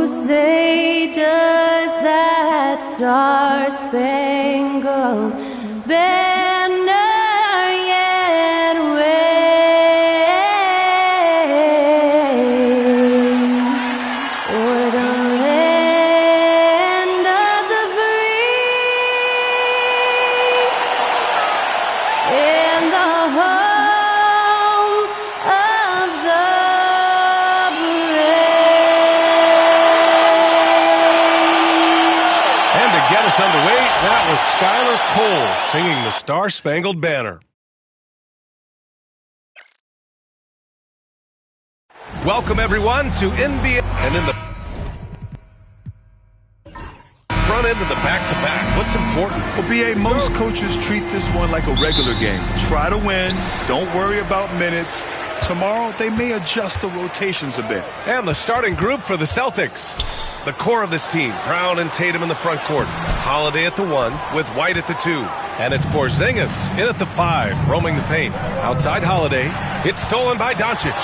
say does that star-spangled banner yet wave o'er the land of the free and the home of the get us underway, that was Skylar Cole singing the Star-Spangled Banner. Welcome, everyone, to NBA. And in the front end of the back-to-back, what's important? Well, BA, most coaches treat this one like a regular game. Try to win. Don't worry about minutes. Tomorrow, they may adjust the rotations a bit. And the starting group for the Celtics. The core of this team, Brown and Tatum in the front court. Holiday at the 1 with White at the 2. And it's Porzingis in at the 5, roaming the paint. Outside Holiday. It's stolen by Doncic.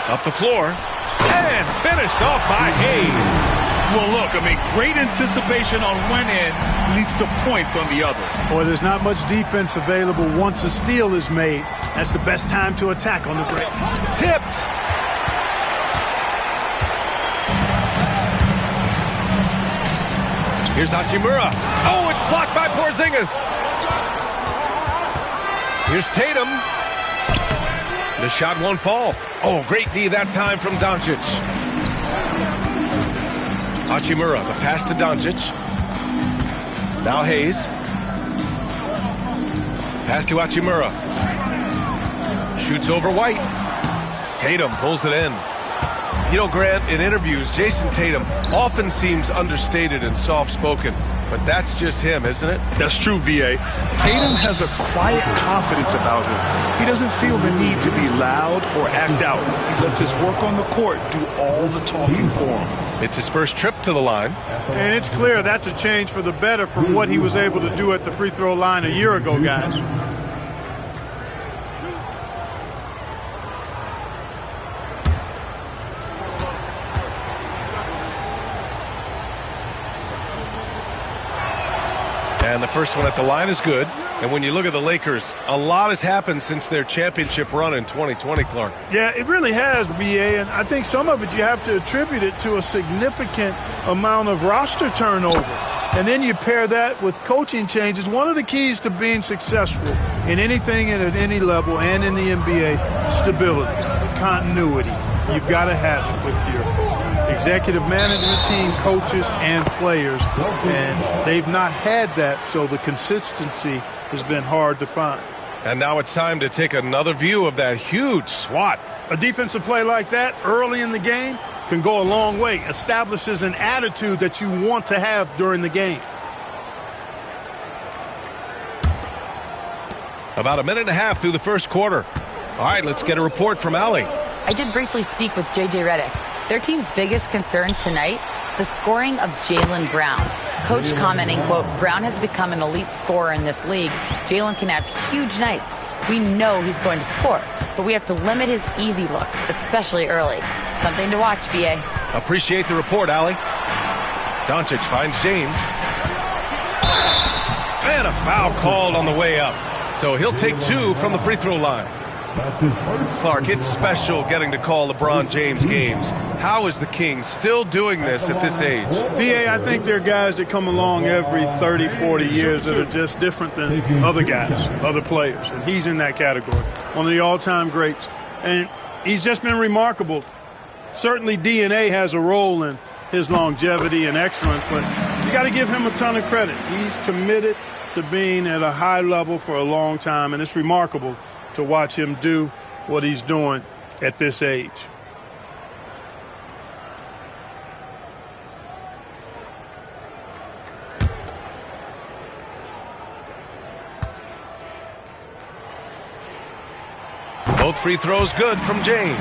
Up the floor. And finished off by Hayes. Well, look, great anticipation on one end leads to points on the other. Boy, there's not much defense available once a steal is made. That's the best time to attack on the break. Tipped. Here's Hachimura. Oh, it's blocked by Porzingis. Here's Tatum. The shot won't fall. Oh, great D that time from Doncic. Hachimura, the pass to Doncic. Now Hayes. Pass to Hachimura. Shoots over White. Tatum pulls it in. You know, Grant, in interviews, Jason Tatum often seems understated and soft-spoken, but that's just him, isn't it? That's true, VA. Tatum has a quiet confidence about him. He doesn't feel the need to be loud or act out. He lets his work on the court do all the talking for him. It's his first trip to the line. And it's clear that's a change for the better from what he was able to do at the free throw line a year ago, guys. And the first one at the line is good. And when you look at the Lakers, a lot has happened since their championship run in 2020, Clark. Yeah, it really has, BA, and I think some of it you have to attribute it to a significant amount of roster turnover. And then you pair that with coaching changes. One of the keys to being successful in anything and at any level and in the NBA, stability, continuity. You've got to have it with your executive management team, coaches, and players. And they've not had that, so the consistency has been hard to find. And now it's time to take another view of that huge swat. A defensive play like that early in the game can go a long way. Establishes an attitude that you want to have during the game. About a minute and a half through the first quarter. All right, let's get a report from Allie. I did briefly speak with J.J. Redick. Their team's biggest concern tonight, the scoring of Jaylen Brown. Coach commenting, quote, Brown has become an elite scorer in this league. Jaylen can have huge nights. We know he's going to score, but we have to limit his easy looks, especially early. Something to watch, B.A. Appreciate the report, Allie. Doncic finds James. And a foul called on the way up. So he'll take 2 from the free throw line. Clark, it's special getting to call LeBron James games. How is the King still doing this at this age? BA, I think there are guys that come along every 30, 40 years that are just different than other guys, other players. And he's in that category, one of the all-time greats. And he's just been remarkable. Certainly DNA has a role in his longevity and excellence, but you got to give him a ton of credit. He's committed to being at a high level for a long time, and it's remarkable to watch him do what he's doing at this age. Both free throws good from James.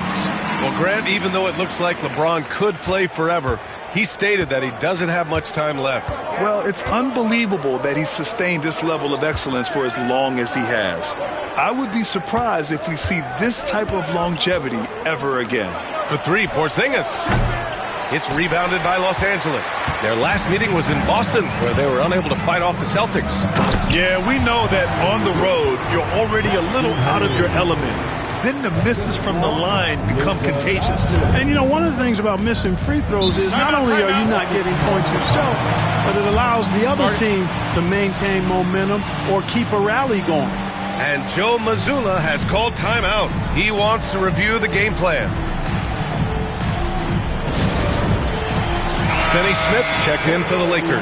Well, Grant, even though it looks like LeBron could play forever, he stated that he doesn't have much time left. Well, it's unbelievable that he's sustained this level of excellence for as long as he has. I would be surprised if we see this type of longevity ever again. For 3, Porzingis. It's rebounded by Los Angeles. Their last meeting was in Boston, where they were unable to fight off the Celtics. Yeah, we know that on the road, you're already a little out of your element. Then the misses from the line become contagious. And, you know, one of the things about missing free throws is not only are you not getting points yourself, but it allows the other team to maintain momentum or keep a rally going. And Joe Mazzulla has called timeout. He wants to review the game plan. Finney Smith checked in for the Lakers.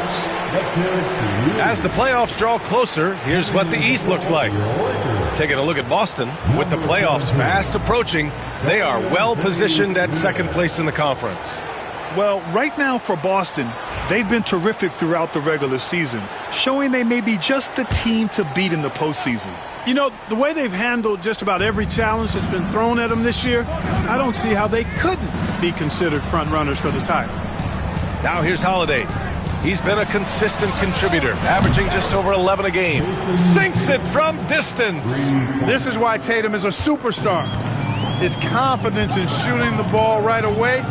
As the playoffs draw closer, here's what the East looks like. Taking a look at Boston, with the playoffs fast approaching, they are well positioned at second place in the conference. Well, right now for Boston, they've been terrific throughout the regular season, showing they may be just the team to beat in the postseason. You know, the way they've handled just about every challenge that's been thrown at them this year, I don't see how they couldn't be considered front runners for the title. Now here's Holiday. He's been a consistent contributor, averaging just over 11 a game. Sinks it from distance. This is why Tatum is a superstar. His confidence in shooting the ball right away,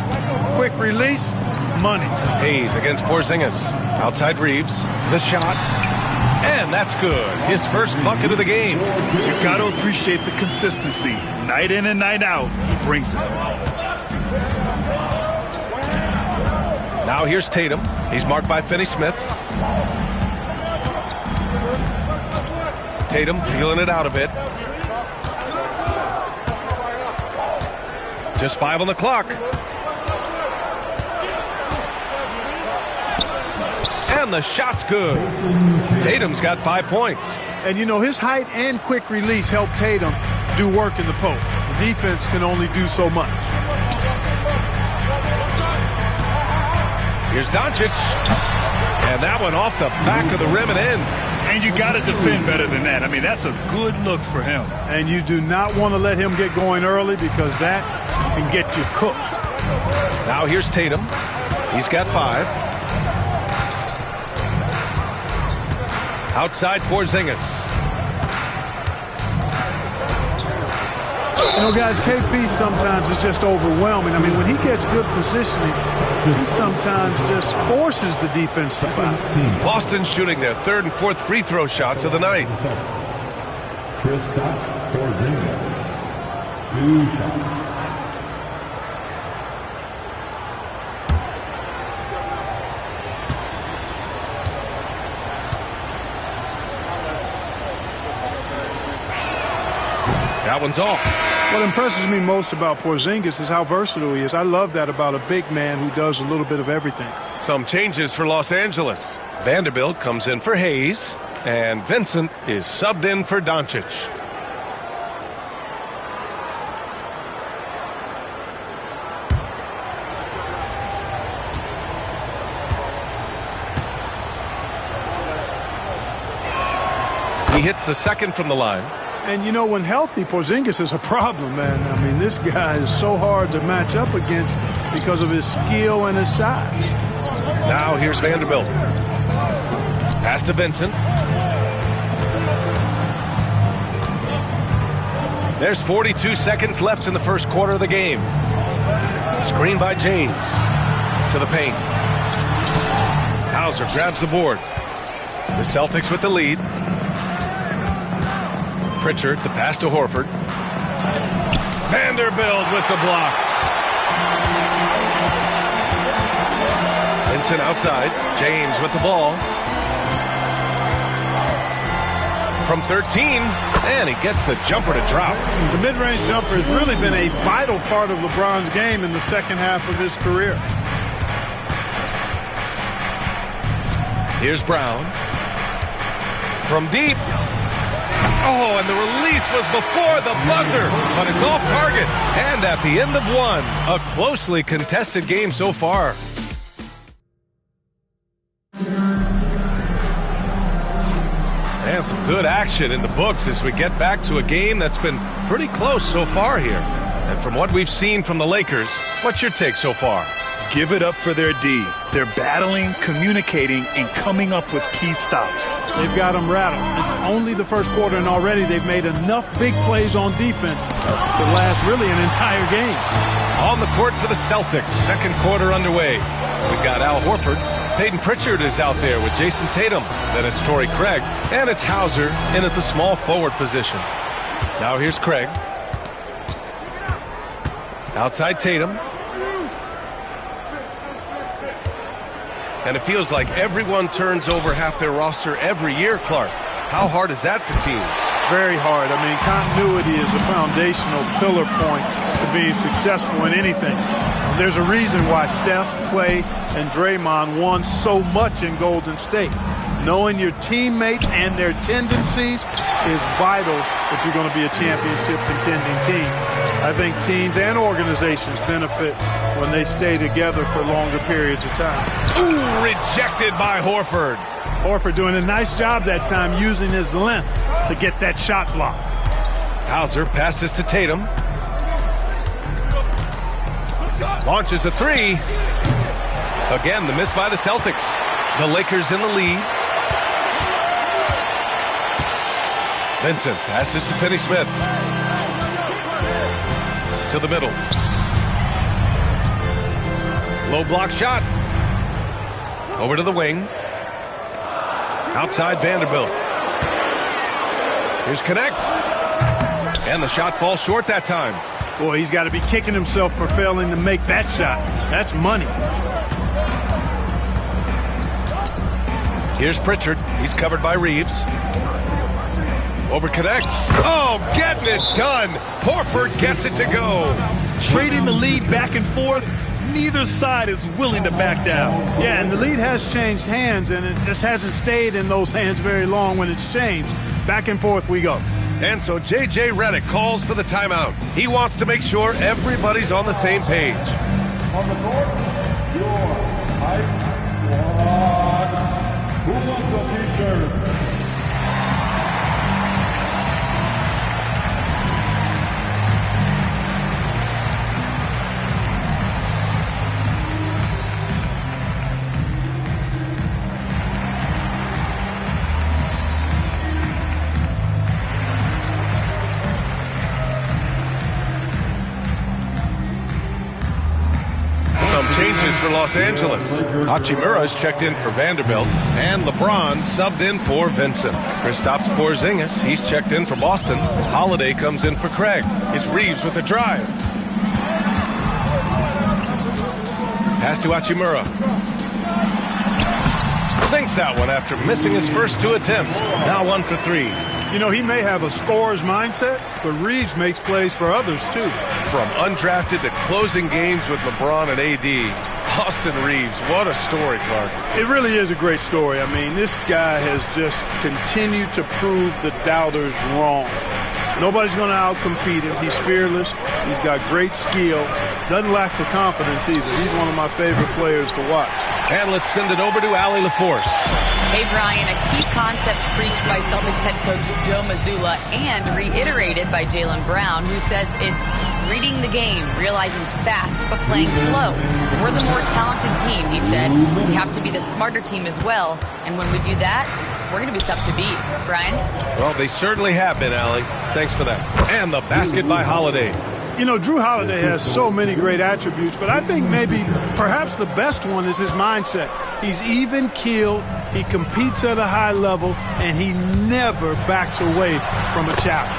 quick release, money. Hayes against Porzingis. Outside Reeves. The shot. And that's good. His first bucket of the game. You've got to appreciate the consistency. Night in and night out, he brings it. Now here's Tatum. He's marked by Finney Smith. Tatum feeling it out a bit. Just 5 on the clock. And the shot's good. Tatum's got 5 points. And, you know, his height and quick release help Tatum do work in the post. The defense can only do so much. Here's Doncic. And that one off the back of the rim and in. And you got to defend better than that. I mean, that's a good look for him. And you do not want to let him get going early because that can get you cooked. Now here's Tatum. He's got 5. Outside Porzingis. You know, guys, KP sometimes is just overwhelming. I mean, when he gets good positioning, he sometimes just forces the defense to foul. Boston shooting their 3rd and 4th free throw shots of the night. Kristaps Porzingis, 2 shots. That one's off. What impresses me most about Porzingis is how versatile he is. I love that about a big man who does a little bit of everything. Some changes for Los Angeles. Vanderbilt comes in for Hayes, and Vincent is subbed in for Doncic. He hits the second from the line. And, you know, when healthy, Porzingis is a problem, man. I mean, this guy is so hard to match up against because of his skill and his size. Now here's Vanderbilt. Pass to Vincent. There's 42 seconds left in the first quarter of the game. Screen by James. To the paint. Hauser grabs the board. The Celtics with the lead. Pritchard, the pass to Horford. Vanderbilt with the block. Vincent outside. James with the ball. From 13, and he gets the jumper to drop. The mid-range jumper has really been a vital part of LeBron's game in the second half of his career. Here's Brown. From deep. Oh, and the release was before the buzzer, but it's off target. And at the end of one, a closely contested game so far. And some good action in the books as we get back to a game that's been pretty close so far here. And from what we've seen from the Lakers, what's your take so far? Give it up for their D. They're battling, communicating, and coming up with key stops. They've got them rattled. It's only the first quarter, and already they've made enough big plays on defense to last really an entire game. On the court for the Celtics. Second quarter underway. We've got Al Horford. Peyton Pritchard is out there with Jason Tatum. Then it's Torrey Craig. And it's Hauser in at the small forward position. Now here's Craig. Outside Tatum. And it feels like everyone turns over half their roster every year, Clark. How hard is that for teams? Very hard. I mean, continuity is a foundational pillar point to being successful in anything. There's a reason why Steph, Clay, and Draymond won so much in Golden State. Knowing your teammates and their tendencies is vital if you're going to be a championship contending team. I think teams and organizations benefit when they stay together for longer periods of time. Ooh, rejected by Horford. Horford doing a nice job that time using his length to get that shot block. Hauser passes to Tatum. Launches a three. Again, the miss by the Celtics. The Lakers in the lead. Vincent passes to Finney-Smith. To the middle. Low block shot. Over to the wing. Outside Vanderbilt. Here's Connect. And the shot falls short that time. Boy, he's got to be kicking himself for failing to make that shot. That's money. Here's Pritchard. He's covered by Reeves. Over Connect. Oh, getting it done. Horford gets it to go. Trading the lead back and forth. Neither side is willing to back down. Yeah, and the lead has changed hands, and it just hasn't stayed in those hands very long when it's changed. Back and forth we go. And so J.J. Redick calls for the timeout. He wants to make sure everybody's on the same page. On the court, your Hype Squad. Who wants a t-shirt? Changes for Los Angeles. Hachimura's checked in for Vanderbilt, and LeBron subbed in for Vincent. Kristaps Porzingis, he's checked in for Boston. Holiday comes in for Craig. It's Reeves with the drive. Pass to Hachimura. Sinks that one after missing his first two attempts. Now 1 for 3. You know, he may have a scorer's mindset, but Reeves makes plays for others, too. From undrafted to closing games with LeBron and AD, Austin Reeves, what a story, Clark. It really is a great story. I mean, this guy has just continued to prove the doubters wrong. Nobody's going to outcompete him. He's fearless. He's got great skill. Doesn't lack for confidence either. He's one of my favorite players to watch. And let's send it over to Allie LaForce. Hey, Brian, a key concept preached by Celtics head coach Joe Mazzulla and reiterated by Jaylen Brown, who says it's reading the game, realizing fast but playing slow. We're the more talented team, he said. We have to be the smarter team as well, and when we do that, we're going to be tough to beat. Brian? Well, they certainly have been, Allie. Thanks for that. And the basket by Holiday. You know, Drew Holiday has so many great attributes, but I think perhaps the best one is his mindset. He's even-keeled, he competes at a high level, and he never backs away from a challenge.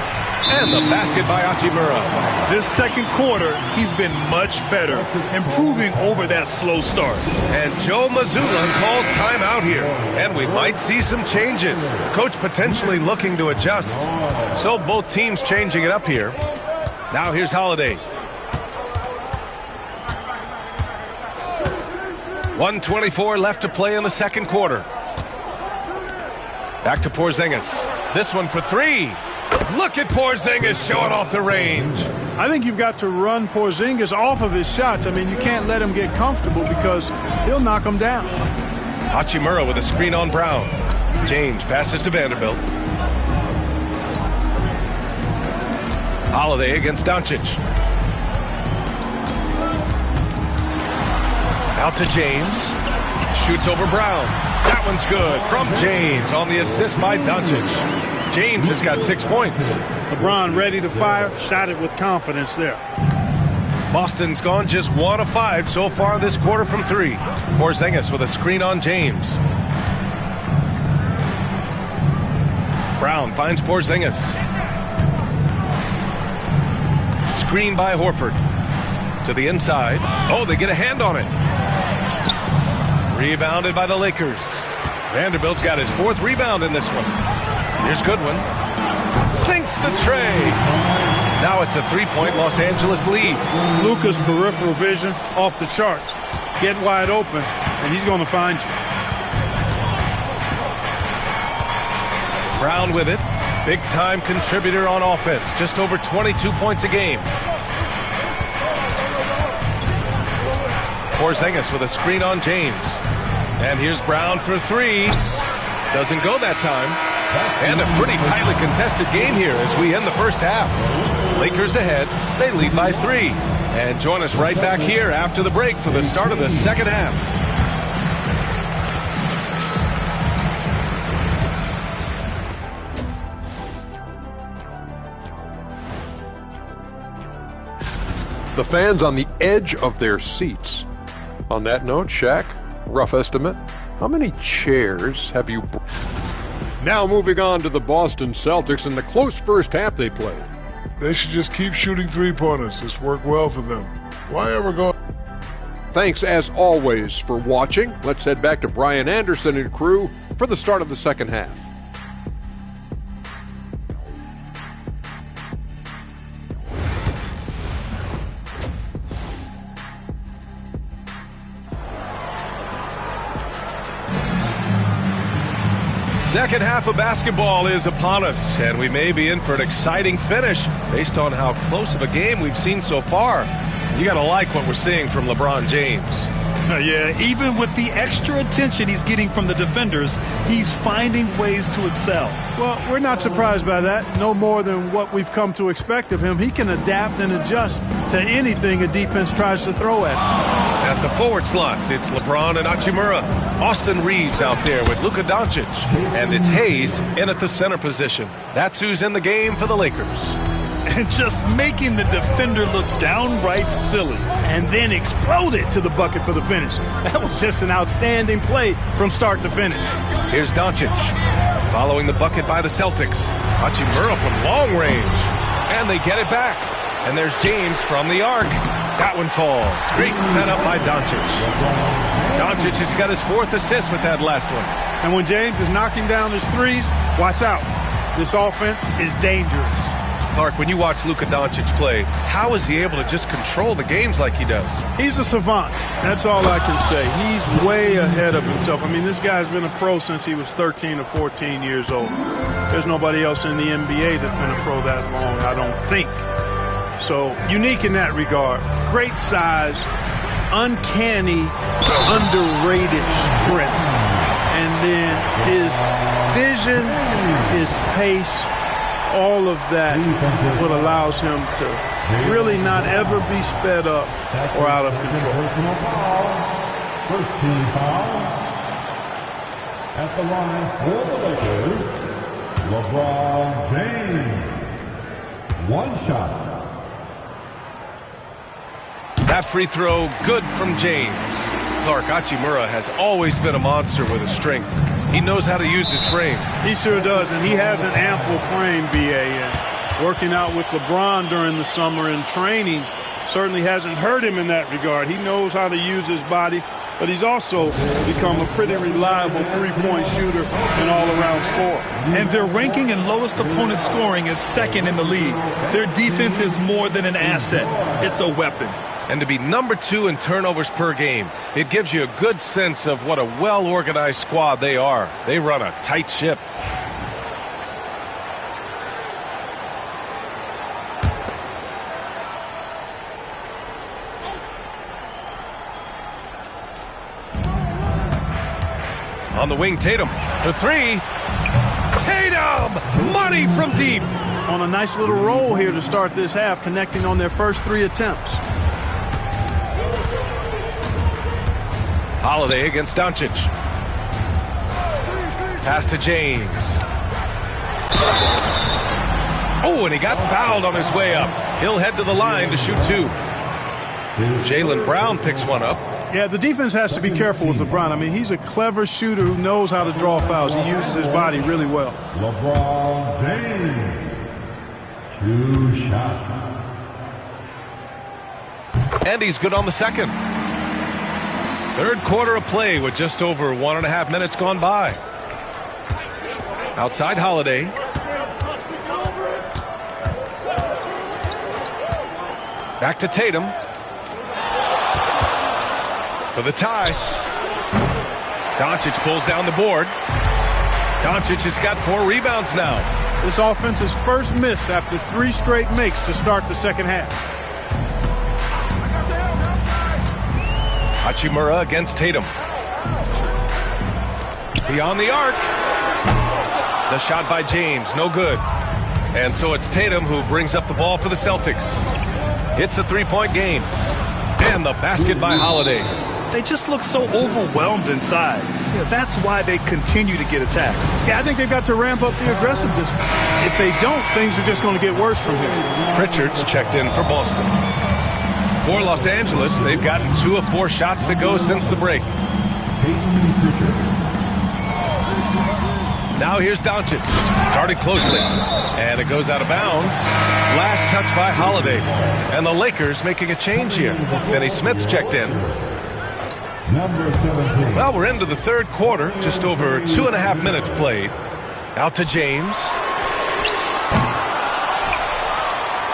And the basket by Hachimura. This second quarter, he's been much better, improving over that slow start. And Joe Mazzulla calls timeout here. And we might see some changes. Coach potentially looking to adjust. So both teams changing it up here. Now here's Holiday. 1:24 left to play in the second quarter. Back to Porzingis. This one for three. Look at Porzingis showing off the range. I think you've got to run Porzingis off of his shots. I mean, you can't let him get comfortable because he'll knock him down. Hachimura with a screen on Brown. James passes to Vanderbilt. Holiday against Doncic. Out to James. Shoots over Brown. That one's good from James on the assist by Doncic. James has got 6 points. LeBron ready to fire. Shot it with confidence there. Boston's gone just 1 of 5 so far this quarter from 3. Porzingis with a screen on James. Brown finds Porzingis. Screen by Horford. To the inside. Oh, they get a hand on it. Rebounded by the Lakers. Vanderbilt's got his 4th rebound in this one. Here's Goodwin. Sinks the tray. Now it's a 3-point Los Angeles lead. Luka's peripheral vision off the charts. Get wide open, and he's going to find you. Brown with it. Big-time contributor on offense. Just over 22 points a game. Porzingis with a screen on James. And here's Brown for 3. Doesn't go that time. And a pretty tightly contested game here as we end the first half. Lakers ahead. They lead by 3. And join us right back here after the break for the start of the second half. The fans on the edge of their seats. On that note, Shaq, rough estimate, how many chairs have you... Now moving on to the Boston Celtics and the close first half they played. They should just keep shooting three-pointers. It's worked well for them. Why ever go? Thanks as always for watching. Let's head back to Brian Anderson and crew for the start of the second half. Second half of basketball is upon us, and we may be in for an exciting finish based on how close of a game we've seen so far. You got to like what we're seeing from LeBron James. Yeah, even with the extra attention he's getting from the defenders, he's finding ways to excel. Well, we're not surprised by that. No more than what we've come to expect of him. He can adapt and adjust to anything a defense tries to throw at him. At the forward slots, it's LeBron and Hachimura. Austin Reeves out there with Luka Doncic. And it's Hayes in at the center position. That's who's in the game for the Lakers. And just making the defender look downright silly. And then exploded to the bucket for the finish. That was just an outstanding play from start to finish. Here's Doncic. Following the bucket by the Celtics. Hachimura from long range. And they get it back. And there's James from the arc. That one falls. Great setup by Doncic. Doncic has got his 4th assist with that last one. And when James is knocking down his threes, watch out. This offense is dangerous. Clark, when you watch Luka Doncic play, how is he able to just control the games like he does? He's a savant. That's all I can say. He's way ahead of himself. I mean, this guy's been a pro since he was 13 or 14 years old. There's nobody else in the NBA that's been a pro that long, I don't think. So, unique in that regard. Great size, uncanny, underrated strength. And then his vision, his pace, all of that what allows him to really not ever be sped up or out of control. First team foul. At the line for the Lakers, LeBron James. One shot. That free throw, good from James. Clark, Hachimura has always been a monster with his strength. He knows how to use his frame. He sure does, and he has an ample frame, B.A. And working out with LeBron during the summer and training certainly hasn't hurt him in that regard. He knows how to use his body, but he's also become a pretty reliable three-point shooter and all-around scorer. And their ranking in lowest opponent scoring is 2nd in the league. Their defense is more than an asset. It's a weapon. And to be number 2 in turnovers per game, it gives you a good sense of what a well-organized squad they are. They run a tight ship. On the wing, Tatum for 3. Tatum! Money from deep! On a nice little roll here to start this half, connecting on their first 3 attempts. Holiday against Doncic. Pass to James. Oh, and he got fouled on his way up. He'll head to the line to shoot 2. Jaylen Brown picks one up. Yeah, the defense has to be careful with LeBron. I mean, he's a clever shooter who knows how to draw fouls. He uses his body really well. LeBron James, 2 shots. And he's good on the second. Third quarter of play with just over 1.5 minutes gone by. Outside Holiday. Back to Tatum. For the tie. Doncic pulls down the board. Doncic has got 4 rebounds now. This offense's first miss after 3 straight makes to start the second half. Hachimura against Tatum. Beyond the arc. The shot by James, no good. And so it's Tatum who brings up the ball for the Celtics. It's a 3-point game. And the basket by Holiday. They just look so overwhelmed inside. Yeah, that's why they continue to get attacked. Yeah, I think they've got to ramp up the aggressiveness. If they don't, things are just going to get worse from here. Pritchard's checked in for Boston. For Los Angeles, they've gotten 2 of 4 shots to go since the break. Now here's Doncic. Guarded closely. And it goes out of bounds. Last touch by Holiday. And the Lakers making a change here. Finney Smith's checked in. Number 17. Well, we're into the third quarter. Just over 2.5 minutes played. Out to James.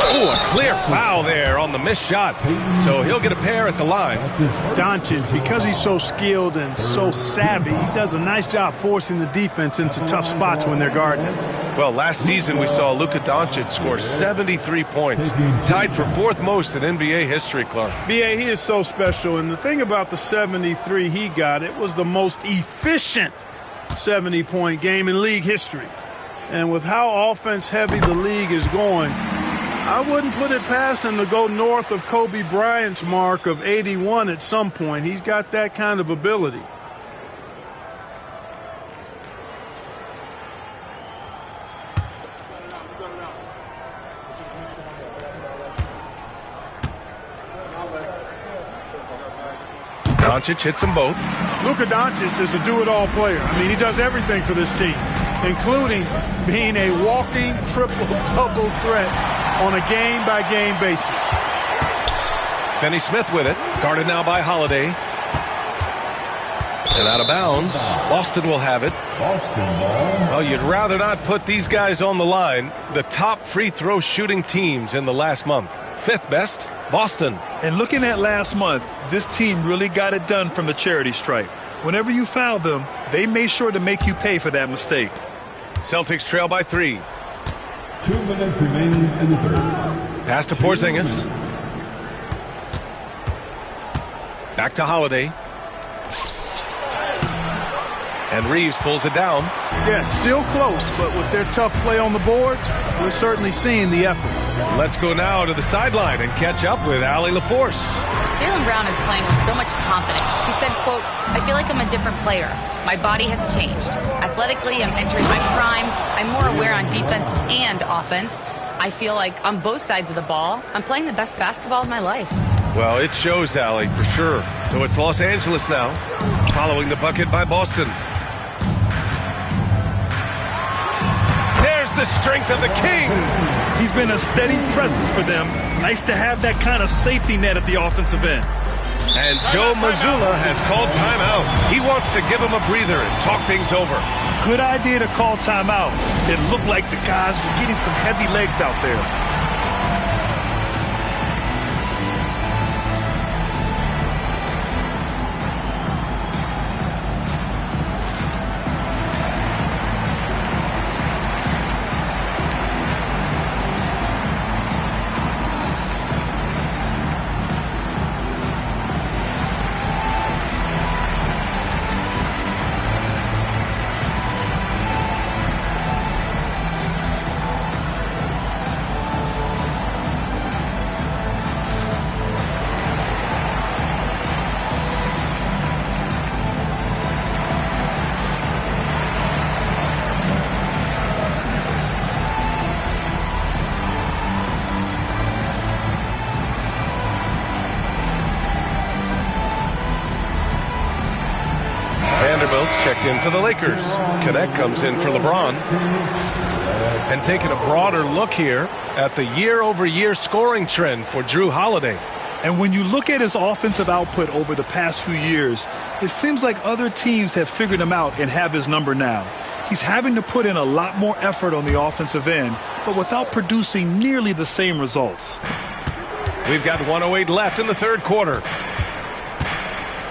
Oh, a clear foul there on the missed shot. So he'll get a pair at the line. Doncic, because he's so skilled and so savvy, he does a nice job forcing the defense into tough spots when they're guarding him. Well, last season we saw Luka Doncic score 73 points, tied for 4th most in NBA history, Clark. B.A., he is so special, and the thing about the 73 he got, it was the most efficient 70-point game in league history. And with how offense-heavy the league is going, I wouldn't put it past him to go north of Kobe Bryant's mark of 81 at some point. He's got that kind of ability. Doncic hits them both. Luka Doncic is a do-it-all player. I mean, he does everything for this team, including being a walking triple-double threat on a game-by-game basis. Finney Smith with it. Guarded now by Holiday. And out of bounds. Boston will have it. Boston ball. Well, you'd rather not put these guys on the line. The top free throw shooting teams in the last month. 5th best, Boston. And looking at last month, this team really got it done from the charity stripe. Whenever you foul them, they made sure to make you pay for that mistake. Celtics trail by 3. 2 minutes remaining in the third. Pass to Porzingis. Back to Holiday. And Reeves pulls it down. Yeah, still close, but with their tough play on the boards, we're certainly seeing the effort. Let's go now to the sideline and catch up with Allie LaForce. Jaylen Brown is playing with so much confidence. He said, quote, "I feel like I'm a different player. My body has changed. Athletically, I'm entering my prime. I'm more aware on defense and offense. I feel like on both sides of the ball, I'm playing the best basketball of my life." Well, it shows, Allie, for sure. So it's Los Angeles now, following the bucket by Boston. There's the strength of the King. He's been a steady presence for them. Nice to have that kind of safety net at the offensive end. And Joe Mazzulla has called timeout. He wants to give him a breather and talk things over. Good idea to call timeout. It looked like the guys were getting some heavy legs out there. Vanderbilt's checked in for the Lakers. Cadet comes in for LeBron. And taking a broader look here at the year-over-year scoring trend for Jrue Holiday. And when you look at his offensive output over the past few years, it seems like other teams have figured him out and have his number now. He's having to put in a lot more effort on the offensive end, but without producing nearly the same results. We've got 1:08 left in the third quarter.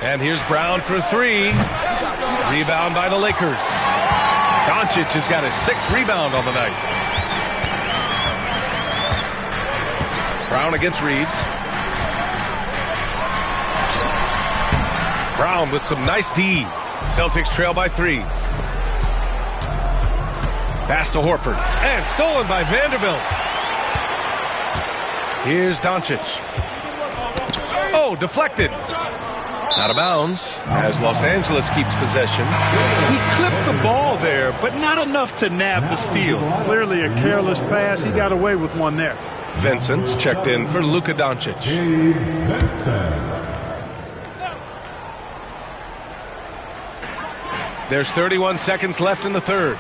And here's Brown for three. Rebound by the Lakers. Doncic has got his 6th rebound on the night. Brown against Reeves. Brown with some nice D. Celtics trail by 3. Pass to Horford. And stolen by Vanderbilt. Here's Doncic. Oh, deflected. Out of bounds as Los Angeles keeps possession. He clipped the ball there, but not enough to nab the steal. Clearly a careless pass. He got away with one there. Vincent's checked in for Luka Doncic. There's 31 seconds left in the third.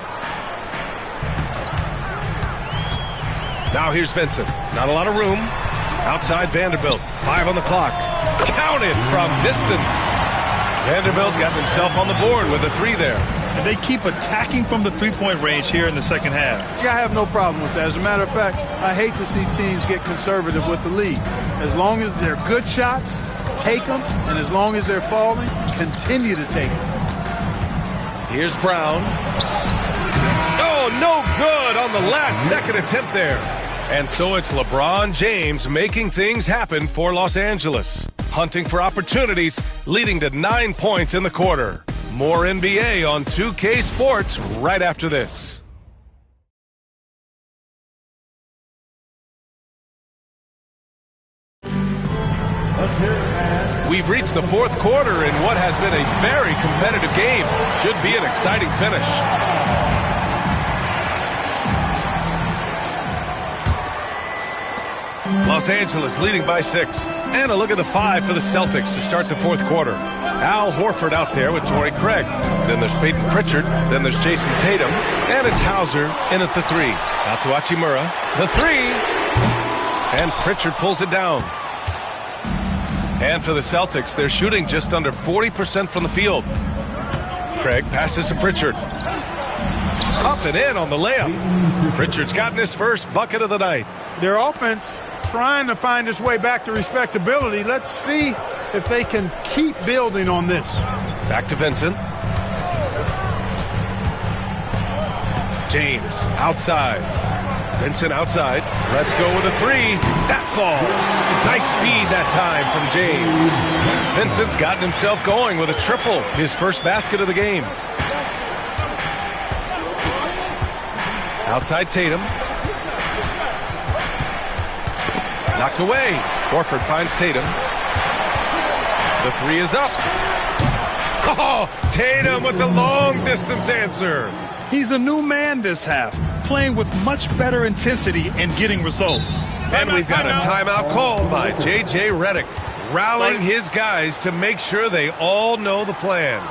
Now here's Vincent. Not a lot of room. Outside Vanderbilt. 5 on the clock. Counted from distance. Vanderbilt's gotten himself on the board with a 3 there. And they keep attacking from the three-point range here in the second half. Yeah, I have no problem with that. As a matter of fact, I hate to see teams get conservative with the lead. As long as they're good shots, take them. And as long as they're falling, continue to take them. Here's Brown. Oh, no good on the last second attempt there. And so it's LeBron James making things happen for Los Angeles. Hunting for opportunities, leading to 9 points in the quarter. More NBA on 2K Sports right after this. We've reached the fourth quarter in what has been a very competitive game. Should be an exciting finish. Los Angeles leading by 6. And a look at the 5 for the Celtics to start the fourth quarter. Al Horford out there with Torrey Craig. Then there's Peyton Pritchard. Then there's Jason Tatum. And it's Hauser in at the 3. Out to Hachimura. The 3. And Pritchard pulls it down. And for the Celtics, they're shooting just under 40% from the field. Craig passes to Pritchard. Up and in on the layup. Pritchard's gotten his first bucket of the night. Their offense trying to find its way back to respectability. Let's see if they can keep building on this. Back to Vincent. James outside. Vincent outside. Let's go with a 3. That falls. Nice feed that time from James. Vincent's gotten himself going with a triple. His first basket of the game. Outside Tatum. Knocked away. Horford finds Tatum. The 3 is up. Oh, Tatum with the long distance answer. He's a new man this half, playing with much better intensity and getting results. And we've got a timeout called by J.J. Redick, rallying his guys to make sure they all know the plan.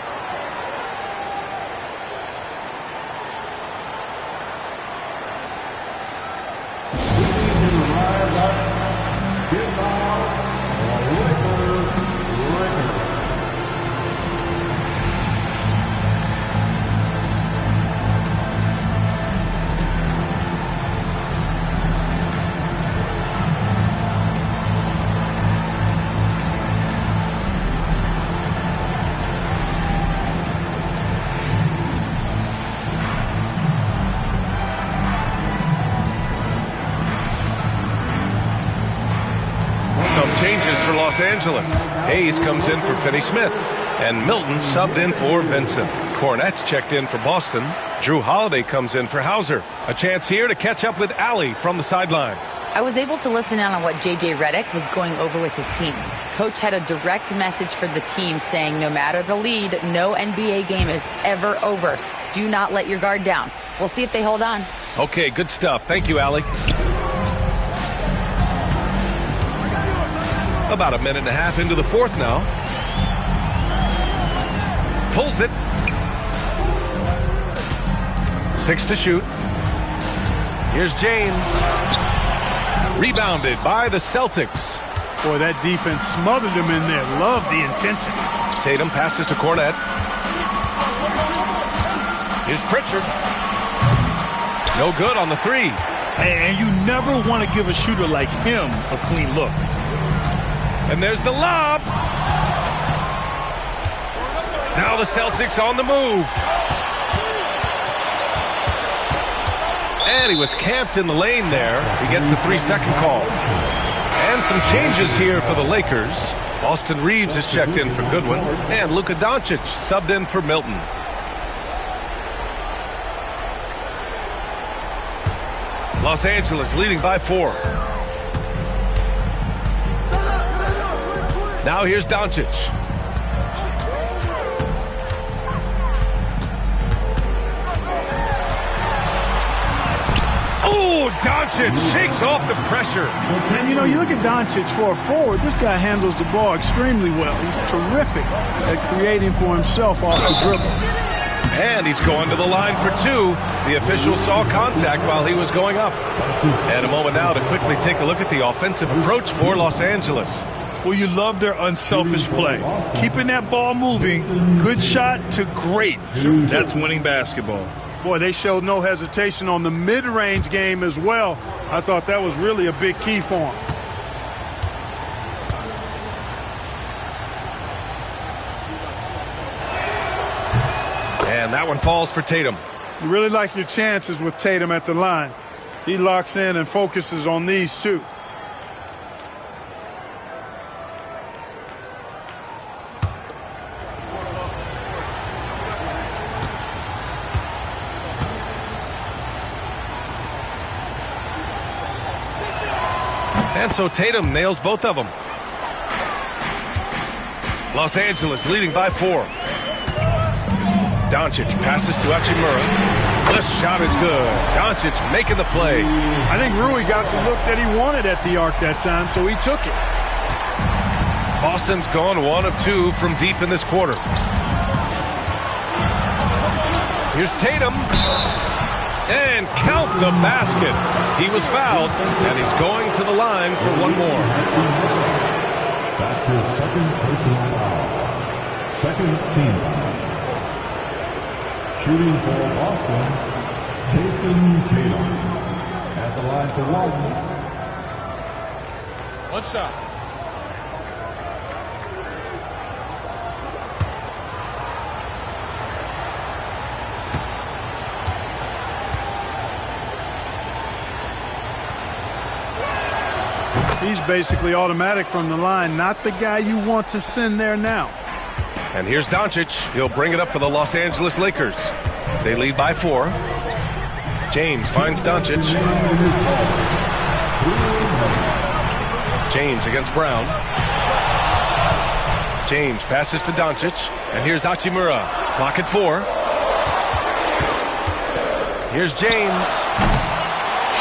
Changes for Los Angeles. Hayes comes in for Finney Smith. And Milton subbed in for Vincent. Cornette's checked in for Boston. Jrue Holiday comes in for Hauser. A chance here to catch up with Allie from the sideline. I was able to listen in on what J.J. Redick was going over with his team. Coach had a direct message for the team saying no matter the lead, no NBA game is ever over. Do not let your guard down. We'll see if they hold on. Okay, good stuff. Thank you, Allie. About a minute and a half into the fourth now. Pulls it. 6 to shoot. Here's James. Rebounded by the Celtics. Boy, that defense smothered him in there. Love the intensity. Tatum passes to Cornette. Here's Pritchard. No good on the 3. And you never want to give a shooter like him a clean look. And there's the lob. Now the Celtics on the move. And he was camped in the lane there. He gets a 3-second call. And some changes here for the Lakers. Austin Reeves is checked in for Goodwin. And Luka Doncic subbed in for Milton. Los Angeles leading by 4. Now here's Doncic. Oh, Doncic shakes off the pressure. And, you know, you look at Doncic for a forward, this guy handles the ball extremely well. He's terrific at creating for himself off the dribble. And he's going to the line for 2. The official saw contact while he was going up. And a moment now to quickly take a look at the offensive approach for Los Angeles. Well, you love their unselfish play. Keeping that ball moving, good shot to great. That's winning basketball. Boy, they showed no hesitation on the mid-range game as well. I thought that was really a big key for them. And that one falls for Tatum. You really like your chances with Tatum at the line. He locks in and focuses on these two. And so Tatum nails both of them. Los Angeles leading by 4. Doncic passes to Hachimura. The shot is good. Doncic making the play. I think Rui got the look that he wanted at the arc that time, so he took it. Boston's gone 1 of 2 from deep in this quarter. Here's Tatum. And count the basket. He was fouled, and he's going to the line for 1 more. That's his second personal foul. Second team foul. Shooting for Boston, Jason Tatum. At the line for 1. What's up? He's basically automatic from the line, not the guy you want to send there now. And here's Doncic. He'll bring it up for the Los Angeles Lakers. They lead by 4. James finds Doncic. James against Brown. James passes to Doncic. And here's Hachimura. Clock at 4. Here's James.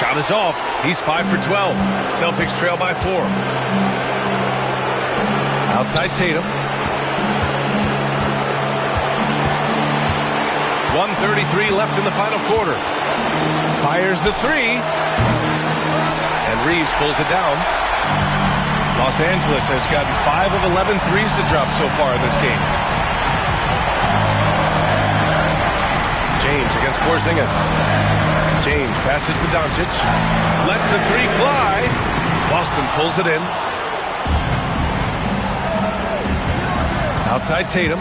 Shot is off. He's 5 for 12. Celtics trail by 4. Outside Tatum. 1:33 left in the final quarter. Fires the 3. And Reeves pulls it down. Los Angeles has gotten 5 of 11 threes to drop so far in this game. James against Porzingis. James passes to Doncic. Lets the 3 fly. Boston pulls it in. Outside Tatum.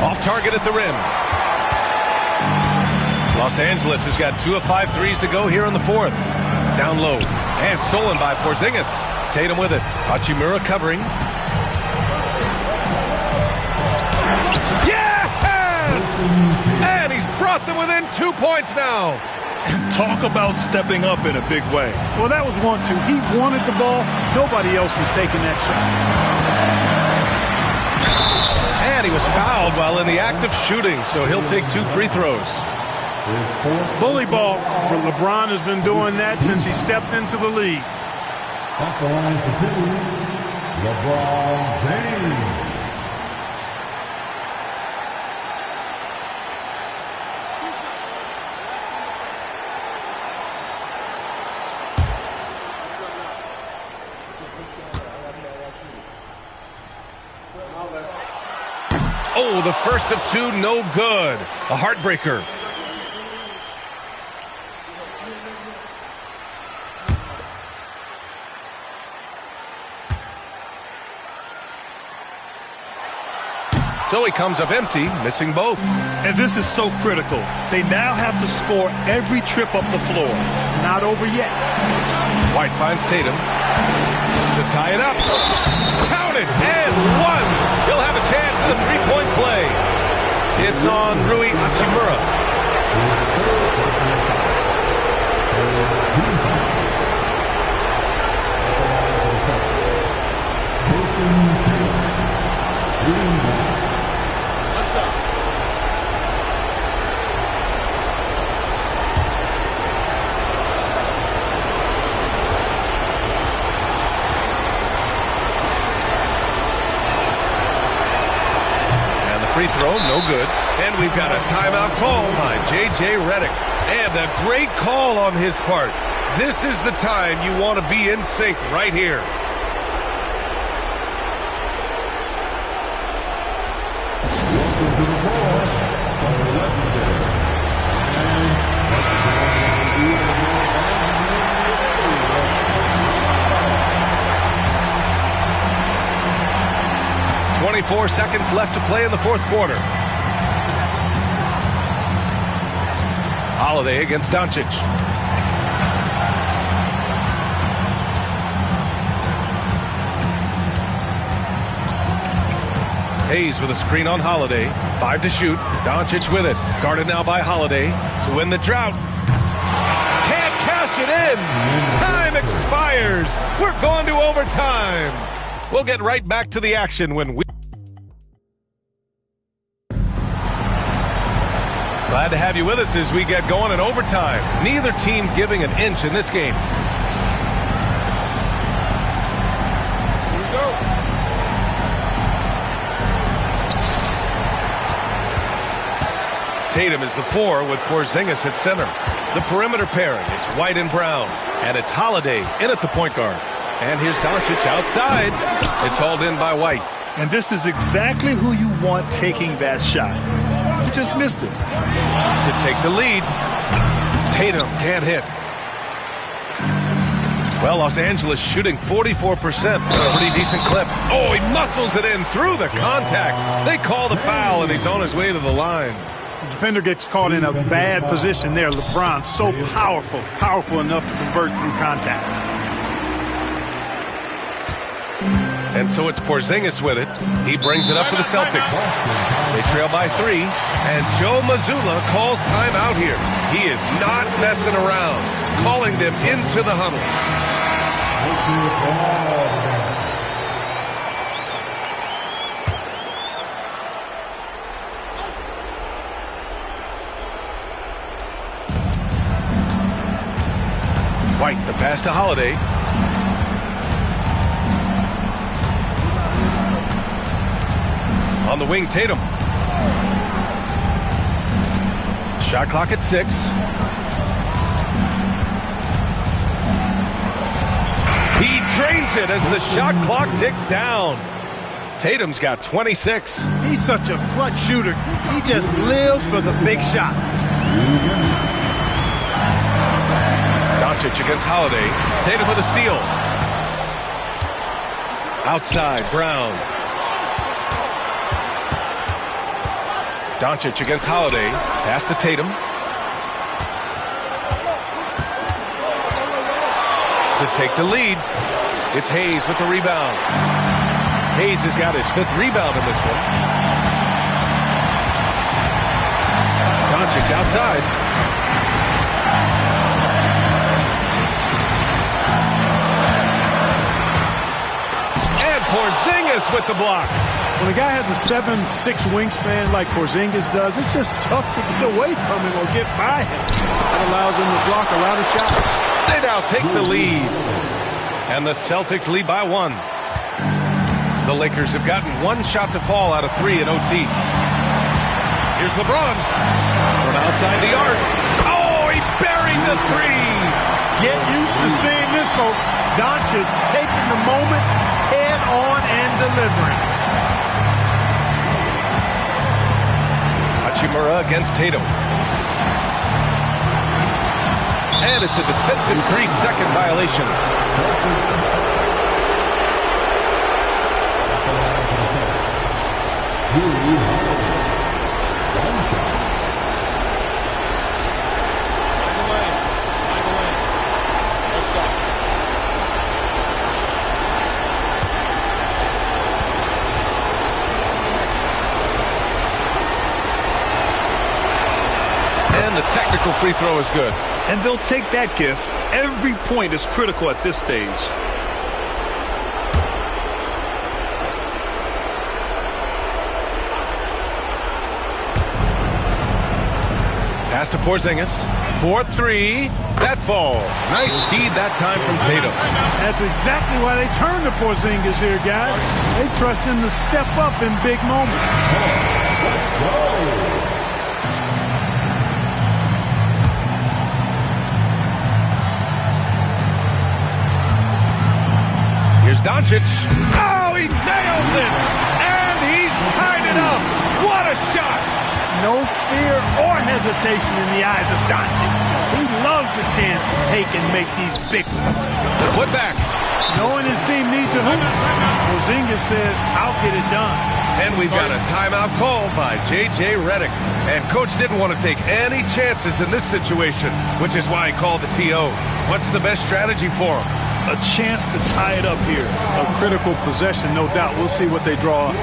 Off target at the rim. Los Angeles has got 2 of 5 threes to go here in the 4th. Down low. And stolen by Porzingis. Tatum with it. Hachimura covering. And he's brought them within 2 points now. And talk about stepping up in a big way. Well, that was 1-2. He wanted the ball. Nobody else was taking that shot. And he was fouled while in the act of shooting, so he'll take 2 free throws. Bully ball. LeBron has been doing that since he stepped into the league. At the line for 2, LeBron James. Oh, the first of two, no good. A heartbreaker. So he comes up empty, missing both. And this is so critical. They now have to score every trip up the floor. It's not over yet. White finds Tatum to tie it up. Counted and one. He'll have a chance at a three-point play. It's on Rui Hachimura. Free throw, no good. And we've got a timeout call by J.J. Redick. And a great call on his part. This is the time you want to be in sync right here. Welcome to the ball, by Legendary. 24 seconds left to play in the fourth quarter. Holiday against Doncic. Hayes with a screen on Holiday. 5 to shoot. Doncic with it. Guarded now by Holiday to win the drought. Can't cash it in. Time expires. We're going to overtime. We'll get right back to the action when we... Glad to have you with us as we get going in overtime. Neither team giving an inch in this game. Here we go. Tatum is the 4 with Porzingis at center. The perimeter pairing, it's White and Brown. And it's Holiday in at the point guard. And here's Doncic outside. It's hauled in by White. And this is exactly who you want taking that shot. He just missed it. To take the lead. Tatum can't hit. Well, Los Angeles shooting 44%. A pretty decent clip. Oh, he muscles it in through the contact. They call the foul, and he's on his way to the line. The defender gets caught in a bad position there. LeBron so powerful enough to convert through contact. And so it's Porzingis with it. He brings it up for the Celtics. They trail by 3, and Joe Mazzulla calls timeout here. He is not messing around, calling them into the huddle. White, the pass to Holiday. On the wing, Tatum. Shot clock at 6. He drains it as the shot clock ticks down. Tatum's got 26. He's such a clutch shooter. He just lives for the big shot. Doncic against Holiday. Tatum with a steal. Outside, Brown. Doncic against Holiday. Pass to Tatum. To take the lead. It's Hayes with the rebound. Hayes has got his 5th rebound in this one. Doncic outside. And Porzingis with the block. When a guy has a 7'6" wingspan like Porzingis does, it's just tough to get away from him or get by him. That allows him to block a lot of shots. They now take the lead. And the Celtics lead by 1. The Lakers have gotten 1 shot to fall out of 3 in OT. Here's LeBron. From outside the arc. Oh, he buried the 3. Get used to seeing this, folks. Doncic taking the moment head on and delivering. Hachimura against Tatum. And it's a defensive 3-second violation. And the technical free throw is good. And they'll take that gift. Every point is critical at this stage. Pass to Porzingis. 4-3. That falls. Nice feed that time from Tatum. That's exactly why they turn to Porzingis here, guys. They trust him to step up in big moments. Here's Doncic. Oh, he nails it! And he's tied it up. What a shot! No fear or hesitation in the eyes of Doncic. He loves the chance to take and make these big ones. Put back. Knowing his team needs a hoop, Porzingis says, I'll get it done. And we've got a timeout called by J.J. Redick. And Coach didn't want to take any chances in this situation, which is why he called the T.O. What's the best strategy for him? A chance to tie it up here. A critical possession, no doubt. We'll see what they draw up.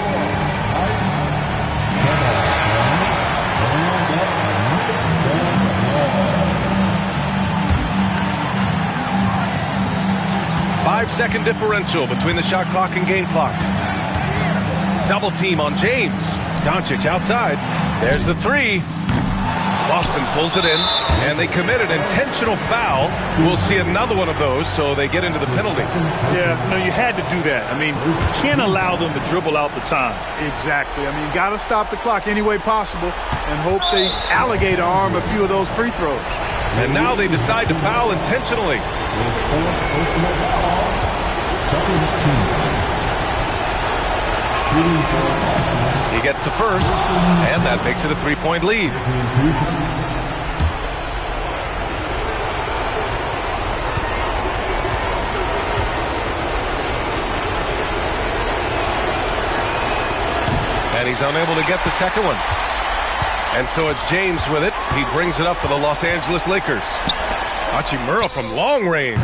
Five-second differential between the shot clock and game clock. Double team on James. Doncic outside. There's the three. Boston pulls it in, and they commit an intentional foul. We'll see another one of those, so they get into the penalty. Yeah, no, you had to do that. I mean, you can't allow them to dribble out the time. Exactly. I mean, got to stop the clock any way possible and hope they alligator arm a few of those free throws. And now they decide to foul intentionally. He gets the first, and that makes it a three-point lead. And he's unable to get the second one. And so it's James with it. He brings it up for the Los Angeles Lakers. Hachimura from long range.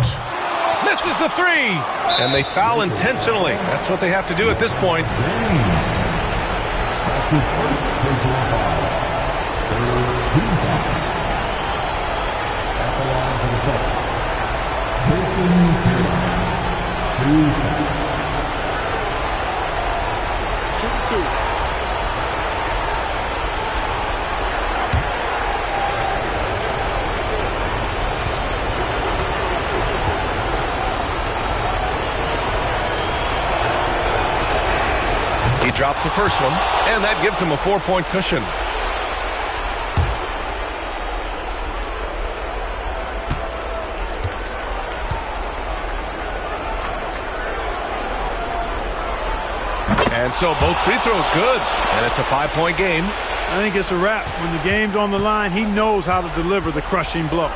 Misses the three. And they foul intentionally. That's what they have to do at this point. Shoot two. He drops the first one, and that gives him a 4-point cushion. And so both free throws good, and it's a 5-point game. I think it's a wrap. When the game's on the line, he knows how to deliver the crushing blow.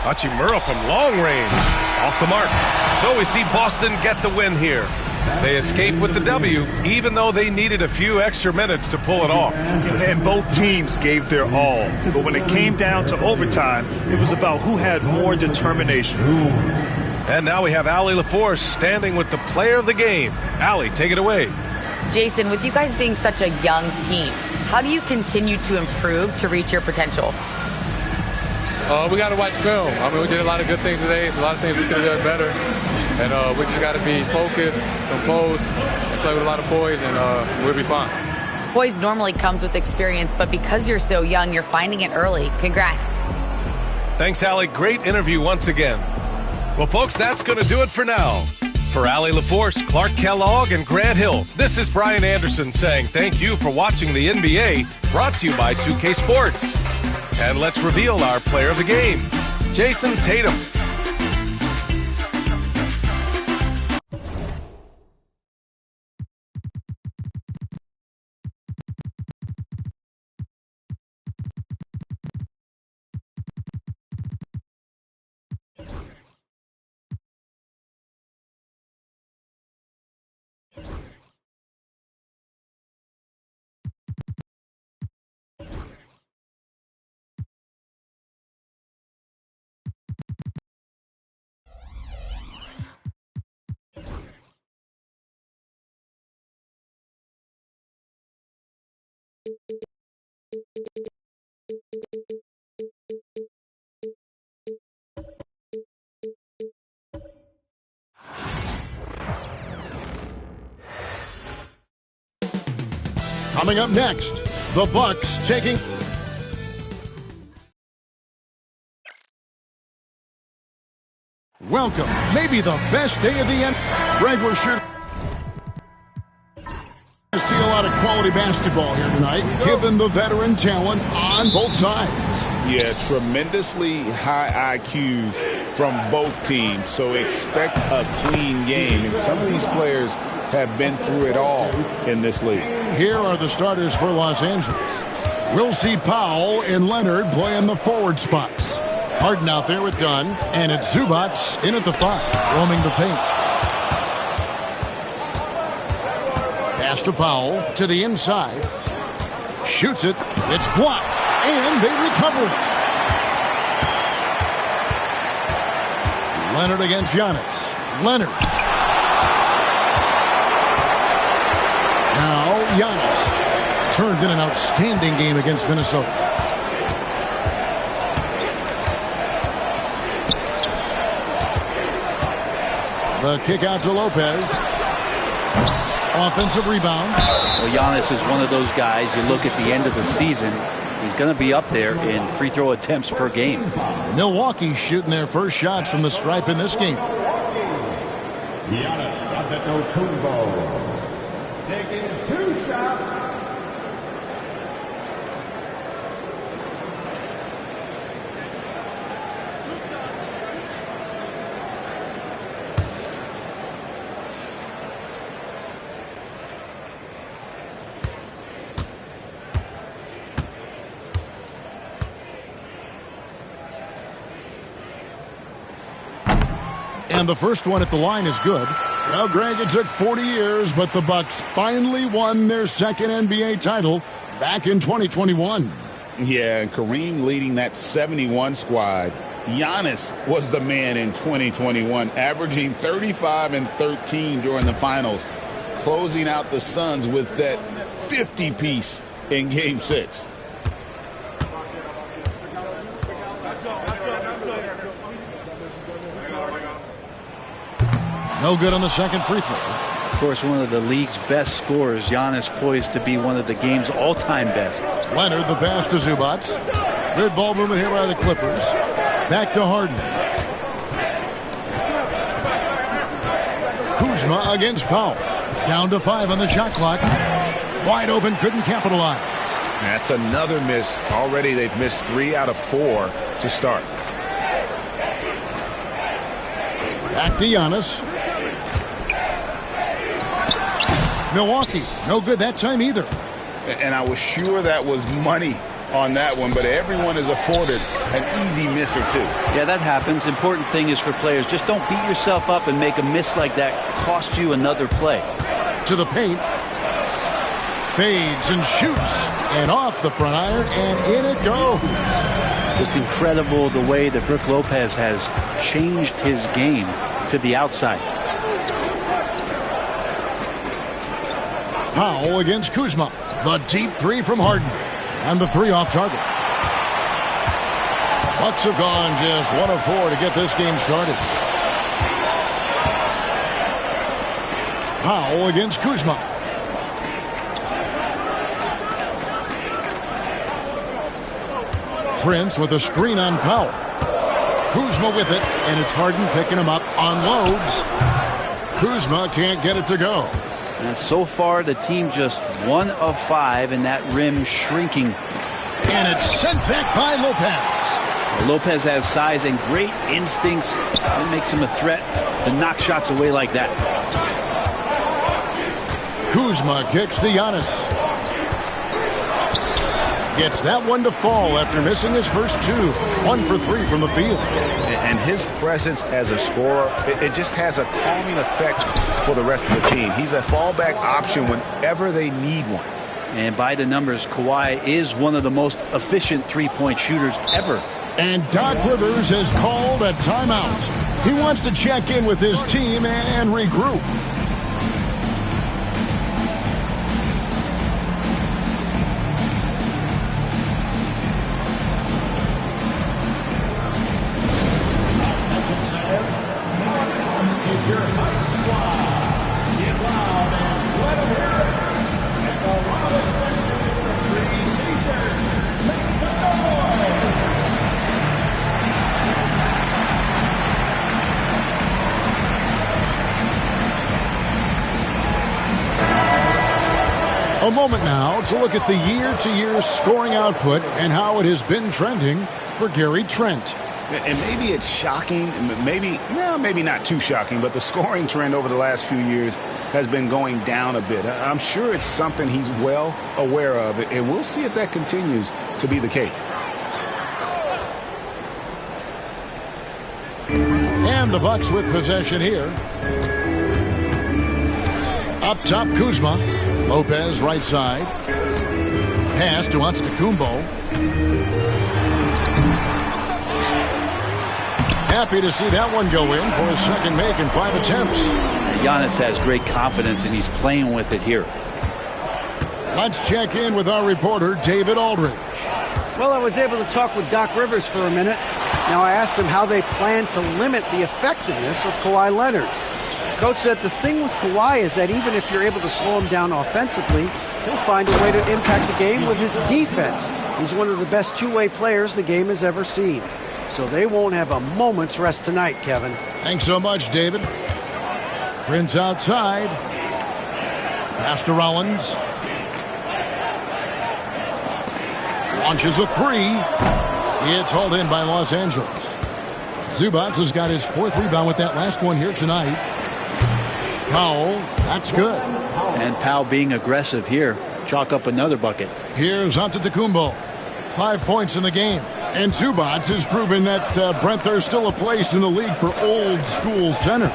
Hachimura from long range. Off the mark. So we see Boston get the win here. They escape with the W, even though they needed a few extra minutes to pull it off. And both teams gave their all. But when it came down to overtime, it was about who had more determination. And now we have Allie LaForce standing with the player of the game. Allie, take it away. Jason, with you guys being such a young team, how do you continue to improve to reach your potential? We got to watch film. I mean, we did a lot of good things today. So a lot of things we could have done better. And we just got to be focused, composed, and play with a lot of poise, and we'll be fine. Poise normally comes with experience, but because you're so young, you're finding it early. Congrats. Thanks, Allie. Great interview once again. Well, folks, that's going to do it for now. For Allie LaForce, Clark Kellogg, and Grant Hill, this is Brian Anderson saying thank you for watching the NBA, brought to you by 2K Sports. And let's reveal our player of the game, Jayson Tatum. Coming up next, the Bucks taking... Welcome, maybe the best day of the end. Greg, we're sure to see a lot of quality basketball here tonight, given the veteran talent on both sides. Yeah, tremendously high IQs from both teams, so expect a clean game. And some of these players have been through it all in this league. Here are the starters for Los Angeles. We'll see Powell and Leonard playing the forward spots. Harden out there with Dunn, and it's Zubac in at the 5, roaming the paint. Pass to Powell, to the inside. Shoots it, it's blocked, and they recover it. Leonard against Giannis. Leonard. Now Giannis turned in an outstanding game against Minnesota. The kick out to Lopez. Offensive rebound. Well, Giannis is one of those guys, you look at the end of the season, he's going to be up there in free throw attempts per game. Milwaukee shooting their first shots from the stripe in this game. Giannis Antetokounmpo taking 2 shots. And the first one at the line is good. Well, Greg, it took 40 years, but the Bucks finally won their second NBA title back in 2021. Yeah, and Kareem leading that 71 squad. Giannis was the man in 2021, averaging 35 and 13 during the finals, closing out the Suns with that 50-piece in Game 6. No good on the second free throw. Of course, one of the league's best scorers, Giannis, poised to be one of the game's all-time best. Leonard, the pass to Zubac. Good ball movement here by the Clippers. Back to Harden. Kuzma against Powell. Down to 5 on the shot clock. Wide open, couldn't capitalize. That's another miss. Already they've missed 3 out of 4 to start. Back to Giannis. Milwaukee, no good that time either. And I was sure that was money on that one, but everyone is afforded an easy miss or 2. Yeah, that happens. Important thing is for players, just don't beat yourself up and make a miss like that cost you another play. To the paint. Fades and shoots. And off the front iron, and in it goes. Just incredible the way that Brook Lopez has changed his game to the outside. Powell against Kuzma. The deep 3 from Harden. And the 3 off target. Bucks have gone just 1 of 4 to get this game started. Powell against Kuzma. Prince with a screen on Powell. Kuzma with it, and it's Harden picking him up. Unloads. Kuzma can't get it to go. And so far, the team just 1 of 5, and that rim shrinking. And it's sent back by Lopez. Lopez has size and great instincts. It makes him a threat to knock shots away like that. Kuzma kicks to Giannis. Gets that one to fall after missing his first 2. 1 for 3 from the field. And his presence as a scorer, it just has a calming effect for the rest of the team. He's a fallback option whenever they need one. And by the numbers, Kawhi is one of the most efficient three-point shooters ever. And Doc Rivers has called a timeout. He wants to check in with his team and regroup. A moment now to look at the year-to-year scoring output and how it has been trending for Gary Trent. And maybe it's shocking, maybe not too shocking, but the scoring trend over the last few years has been going down a bit. I'm sure it's something he's well aware of, and we'll see if that continues to be the case. And the Bucks with possession here. Up top, Kuzma. Lopez right side. Pass to Antetokounmpo. Happy to see that one go in for his second make in 5 attempts. Giannis has great confidence, and he's playing with it here. Let's check in with our reporter, David Aldridge. Well, I was able to talk with Doc Rivers for a minute. Now, I asked him how they plan to limit the effectiveness of Kawhi Leonard. Coach said the thing with Kawhi is that even if you're able to slow him down offensively, he'll find a way to impact the game with his defense. He's one of the best two-way players the game has ever seen. So they won't have a moment's rest tonight, Kevin. Thanks so much, David. Prince outside. Pass to Rollins. Launches a three. It's hauled in by Los Angeles. Zubac has got his 4th rebound with that last one here tonight. Powell, that's good. And Powell being aggressive here. Chalk up another bucket. Here's Antetokounmpo. 5 points in the game. And Zubac has proven that, Brent, there's still a place in the league for old-school centers.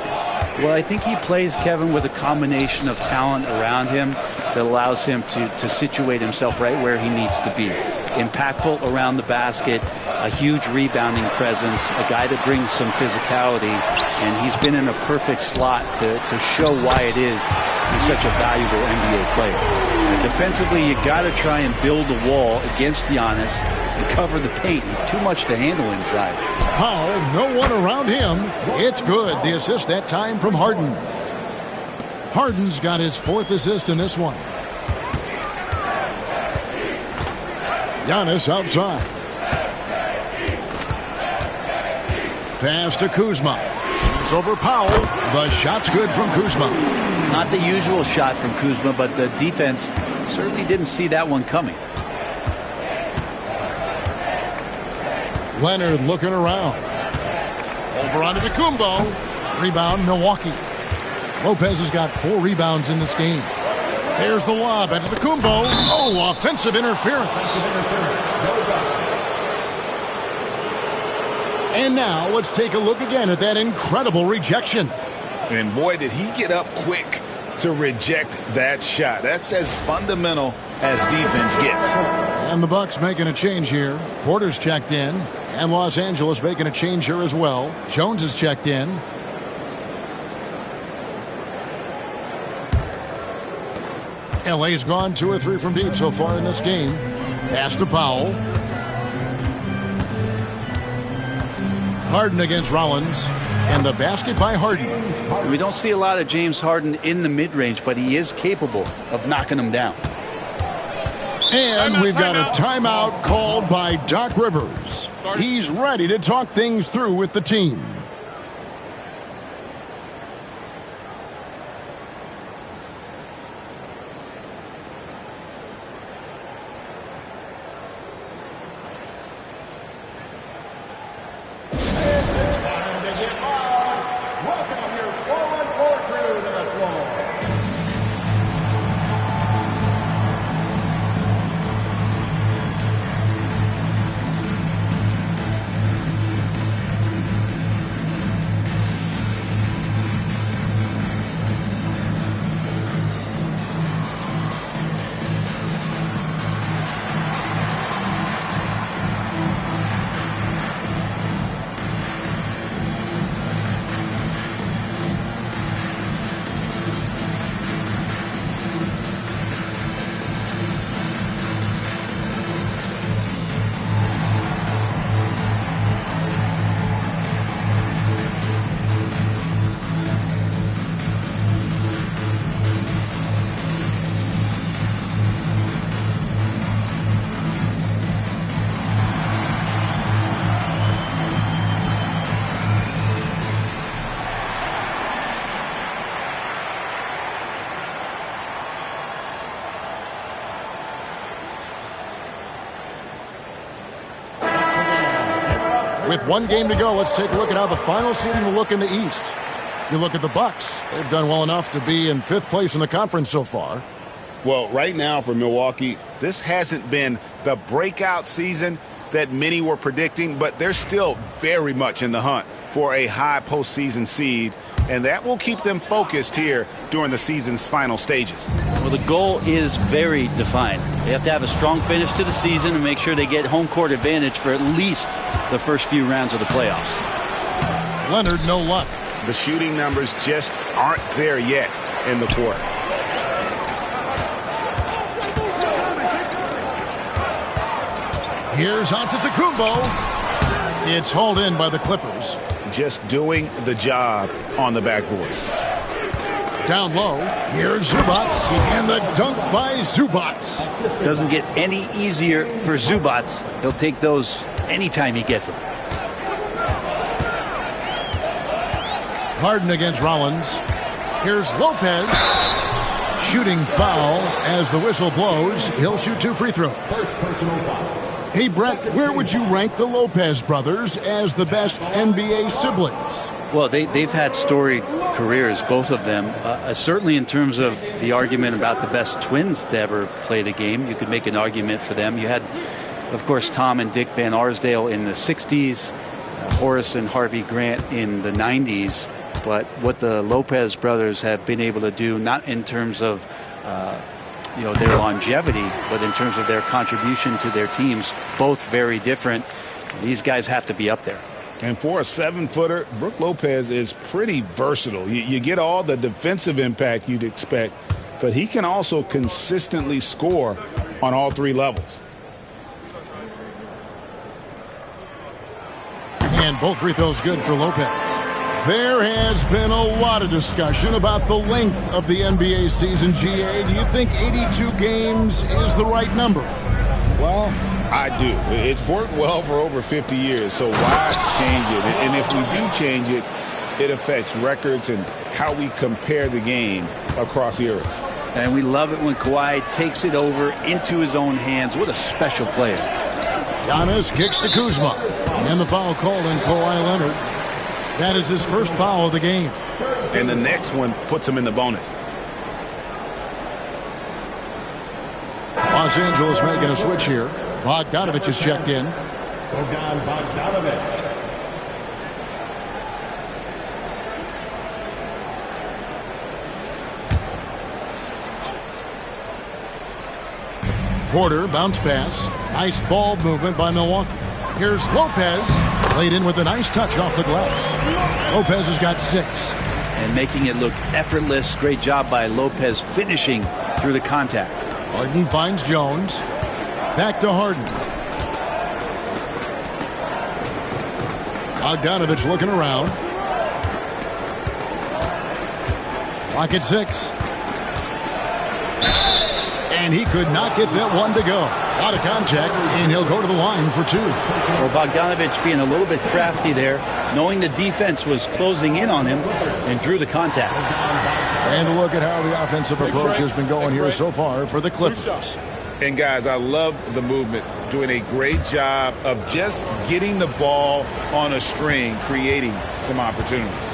Well, I think he plays, Kevin, with a combination of talent around him that allows him to situate himself right where he needs to be. Impactful around the basket, a huge rebounding presence, a guy that brings some physicality, and he's been in a perfect slot to show why it is he's such a valuable NBA player. Defensively, you got to try and build a wall against Giannis and cover the paint. He's too much to handle inside. Powell, no one around him. It's good. The assist that time from Harden. Harden's got his 4th assist in this one. Giannis outside. Pass to Kuzma. Shoots over Powell. The shot's good from Kuzma. Not the usual shot from Kuzma, but the defense certainly didn't see that one coming. Leonard looking around. Over onto Antetokounmpo. Rebound, Milwaukee. Lopez has got 4 rebounds in this game. There's the lob at Antetokounmpo. Oh, offensive interference. And now let's take a look again at that incredible rejection. And boy, did he get up quick to reject that shot. That's as fundamental as defense gets. And the Bucks making a change here. Porter's checked in. And Los Angeles making a change here as well. Jones is checked in. LA's gone 2 or 3 from deep so far in this game. Pass to Powell. Harden against Rollins. And the basket by Harden. We don't see a lot of James Harden in the mid-range, but he is capable of knocking them down. And we've got a timeout called by Doc Rivers. He's ready to talk things through with the team. With one game to go, let's take a look at how the final seeding will look in the East. You look at the Bucks. They've done well enough to be in 5th place in the conference so far. Well, right now for Milwaukee, this hasn't been the breakout season that many were predicting, but they're still very much in the hunt for a high postseason seed, and that will keep them focused here during the season's final stages. Well, the goal is very defined. They have to have a strong finish to the season and make sure they get home court advantage for at least the first few rounds of the playoffs. Leonard, no luck. The shooting numbers just aren't there yet in the quarter. Here's Antetokounmpo. It's hauled in by the Clippers. Just doing the job on the backboard. Down low, here's Zubac, and the dunk by Zubac. Doesn't get any easier for Zubac. He'll take those anytime he gets them. Harden against Rollins. Here's Lopez. Shooting foul as the whistle blows. He'll shoot 2 free throws. Hey, Brett, where would you rank the Lopez brothers as the best NBA siblings? Well, they've had storied careers, both of them. Certainly in terms of the argument about the best twins to ever play the game, you could make an argument for them. You had, of course, Tom and Dick Van Arsdale in the 60s, Horace and Harvey Grant in the 90s. But what the Lopez brothers have been able to do, not in terms of their longevity, but in terms of their contribution to their teams, both very different. These guys have to be up there. And for a 7-footer, Brook Lopez is pretty versatile. You get all the defensive impact you'd expect, but he can also consistently score on all 3 levels. And both free throws good for Lopez. There has been a lot of discussion about the length of the NBA season, GA. Do you think 82 games is the right number? Well, I do. It's worked well for over 50 years, so why change it? And if we do change it, it affects records and how we compare the game across eras. And we love it when Kawhi takes it over into his own hands. What a special player. Giannis kicks to Kuzma. And the foul called on Kawhi Leonard. That is his first foul of the game. And the next one puts him in the bonus. Los Angeles making a switch here. Bogdanovich is checked in. Bogdan Bogdanovich. Porter, bounce pass. Nice ball movement by Milwaukee. Here's Lopez. Laid in with a nice touch off the glass. Lopez has got 6. And making it look effortless. Great job by Lopez finishing through the contact. Harden finds Jones. Back to Harden. Bogdanovich looking around. Clock at 6. And he could not get that one to go. Out of contact, and he'll go to the line for 2. Well, Bogdanovich being a little bit crafty there, knowing the defense was closing in on him, and drew the contact. And a look at how the offensive approach has been going here so far for the Clippers. And guys, I love the movement. Doing a great job of just getting the ball on a string, creating some opportunities.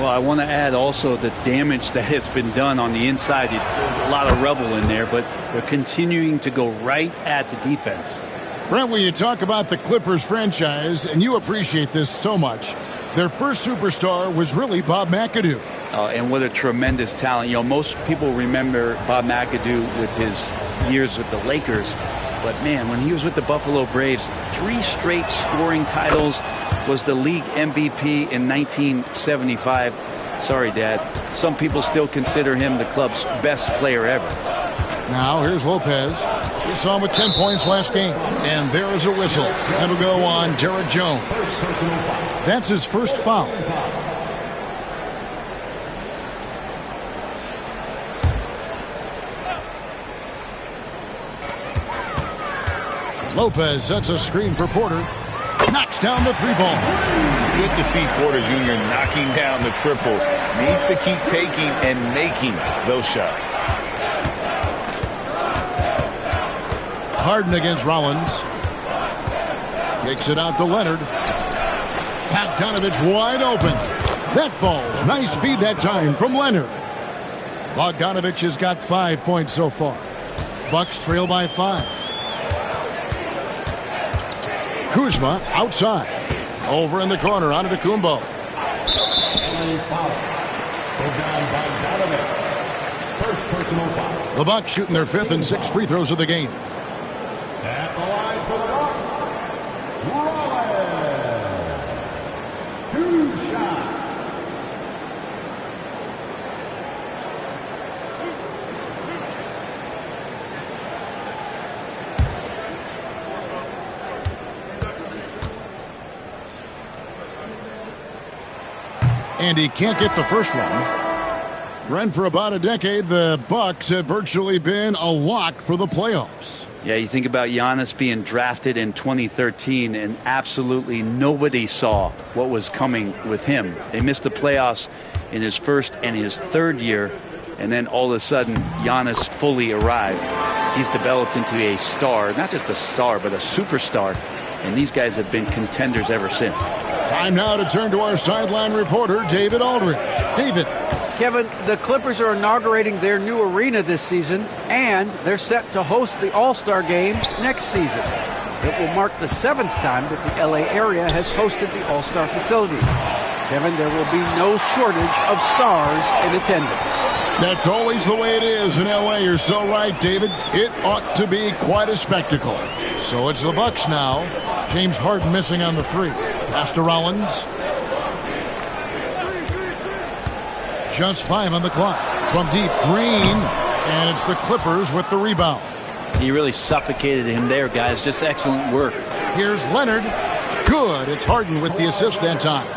Well, I want to add also the damage that has been done on the inside. It's a lot of rubble in there, but they're continuing to go right at the defense. Brent, when you talk about the Clippers franchise, and you appreciate this so much, their first superstar was really Bob McAdoo. And what a tremendous talent. You know, most people remember Bob McAdoo with his years with the Lakers. But, man, when he was with the Buffalo Braves, 3 straight scoring titles, was the league MVP in 1975. Sorry, Dad. Some people still consider him the club's best player ever. Now, here's Lopez. We saw him with 10 points last game. And there is a whistle. That'll go on Derek Jones. That's his first foul. Lopez sets a screen for Porter. Knocks down the 3-ball. Good to see Porter Jr. knocking down the triple. Needs to keep taking and making those shots. Harden against Rollins. Kicks it out to Leonard. Bogdanovich wide open. That falls. Nice feed that time from Leonard. Bogdanovich has got 5 points so far. Bucks trail by 5. Kuzma outside. Over in the corner, on to Kumbo. First personal foul. The Bucks shooting their 5th and 6th free throws of the game. At the line for the Bucks, Rollins. 2 shots. And he can't get the first one. Brent, for about a decade, the Bucks have virtually been a lock for the playoffs. Yeah, you think about Giannis being drafted in 2013, and absolutely nobody saw what was coming with him. They missed the playoffs in his first and his third year, and then all of a sudden, Giannis fully arrived. He's developed into a star, not just a star, but a superstar, and these guys have been contenders ever since. Time now to turn to our sideline reporter, David Aldridge. David. Kevin, the Clippers are inaugurating their new arena this season, and they're set to host the All-Star Game next season. It will mark the 7th time that the LA area has hosted the All-Star facilities. Kevin, there will be no shortage of stars in attendance. That's always the way it is in LA. You're so right, David. It ought to be quite a spectacle. So it's the Bucks now. James Harden missing on the 3. Pass to Rollins. Just 5 on the clock. From deep, Green. And it's the Clippers with the rebound. He really suffocated him there, guys. Just excellent work. Here's Leonard. Good. It's Harden with the assist that time.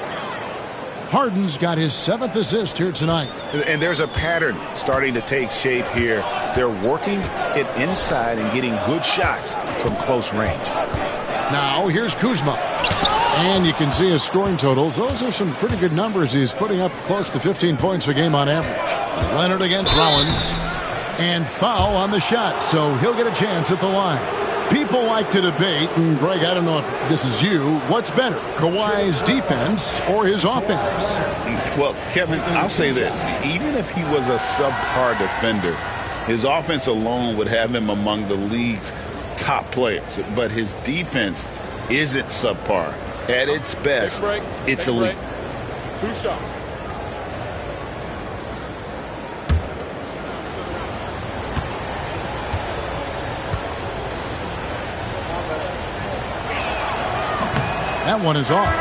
Harden's got his 7th assist here tonight. And there's a pattern starting to take shape here. They're working it inside and getting good shots from close range. Now here's Kuzma. And you can see his scoring totals. Those are some pretty good numbers. He's putting up close to 15 points a game on average. Leonard against Rollins. And foul on the shot, so he'll get a chance at the line. People like to debate, and Greg, I don't know if this is you, what's better, Kawhi's defense or his offense? Well, Kevin, I'll say this. Even if he was a subpar defender, his offense alone would have him among the league's top players. But his defense isn't subpar. At its best, it's elite. 2 shots. That one is off.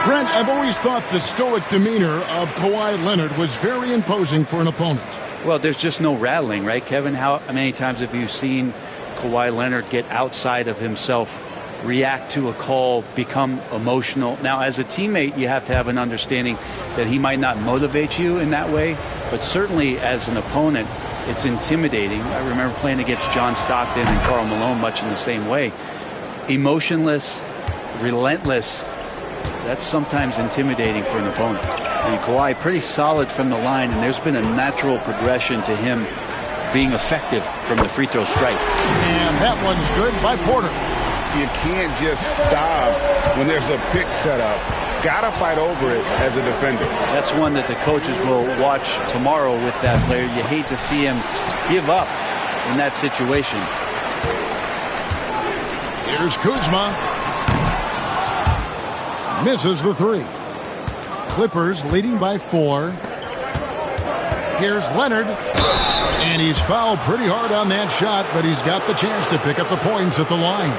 Brent, I've always thought the stoic demeanor of Kawhi Leonard was very imposing for an opponent. Well, there's just no rattling, right, Kevin? How many times have you seen Kawhi Leonard get outside of himself, react to a call, become emotional? Now, as a teammate, you have to have an understanding that he might not motivate you in that way, but certainly as an opponent, it's intimidating. I remember playing against John Stockton and Karl Malone much in the same way. Emotionless, relentless, that's sometimes intimidating for an opponent. And Kawhi pretty solid from the line, and there's been a natural progression to him being effective from the free throw stripe. And that one's good by Porter. You can't just stop when there's a pick set up. Gotta fight over it as a defender. That's one that the coaches will watch tomorrow with that player. You hate to see him give up in that situation. Here's Kuzma. Misses the 3. Clippers leading by 4. Here's Leonard. And he's fouled pretty hard on that shot, but he's got the chance to pick up the points at the line.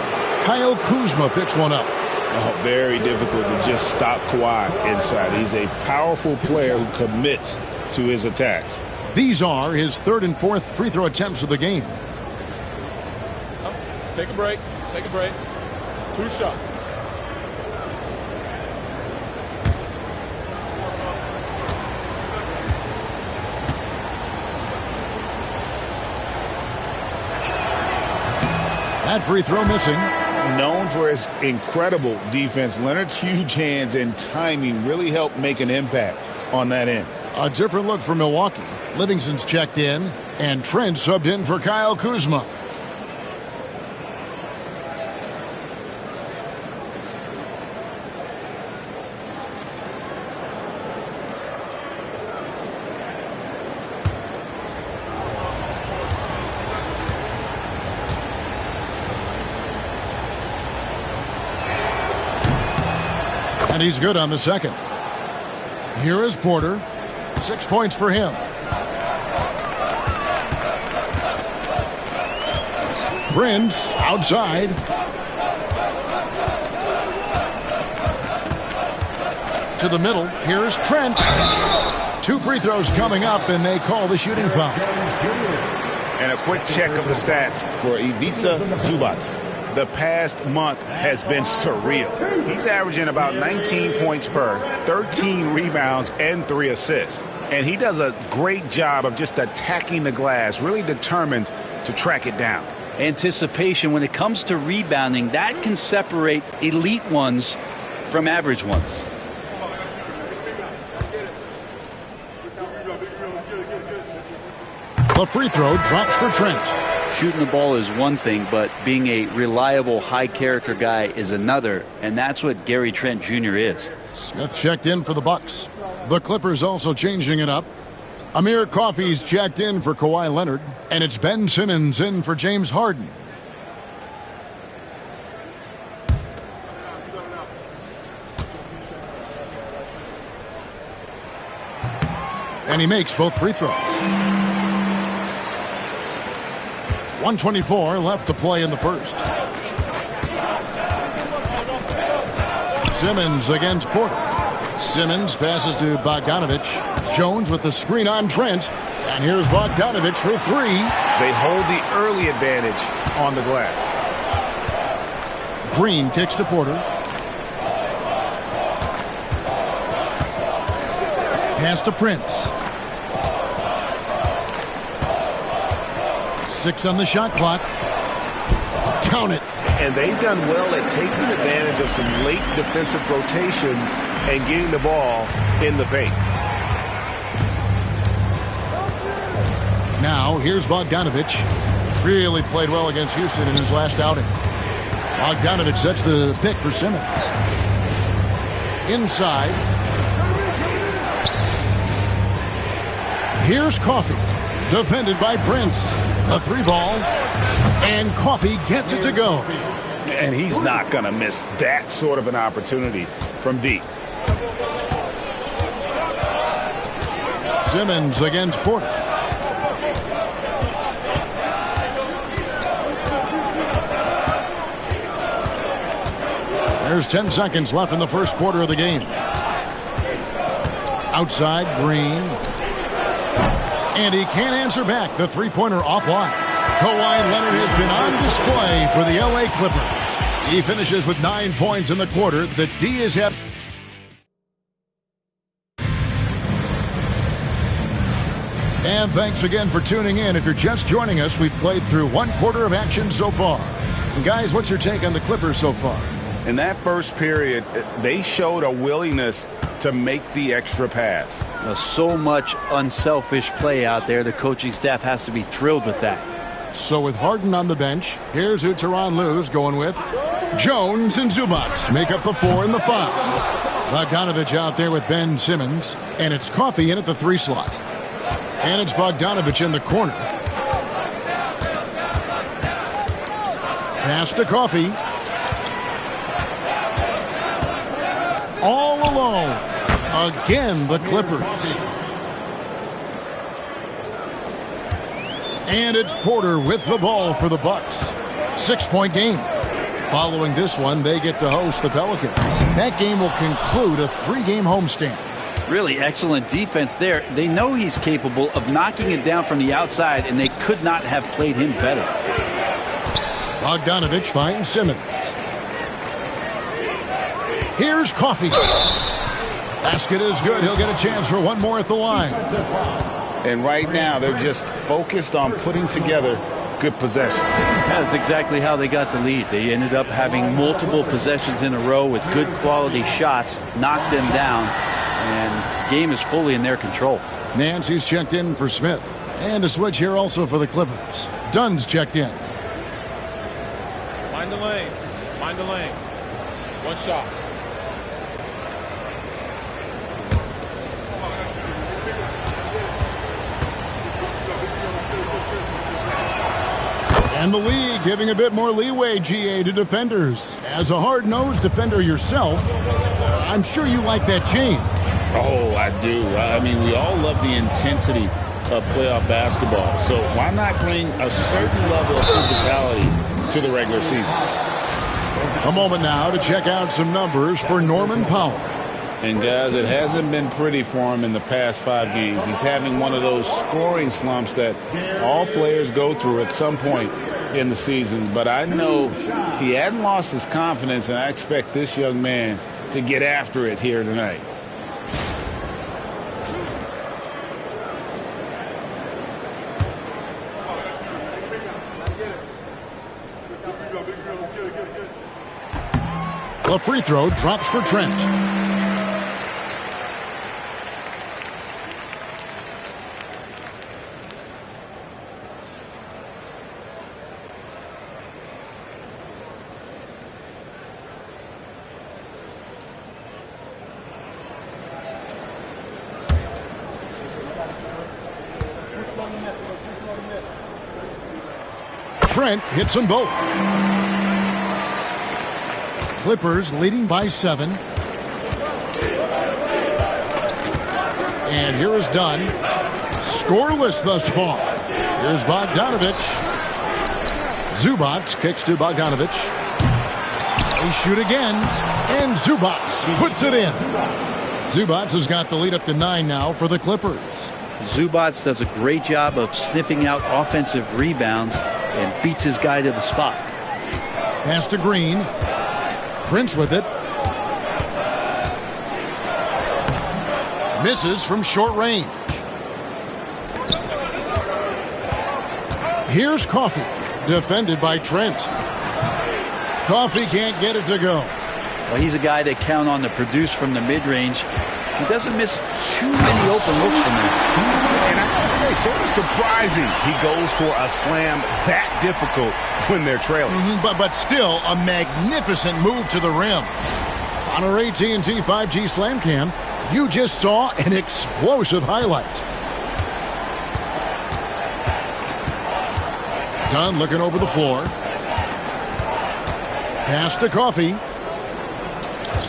Kyle Kuzma picks one up. Oh, very difficult to just stop Kawhi inside. He's a powerful player who commits to his attacks. These are his 3rd and 4th free throw attempts of the game. Take a break. Take a break. 2 shots. That free throw missing. Known for his incredible defense, Leonard's huge hands and timing really helped make an impact on that end. A different look for Milwaukee. Livingston's checked in, and Trent subbed in for Kyle Kuzma. And he's good on the second. Here is Porter. 6 points for him. Prince outside. To the middle. Here's Trent. 2 free throws coming up, and they call the shooting foul. And a quick check of the stats for Ivica Zubac. The past month has been surreal. He's averaging about 19 points per, 13 rebounds, and 3 assists. And he does a great job of just attacking the glass, really determined to track it down. Anticipation, when it comes to rebounding, that can separate elite ones from average ones. The free throw drops for Trent. Shooting the ball is one thing, but being a reliable, high-character guy is another, and that's what Gary Trent Jr. is. Smith checked in for the Bucks. The Clippers also changing it up. Amir Coffey's checked in for Kawhi Leonard, and it's Ben Simmons in for James Harden. And he makes both free throws. 1:24 left to play in the first. Simmons against Porter. Simmons passes to Bogdanovic. Jones with the screen on Trent. And here's Bogdanovic for 3. They hold the early advantage on the glass. Green kicks to Porter. Pass to Prince. 6 on the shot clock. Count it. And they've done well at taking advantage of some late defensive rotations and getting the ball in the paint. Now, here's Bogdanovic. Really played well against Houston in his last outing. Bogdanovic sets the pick for Simmons. Inside. Here's Coffey. Defended by Prince. A 3-ball. And Coffey gets it to go. And he's not going to miss that sort of an opportunity from deep. Simmons against Porter. There's 10 seconds left in the first quarter of the game. Outside, Green. And he can't answer back. The three-pointer offline. Kawhi Leonard has been on display for the LA Clippers. He finishes with 9 points in the quarter. The D is happy. And thanks again for tuning in. If you're just joining us, we've played through 1 quarter of action so far. And guys, what's your take on the Clippers so far? In that first period, they showed a willingness to make the extra pass. So much unselfish play out there. The coaching staff has to be thrilled with that. So with Harden on the bench, here's who Tyronn Lue's going with. Jones and Zubac make up the 4 and the 5. Bogdanovic out there with Ben Simmons. And it's Coffey in at the 3 slot. And it's Bogdanovic in the corner. Pass to Coffey. All alone. Again, the Clippers. And it's Porter with the ball for the Bucks. 6-point game. Following this one, they get to host the Pelicans. That game will conclude a 3-game homestand. Really excellent defense there. They know he's capable of knocking it down from the outside, and they could not have played him better. Bogdanovic finds Simmons. Here's Coffey. Basket is good. He'll get a chance for one more at the line. And right now, they're just focused on putting together good possession. That's exactly how they got the lead. They ended up having multiple possessions in a row with good quality shots, knocked them down, and the game is fully in their control. Nancy's checked in for Smith. And a switch here also for the Clippers. Dunn's checked in. Mind the lanes. Mind the lanes. One shot. And the league giving a bit more leeway, GA, to defenders. As a hard-nosed defender yourself, I'm sure you like that change. Oh, I do. I mean, we all love the intensity of playoff basketball. So why not bring a certain level of physicality to the regular season? A moment now to check out some numbers for Norman Powell. And guys, it hasn't been pretty for him in the past 5 games. He's having one of those scoring slumps that all players go through at some point in the season. But I know he hadn't lost his confidence, and I expect this young man to get after it here tonight. The free throw drops for Trent. Trent hits them both. Clippers leading by 7. And here is Dunn. Scoreless thus far. Here's Bogdanovic. Zubac kicks to Bogdanovic. They shoot again. And Zubac puts it in. Zubac has got the lead up to 9 now for the Clippers. Zubac does a great job of sniffing out offensive rebounds and beats his guy to the spot. Pass to Green. Prince with it. Misses from short range. Here's Coffey. Defended by Trent. Coffey can't get it to go. Well, he's a guy they count on to produce from the mid-range. He doesn't miss too many open looks from there. And I gotta say, sort of surprising he goes for a slam that difficult when they're trailing. But still a magnificent move to the rim. On our AT&T 5G Slam Cam, you just saw an explosive highlight. Dunn looking over the floor. Pass to Coffey.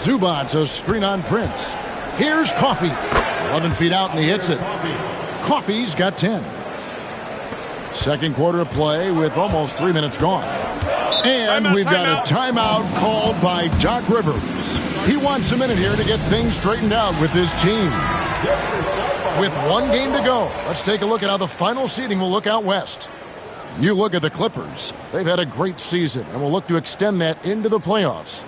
Zubac, a screen on Prince. Here's Coffey. 11 feet out and he hits it. Coffey's got 10. Second quarter of play with almost 3 minutes gone. And we've got a timeout called by Doc Rivers. He wants a minute here to get things straightened out with his team. With 1 game to go, let's take a look at how the final seeding will look out west. You look at the Clippers. They've had a great season and will look to extend that into the playoffs.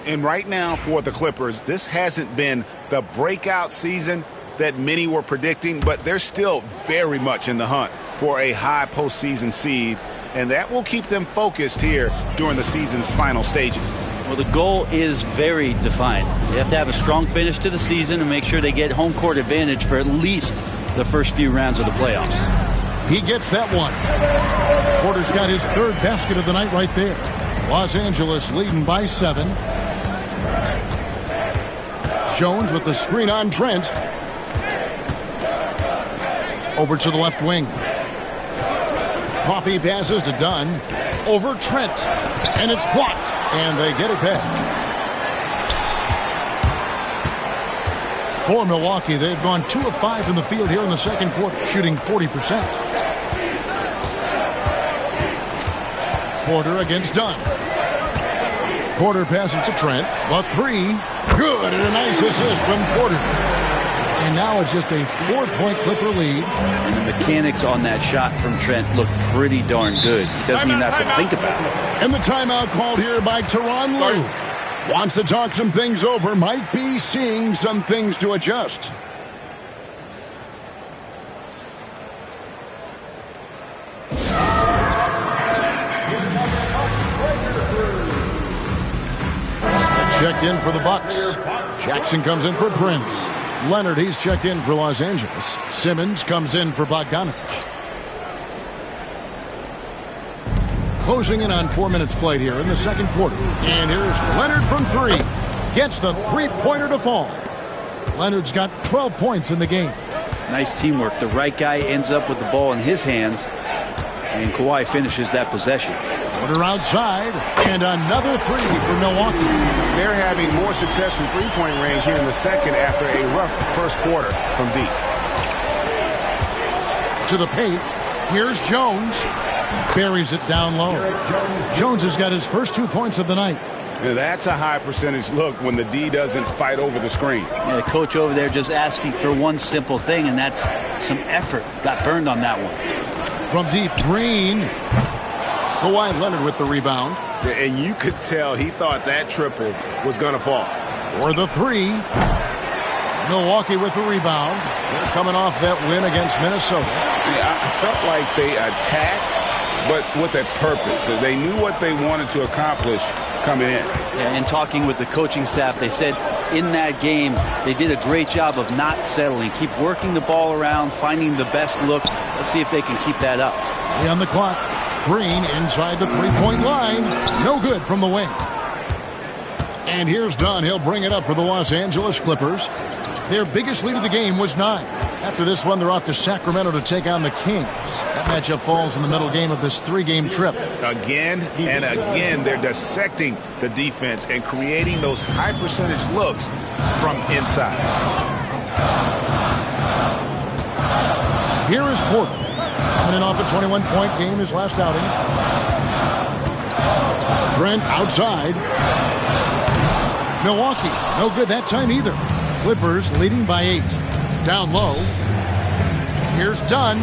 And right now for the Clippers, this hasn't been the breakout season that many were predicting, but they're still very much in the hunt for a high postseason seed, and that will keep them focused here during the season's final stages. Well, the goal is very defined. They have to have a strong finish to the season and make sure they get home court advantage for at least the first few rounds of the playoffs. He gets that one. Porter's got his 3rd basket of the night right there. Los Angeles leading by 7. Jones with the screen on Trent. Over to the left wing. Coffey passes to Dunn. Over Trent. And it's blocked. And they get it back. For Milwaukee, they've gone 2 of 5 in the field here in the second quarter, shooting 40%. Porter against Dunn. Porter passes to Trent. The 3. Good, and a nice assist from Porter. And now it's just a 4-point Clipper lead. And the mechanics on that shot from Trent look pretty darn good. He doesn't even have to think about it. And the timeout called here by Tyronn Lue. Wants to talk some things over. Might be seeing some things to adjust. Checked in for the Bucks. Jackson comes in for Prince. Leonard, he's checked in for Los Angeles. Simmons comes in for Bogdanovic. Closing in on 4 minutes played here in the second quarter. And here's Leonard from 3. Gets the 3-pointer to fall. Leonard's got 12 points in the game. Nice teamwork. The right guy ends up with the ball in his hands, and Kawhi finishes that possession. Porter outside, and another three for Milwaukee. They're having more success from three-point range here in the second after a rough first quarter from deep. To the paint, here's Jones. Buries it down low. Jones has got his first 2 points of the night. That's a high percentage look when the D doesn't fight over the screen. Yeah, the coach over there just asking for one simple thing, and that's some effort. Got burned on that one. From deep, Green. Kawhi Leonard with the rebound. And you could tell he thought that triple was going to fall. For the three. Milwaukee with the rebound. They're coming off that win against Minnesota. Yeah, I felt like they attacked, but with a purpose. They knew what they wanted to accomplish coming in. Yeah, and talking with the coaching staff, they said in that game they did a great job of not settling. Keep working the ball around, finding the best look. Let's see if they can keep that up. On the clock. Green inside the three-point line. No good from the wing. And here's Dunn. He'll bring it up for the Los Angeles Clippers. Their biggest lead of the game was 9. After this one, they're off to Sacramento to take on the Kings. That matchup falls in the middle game of this 3-game trip. Again and again, they're dissecting the defense and creating those high-percentage looks from inside. Here is Porter. Coming in off a 21-point game his last outing. Trent outside. Milwaukee, no good that time either. Clippers leading by 8. Down low. Here's Dunn.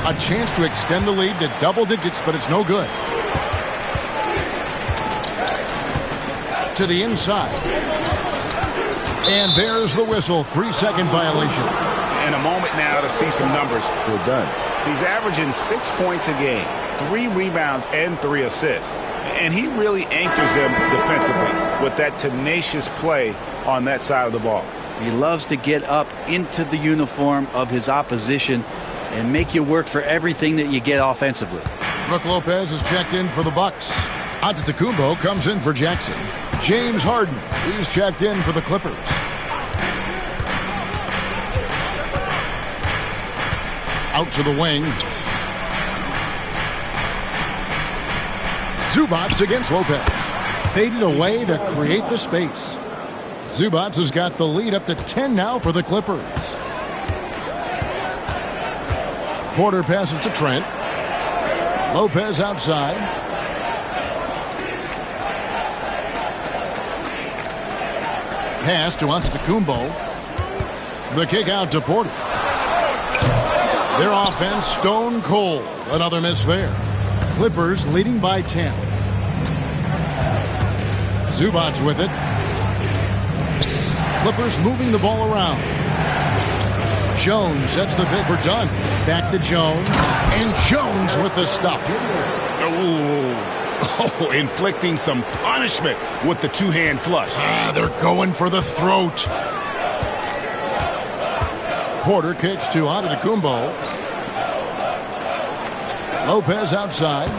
A chance to extend the lead to double digits, but it's no good. To the inside. And there's the whistle. 3-second violation. And a moment now to see some numbers for Dunn. He's averaging 6 points a game, 3 rebounds, and 3 assists. And he really anchors them defensively with that tenacious play on that side of the ball. He loves to get up into the uniform of his opposition and make you work for everything that you get offensively. Brook Lopez is checked in for the Bucks. Antetokounmpo comes in for Jackson. James Harden, he's checked in for the Clippers. Out to the wing. Zubac against Lopez. Faded away to create the space. Zubac has got the lead up to 10 now for the Clippers. Porter passes to Trent. Lopez outside. Pass to Antetokounmpo. The kick out to Porter. Their offense stone cold. Another miss there. Clippers leading by 10. Zubac with it. Clippers moving the ball around. Jones sets the pick for Dunn. Back to Jones. And Jones with the stuff. Oh, inflicting some punishment with the two-hand flush. They're going for the throat. Porter kicks to Antetokounmpo. Lopez outside.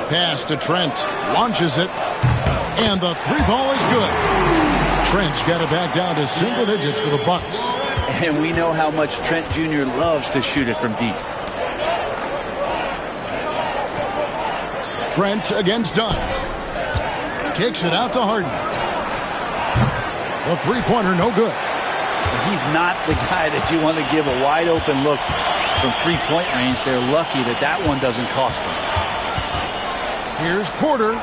Pass to Trent. Launches it. And the three ball is good. Trent's got it back down to single digits for the Bucks. And we know how much Trent Jr. loves to shoot it from deep. Trent against Dunn. Kicks it out to Harden. The three-pointer no good. He's not the guy that you want to give a wide open look from three-point range. They're lucky that that one doesn't cost them. Here's Porter.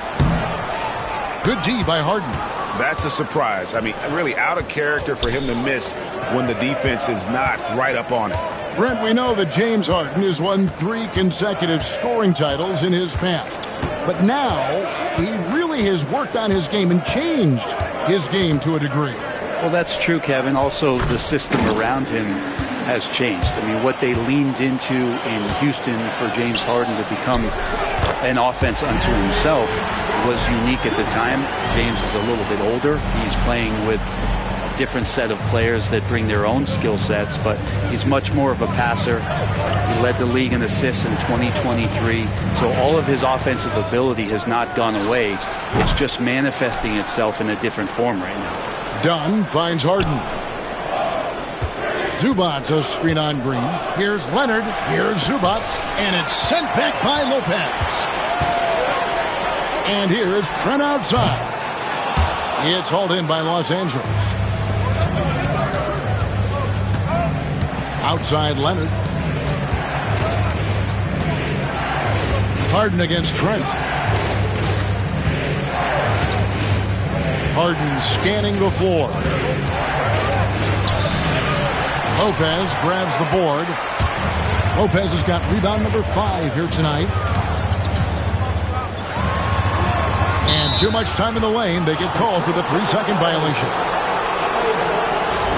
Good D by Harden. That's a surprise. I mean, really out of character for him to miss when the defense is not right up on it. Brent, we know that James Harden has won 3 consecutive scoring titles in his past. But now, he really has worked on his game and changed his game to a degree. Well, that's true, Kevin. Also, the system around him has changed. I mean, what they leaned into in Houston for James Harden to become an offense unto himself was unique at the time. James is a little bit older. He's playing with a different set of players that bring their own skill sets, but he's much more of a passer. He led the league in assists in 2023. So all of his offensive ability has not gone away. It's just manifesting itself in a different form right now. Dunn finds Harden. Zubats a screen on Green. Here's Leonard. Here's Zubats. And it's sent back by Lopez. And here's Trent outside. It's hauled in by Los Angeles. Outside Leonard. Harden against Trent. Harden scanning the floor. Lopez grabs the board. Lopez has got rebound number 5 here tonight. And too much time in the lane. They get called for the 3-second violation.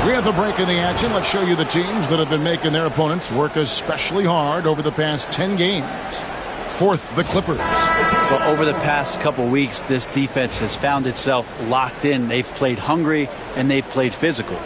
We have the break in the action. Let's show you the teams that have been making their opponents work especially hard over the past 10 games. Fourth, the Clippers. Well, over the past couple weeks, this defense has found itself locked in. They've played hungry and they've played physical.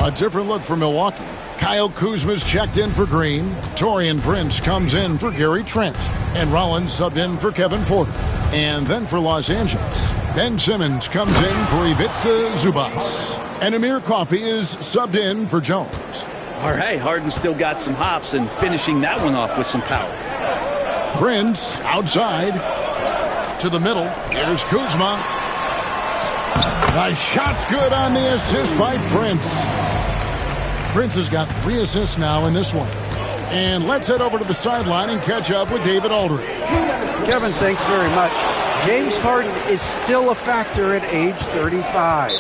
A different look for Milwaukee. Kyle Kuzma's checked in for Green. Taurean Prince comes in for Gary Trent. And Rollins subbed in for Kevin Porter. And then for Los Angeles, Ben Simmons comes in for Ivica Zubats. And Amir Coffey is subbed in for Jones. All right, Harden still got some hops and finishing that one off with some power. Prince outside to the middle. Here's Kuzma. The shot's good on the assist by Prince. Prince has got 3 assists now in this one. And let's head over to the sideline and catch up with David Aldridge. Kevin, thanks very much. James Harden is still a factor at age 35.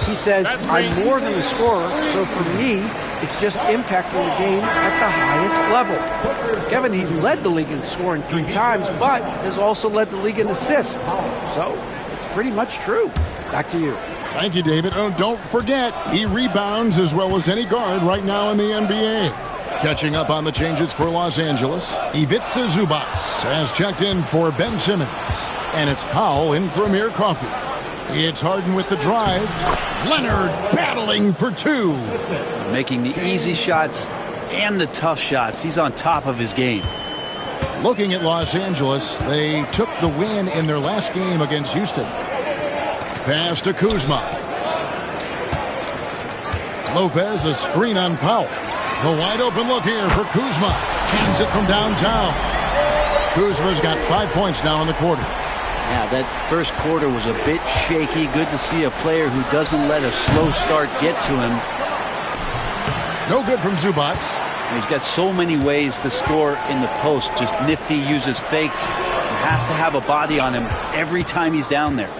He says, I'm more than a scorer, so for me, it's just impacting the game at the highest level. Kevin, he's led the league in scoring 3 times, but has also led the league in assists. So it's pretty much true. Back to you. Thank you, David. Oh, don't forget, he rebounds as well as any guard right now in the NBA. Catching up on the changes for Los Angeles, Ivica Zubats has checked in for Ben Simmons. And it's Powell in for Amir Coffey. It's Harden with the drive. Leonard battling for 2. Making the easy shots and the tough shots. He's on top of his game. Looking at Los Angeles, they took the win in their last game against Houston. Pass to Kuzma. Lopez, a screen on Powell. A wide open look here for Kuzma. Hands it from downtown. Kuzma's got 5 points now in the quarter. Yeah, that first quarter was a bit shaky. Good to see a player who doesn't let a slow start get to him. No good from Zubats. He's got so many ways to score in the post. Just nifty, uses fakes. You have to have a body on him every time he's down there.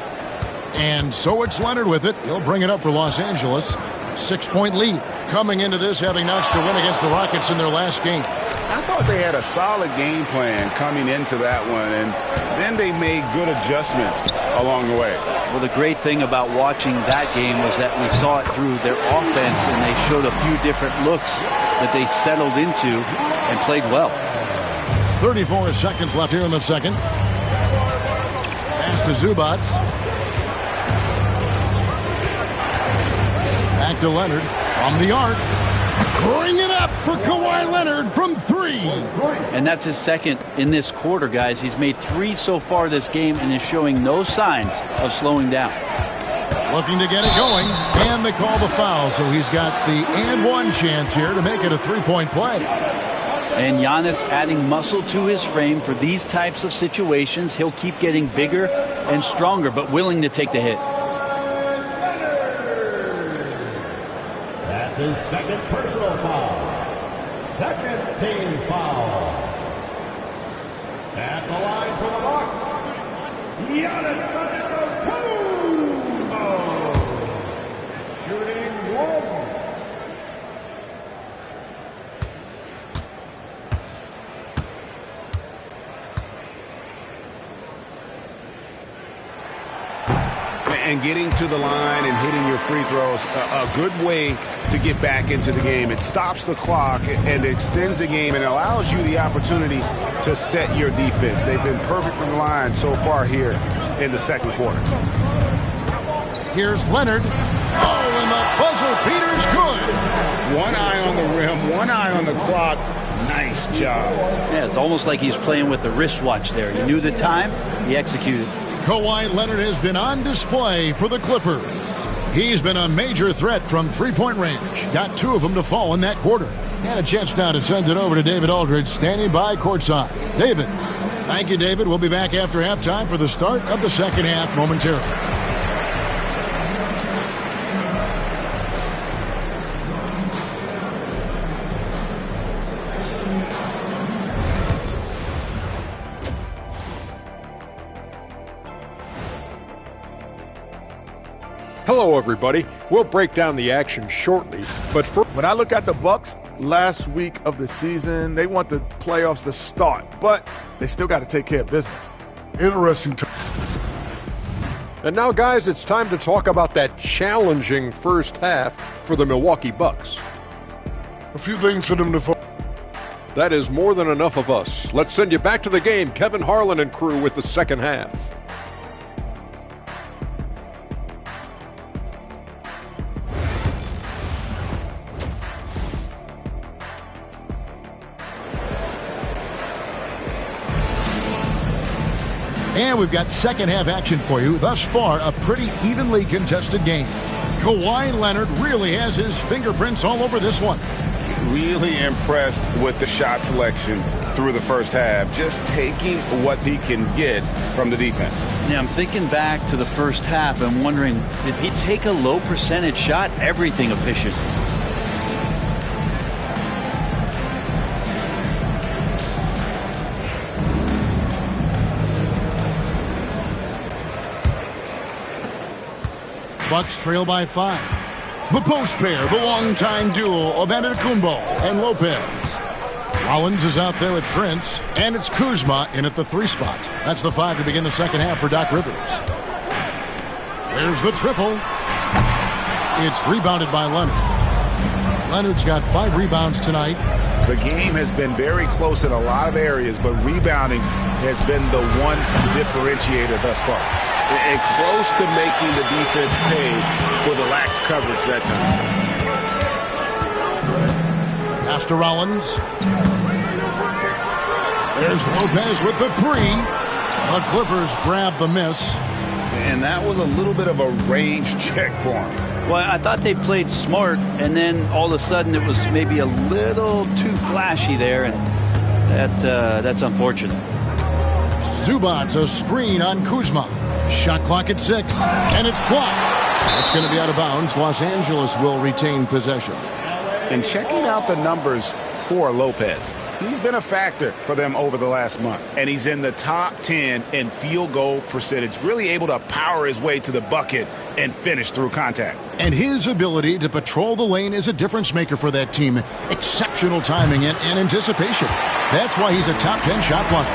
And so it's Leonard with it. He'll bring it up for Los Angeles. 6-point lead. Coming into this, having notched a win against the Rockets in their last game. I thought they had a solid game plan coming into that one, and then they made good adjustments along the way. Well, the great thing about watching that game was that we saw it through their offense, and they showed a few different looks that they settled into and played well. 34 seconds left here in the second. Pass to Zubats. Back to Leonard from the arc. Bring it up for Kawhi Leonard from 3. And that's his second in this quarter, guys. He's made 3 so far this game and is showing no signs of slowing down. Looking to get it going, and they call the foul, so he's got the and one chance here to make it a 3-point play. And Giannis adding muscle to his frame for these types of situations. He'll keep getting bigger and stronger, but willing to take the hit. That's his second personal foul. Second team foul. At the line for the Bucks, Giannis Antetokounmpo. Shooting 1. And getting to the line and hitting your free throws, a good way to get back into the game. It stops the clock and extends the game and allows you the opportunity to set your defense. They've been perfect from the line so far here in the second quarter. Here's Leonard. Oh, and the buzzer beater's good. One eye on the rim, one eye on the clock. Nice job. Yeah, it's almost like he's playing with the wristwatch there. He knew the time, he executed. Kawhi Leonard has been on display for the Clippers. He's been a major threat from three-point range. Got 2 of them to fall in that quarter. And a chance now to send it over to David Aldridge, standing by courtside. David. Thank you, David. We'll be back after halftime for the start of the second half momentarily. Hello, everybody. We'll break down the action shortly, but first, when I look at the Bucks last week of the season, they want the playoffs to start, but they still got to take care of business. Interesting. And now, guys, it's time to talk about that challenging first half for the Milwaukee Bucks. A few things for them to That is more than enough of us. Let's send you back to the game, Kevin Harlan and crew, with the second half. And we've got second half action for you. Thus far, a pretty evenly contested game. Kawhi Leonard really has his fingerprints all over this one. Really impressed with the shot selection through the first half, just taking what he can get from the defense. Yeah, I'm thinking back to the first half and wondering, did he take a low percentage shot? Everything efficient. Bucks trail by 5. The post pair, the longtime duo of Antetokounmpo and Lopez. Rollins is out there with Prince, and it's Kuzma in at the 3 spot. That's the 5 to begin the second half for Doc Rivers. There's the triple. It's rebounded by Leonard. Leonard's got 5 rebounds tonight. The game has been very close in a lot of areas, but rebounding has been the one differentiator thus far. And close to making the defense pay for the lax coverage that time. Pass to Rollins. There's Lopez with the 3. The Clippers grab the miss. And that was a little bit of a range check for him. Well, I thought they played smart, and then all of a sudden it was maybe a little too flashy there, and that's unfortunate. Zubac's a screen on Kuzma. Shot clock at 6, and it's blocked. It's going to be out of bounds. Los Angeles will retain possession. And checking out the numbers for Lopez, he's been a factor for them over the last month. And he's in the top 10 in field goal percentage, really able to power his way to the bucket and finish through contact. And his ability to patrol the lane is a difference maker for that team. Exceptional timing and anticipation. That's why he's a top 10 shot blocker.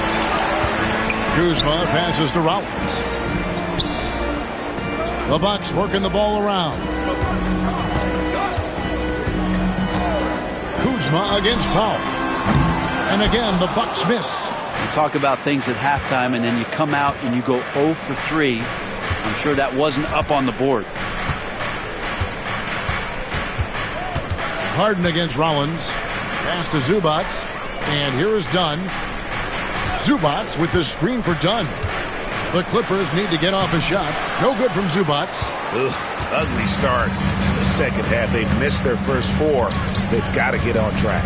Kuzma passes to Rollins. The Bucks working the ball around. Kuzma against Powell. And again, the Bucks miss. You talk about things at halftime, and then you come out and you go 0 for 3. I'm sure that wasn't up on the board. Harden against Rollins. Pass to Zubac. And here is Dunn. Zubac with the screen for Dunn. The Clippers need to get off a shot. No good from Zubac. Ugly start to the second half. They missed their first 4. They've got to get on track.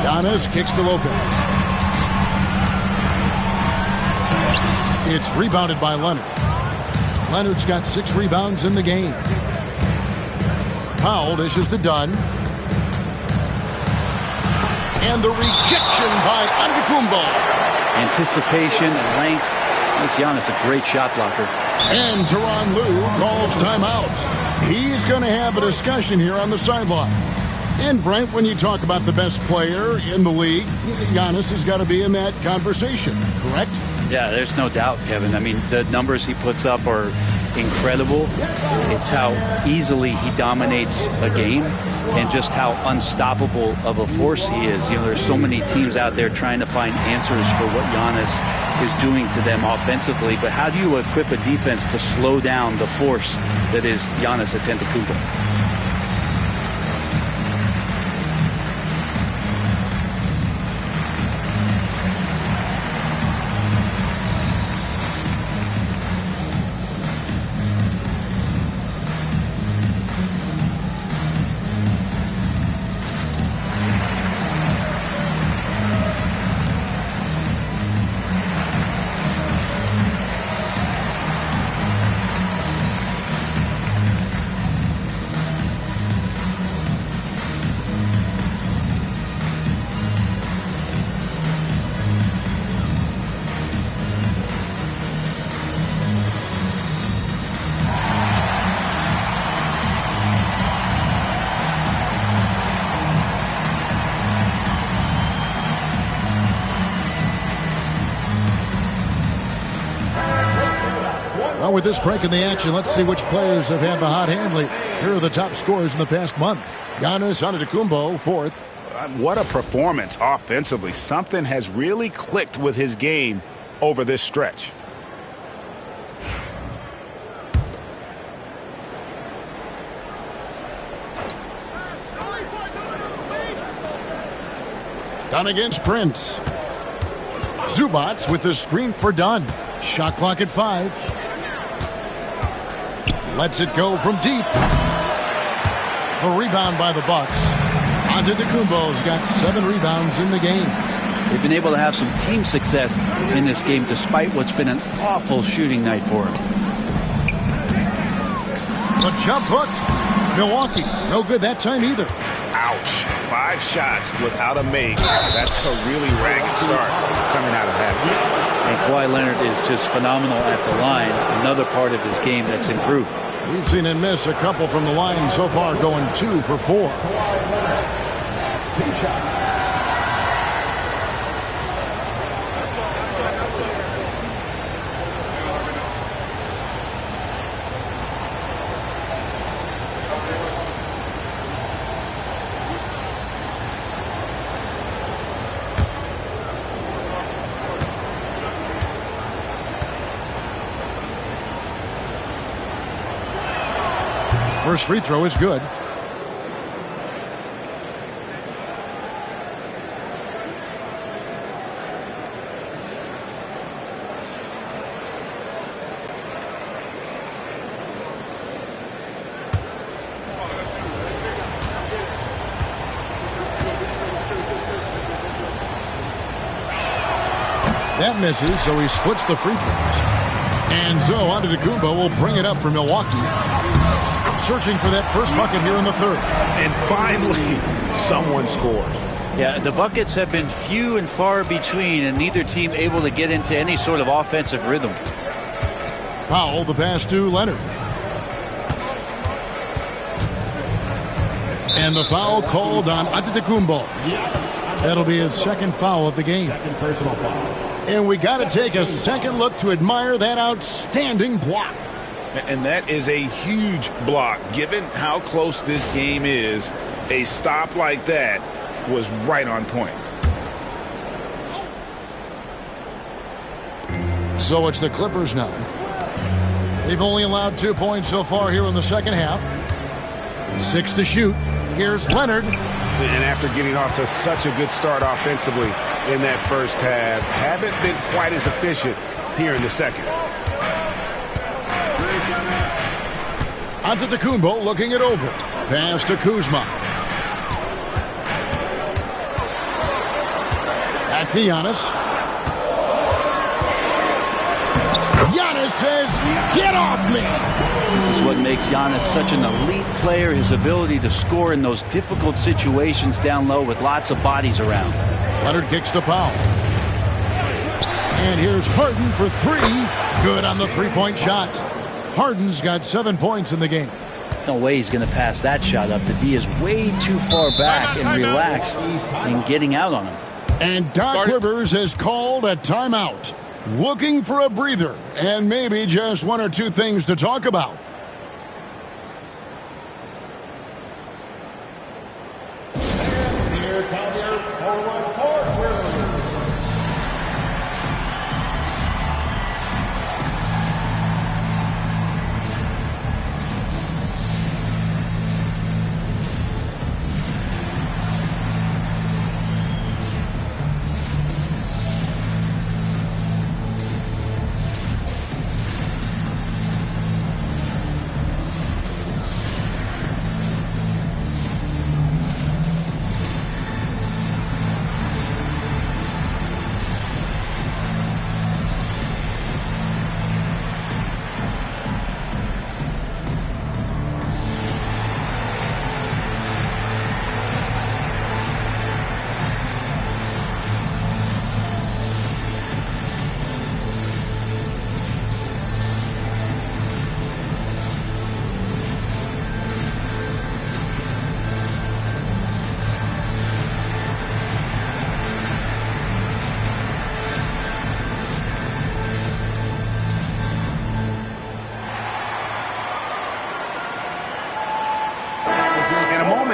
Giannis kicks to Lopez. It's rebounded by Leonard. Leonard's got 6 rebounds in the game. Powell dishes to Dunn. And the rejection by Antetokounmpo. Anticipation and length makes Giannis a great shot blocker. And Tyronn Lue calls timeout. He's going to have a discussion here on the sideline. And Brent, when you talk about the best player in the league, Giannis has got to be in that conversation, correct? Yeah, there's no doubt, Kevin. I mean, the numbers he puts up are incredible. It's how easily he dominates a game and just how unstoppable of a force he is. You know, there's so many teams out there trying to find answers for what Giannis is doing to them offensively, but how do you equip a defense to slow down the force that is Giannis Antetokounmpo? Well, with this break in the action, let's see which players have had the hot hand lately. Here are the top scorers in the past month. Giannis Antetokounmpo, fourth. What a performance offensively. Something has really clicked with his game over this stretch. Dunn against Prince. Zubats with the screen for Dunn. Shot clock at 5. Lets it go from deep. The rebound by the Bucks. Antetokounmpo's got 7 rebounds in the game. They've been able to have some team success in this game despite what's been an awful shooting night for them. The jump hook. Milwaukee, no good that time either. Ouch. 5 shots without a make. That's a really ragged start coming out of halftime. And Kawhi Leonard is just phenomenal at the line. Another part of his game that's improved. We've seen him miss a couple from the line so far, going 2 for 4. First free throw is good. That misses, so he splits the free throws. And so Antetokounmpo will bring it up for Milwaukee. Searching for that first bucket here in the third. And finally, someone scores. Yeah, the buckets have been few and far between, and neither team able to get into any sort of offensive rhythm. Powell, the pass to Leonard. And the foul called on Antetokounmpo. That'll be his second foul of the game. Second personal foul. And we got to take a second look to admire that outstanding block. And that is a huge block. Given how close this game is, a stop like that was right on point. So it's the Clippers now. They've only allowed 2 points so far here in the second half. 6 to shoot. Here's Leonard. And after getting off to such a good start offensively in that first half, haven't been quite as efficient here in the second. Antetokounmpo looking it over. Pass to Kuzma. Back to Giannis. Giannis says, "Get off me!" This is what makes Giannis such an elite player, his ability to score in those difficult situations down low with lots of bodies around. Leonard kicks to Powell. And here's Harden for 3. Good on the three-point shot. Harden's got 7 points in the game. No way he's going to pass that shot up. The D is way too far back and relaxed in getting out on him. And Doc Rivers has called a timeout. Looking for a breather and maybe just 1 or 2 things to talk about. Here comes your forward court.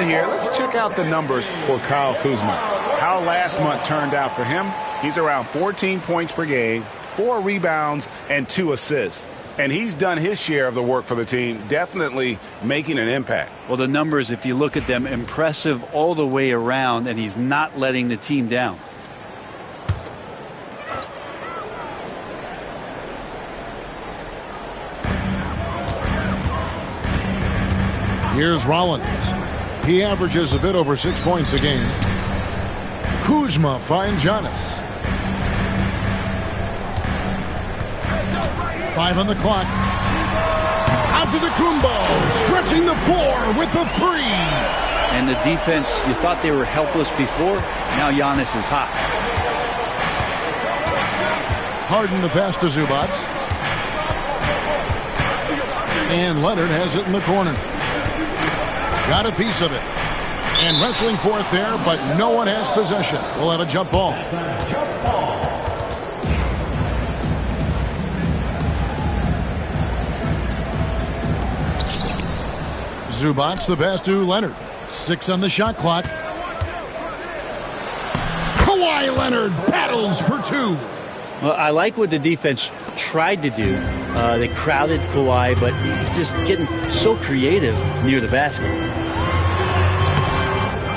moment here, let's check out the numbers for Kyle Kuzma. How last month turned out for him. He's around 14 points per game, 4 rebounds, and 2 assists. And he's done his share of the work for the team, definitely making an impact. Well, the numbers, if you look at them, impressive all the way around, and he's not letting the team down. Here's Rollins. He averages a bit over 6 points a game. Kuzma finds Giannis. 5 on the clock. Out to the Kumbo, stretching the floor with the 3. And the defense, you thought they were helpless before. Now Giannis is hot. Harden the pass to Zubac. And Leonard has it in the corner. Got a piece of it. And wrestling for it there, but no one has possession. We'll have a jump ball. Zubac the pass to Leonard. 6 on the shot clock. Kawhi Leonard battles for 2. Well, I like what the defense tried to do. They crowded Kawhi, but he's just getting so creative near the basket.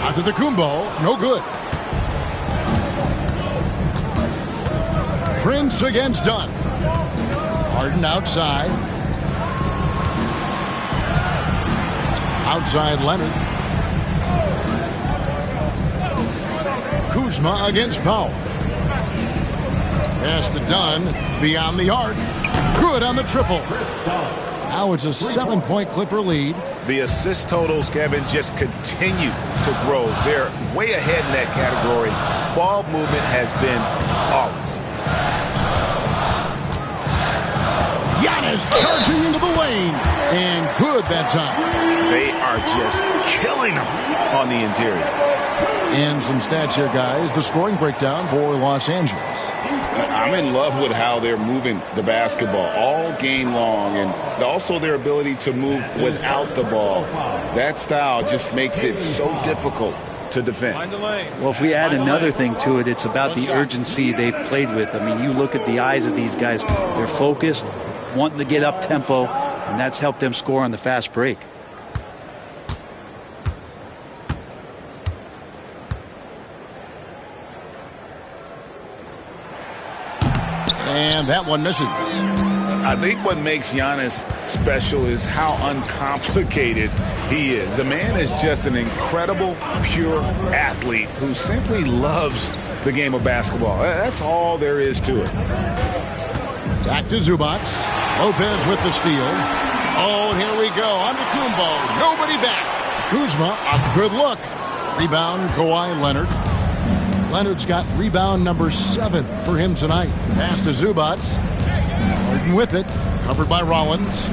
Out to the Kumbo, no good. Prince against Dunn. Harden outside. Outside Leonard. Kuzma against Powell. Pass to Dunn, beyond the arc. Good on the triple. Now it's a 7-point Clipper lead. The assist totals, Kevin, just continue to grow. They're way ahead in that category. Ball movement has been flawless. Giannis charging into the lane. And good that time. They are just killing them on the interior. And some stats here, guys. The scoring breakdown for Los Angeles. I'm in love with how they're moving the basketball all game long, and also their ability to move without the ball. That style just makes it so difficult to defend. Well, if we add another thing to it, it's about the urgency they've played with. I mean, you look at the eyes of these guys. They're focused, wanting to get up tempo, and that's helped them score on the fast break. And that one misses. I think what makes Giannis special is how uncomplicated he is. The man is just an incredible, pure athlete who simply loves the game of basketball. That's all there is to it. Back to Zubac. Lopez with the steal. Oh, and here we go. Antetokounmpo. Nobody back. Kuzma, a good look. Rebound, Kawhi Leonard. Leonard's got rebound number 7 for him tonight. Pass to Zubac. Harden with it. Covered by Rollins.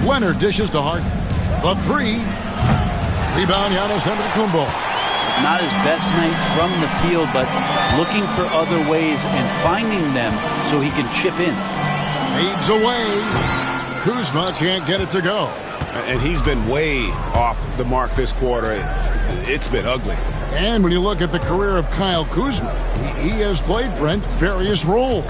Leonard dishes to Harden. The 3. Rebound, Giannis Antetokounmpo. Not his best night from the field, but looking for other ways and finding them so he can chip in. Fades away. Kuzma can't get it to go. And he's been way off the mark this quarter. It's been ugly. And when you look at the career of Kyle Kuzma, he has played, Brent, various roles.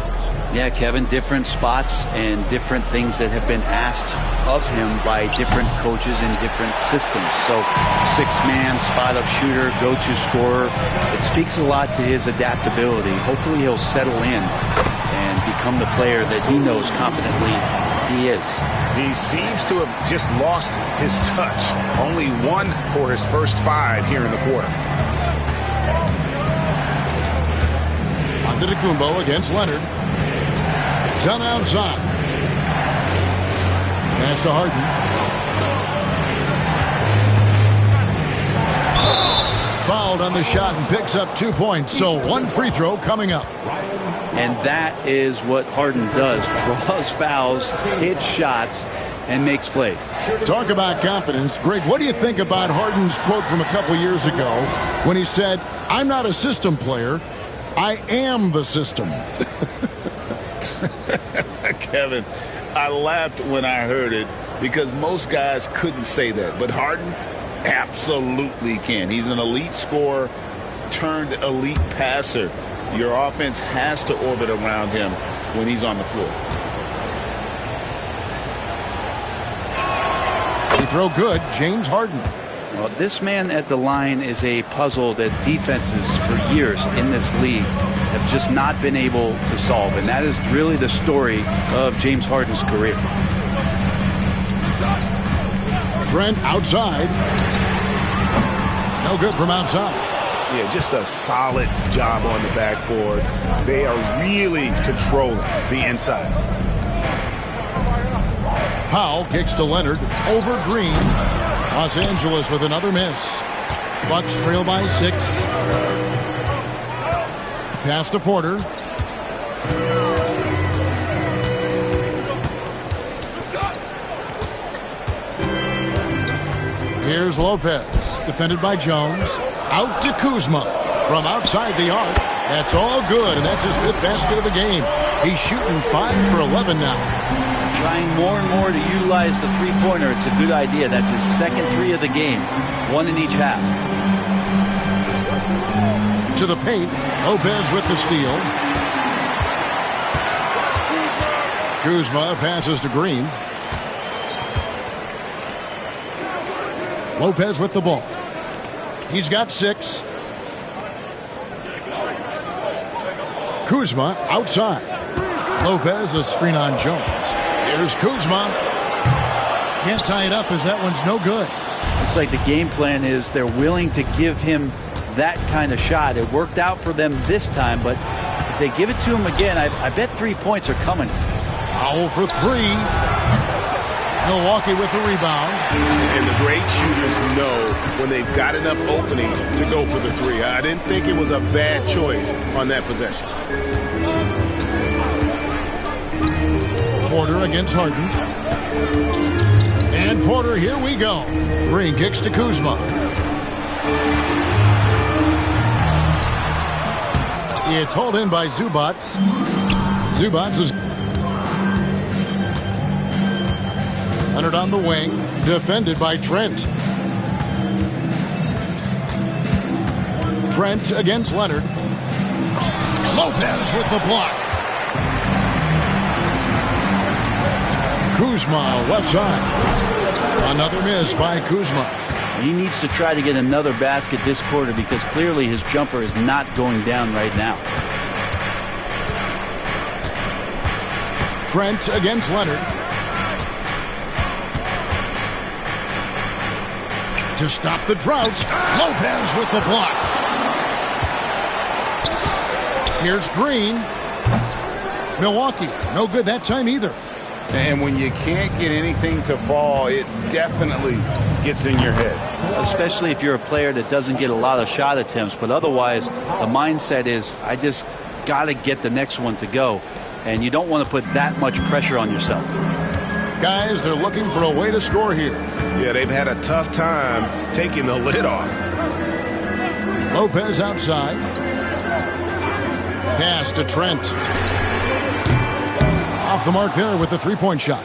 Yeah, Kevin, different spots and different things that have been asked of him by different coaches in different systems. So 6-man, spot-up shooter, go-to scorer. It speaks a lot to his adaptability. Hopefully he'll settle in and become the player that he knows confidently he is. He seems to have just lost his touch. Only 1 for his first 5 here in the quarter. Antetokounmpo against Leonard. Done outside. Pass to Harden. Fouled on the shot and picks up 2 points. So 1 free throw coming up. And that is what Harden does. Draws fouls, hits shots, and makes plays. Talk about confidence. Greg, what do you think about Harden's quote from a couple years ago when he said, "I'm not a system player. I am the system." Kevin, I laughed when I heard it because most guys couldn't say that. But Harden, absolutely can. He's an elite scorer turned elite passer. Your offense has to orbit around him when he's on the floor. Free throw good, James Harden. Well, this man at the line is a puzzle that defenses for years in this league have just not been able to solve. And that is really the story of James Harden's career. Trent outside. No good from outside. Yeah, just a solid job on the backboard. They are really controlling the inside. Powell kicks to Leonard over Green. Los Angeles with another miss. Bucks trail by 6. Pass to Porter. Here's Lopez, defended by Jones. Out to Kuzma from outside the arc. That's all good, and that's his 5th basket of the game. He's shooting 5 for 11 now. Trying more and more to utilize the three-pointer. It's a good idea. That's his 2nd 3 of the game. 1 in each half. To the paint. Lopez with the steal. Kuzma passes to Green. Lopez with the ball. He's got 6. Kuzma outside. Lopez a screen on Jones. Here's Kuzma. Can't tie it up as that one's no good. Looks like the game plan is they're willing to give him that kind of shot. It worked out for them this time, but if they give it to him again, I bet 3 points are coming. Powell for 3. Milwaukee with the rebound. And the great shooters know when they've got enough opening to go for the 3. I didn't think it was a bad choice on that possession. Porter against Harden. And Porter, here we go. Green kicks to Kuzma. It's hauled in by Zubac. Zubac is Leonard on the wing, defended by Trent. Trent against Leonard. Lopez with the block. Kuzma left side. Another miss by Kuzma. He needs to try to get another basket this quarter because clearly his jumper is not going down right now. Trent against Leonard. To stop the drought, Lopez with the block. Here's Green. Milwaukee, no good that time either. And when you can't get anything to fall, it definitely gets in your head. Especially if you're a player that doesn't get a lot of shot attempts. But otherwise, the mindset is, I just got to get the next one to go. And you don't want to put that much pressure on yourself. Guys, they're looking for a way to score here. Yeah, they've had a tough time taking the lid off. Lopez outside. Pass to Trent. Off the mark there with the three-point shot.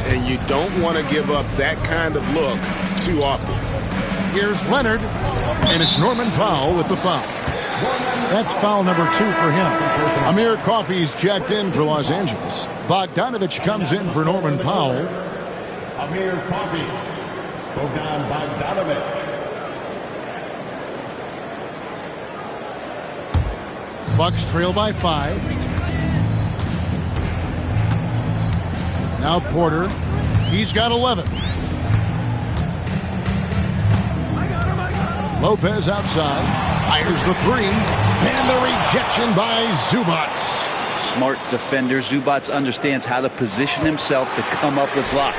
And you don't want to give up that kind of look too often. Here's Leonard. And it's Norman Powell with the foul. That's foul number 2 for him. Amir Coffey's checked in for Los Angeles. Bogdanovich comes in for Norman Powell. Amir Coffey. Bogdan Bogdanovich. Bucks trail by 5. Now Porter. He's got 11. Lopez outside. Fires the 3. And the rejection by Zubac. Smart defender. Zubac understands how to position himself to come up with blocks.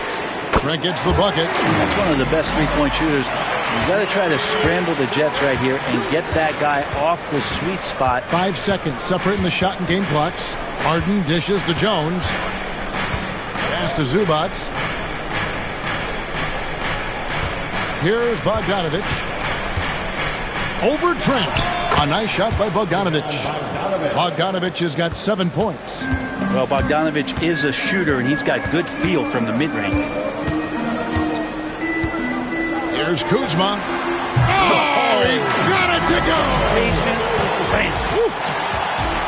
Trent gets the bucket. That's one of the best three-point shooters. You've got to try to scramble the Jets right here and get that guy off the sweet spot. 5 seconds separating the shot and game clocks. Harden dishes to Jones. Pass to Zubac. Here's Bogdanovich. Over Trent. A nice shot by Bogdanovich. Bogdanovich has got 7 points. Well, Bogdanovich is a shooter, and he's got good feel from the mid-range. Here's Kuzma. Oh, he got it to go.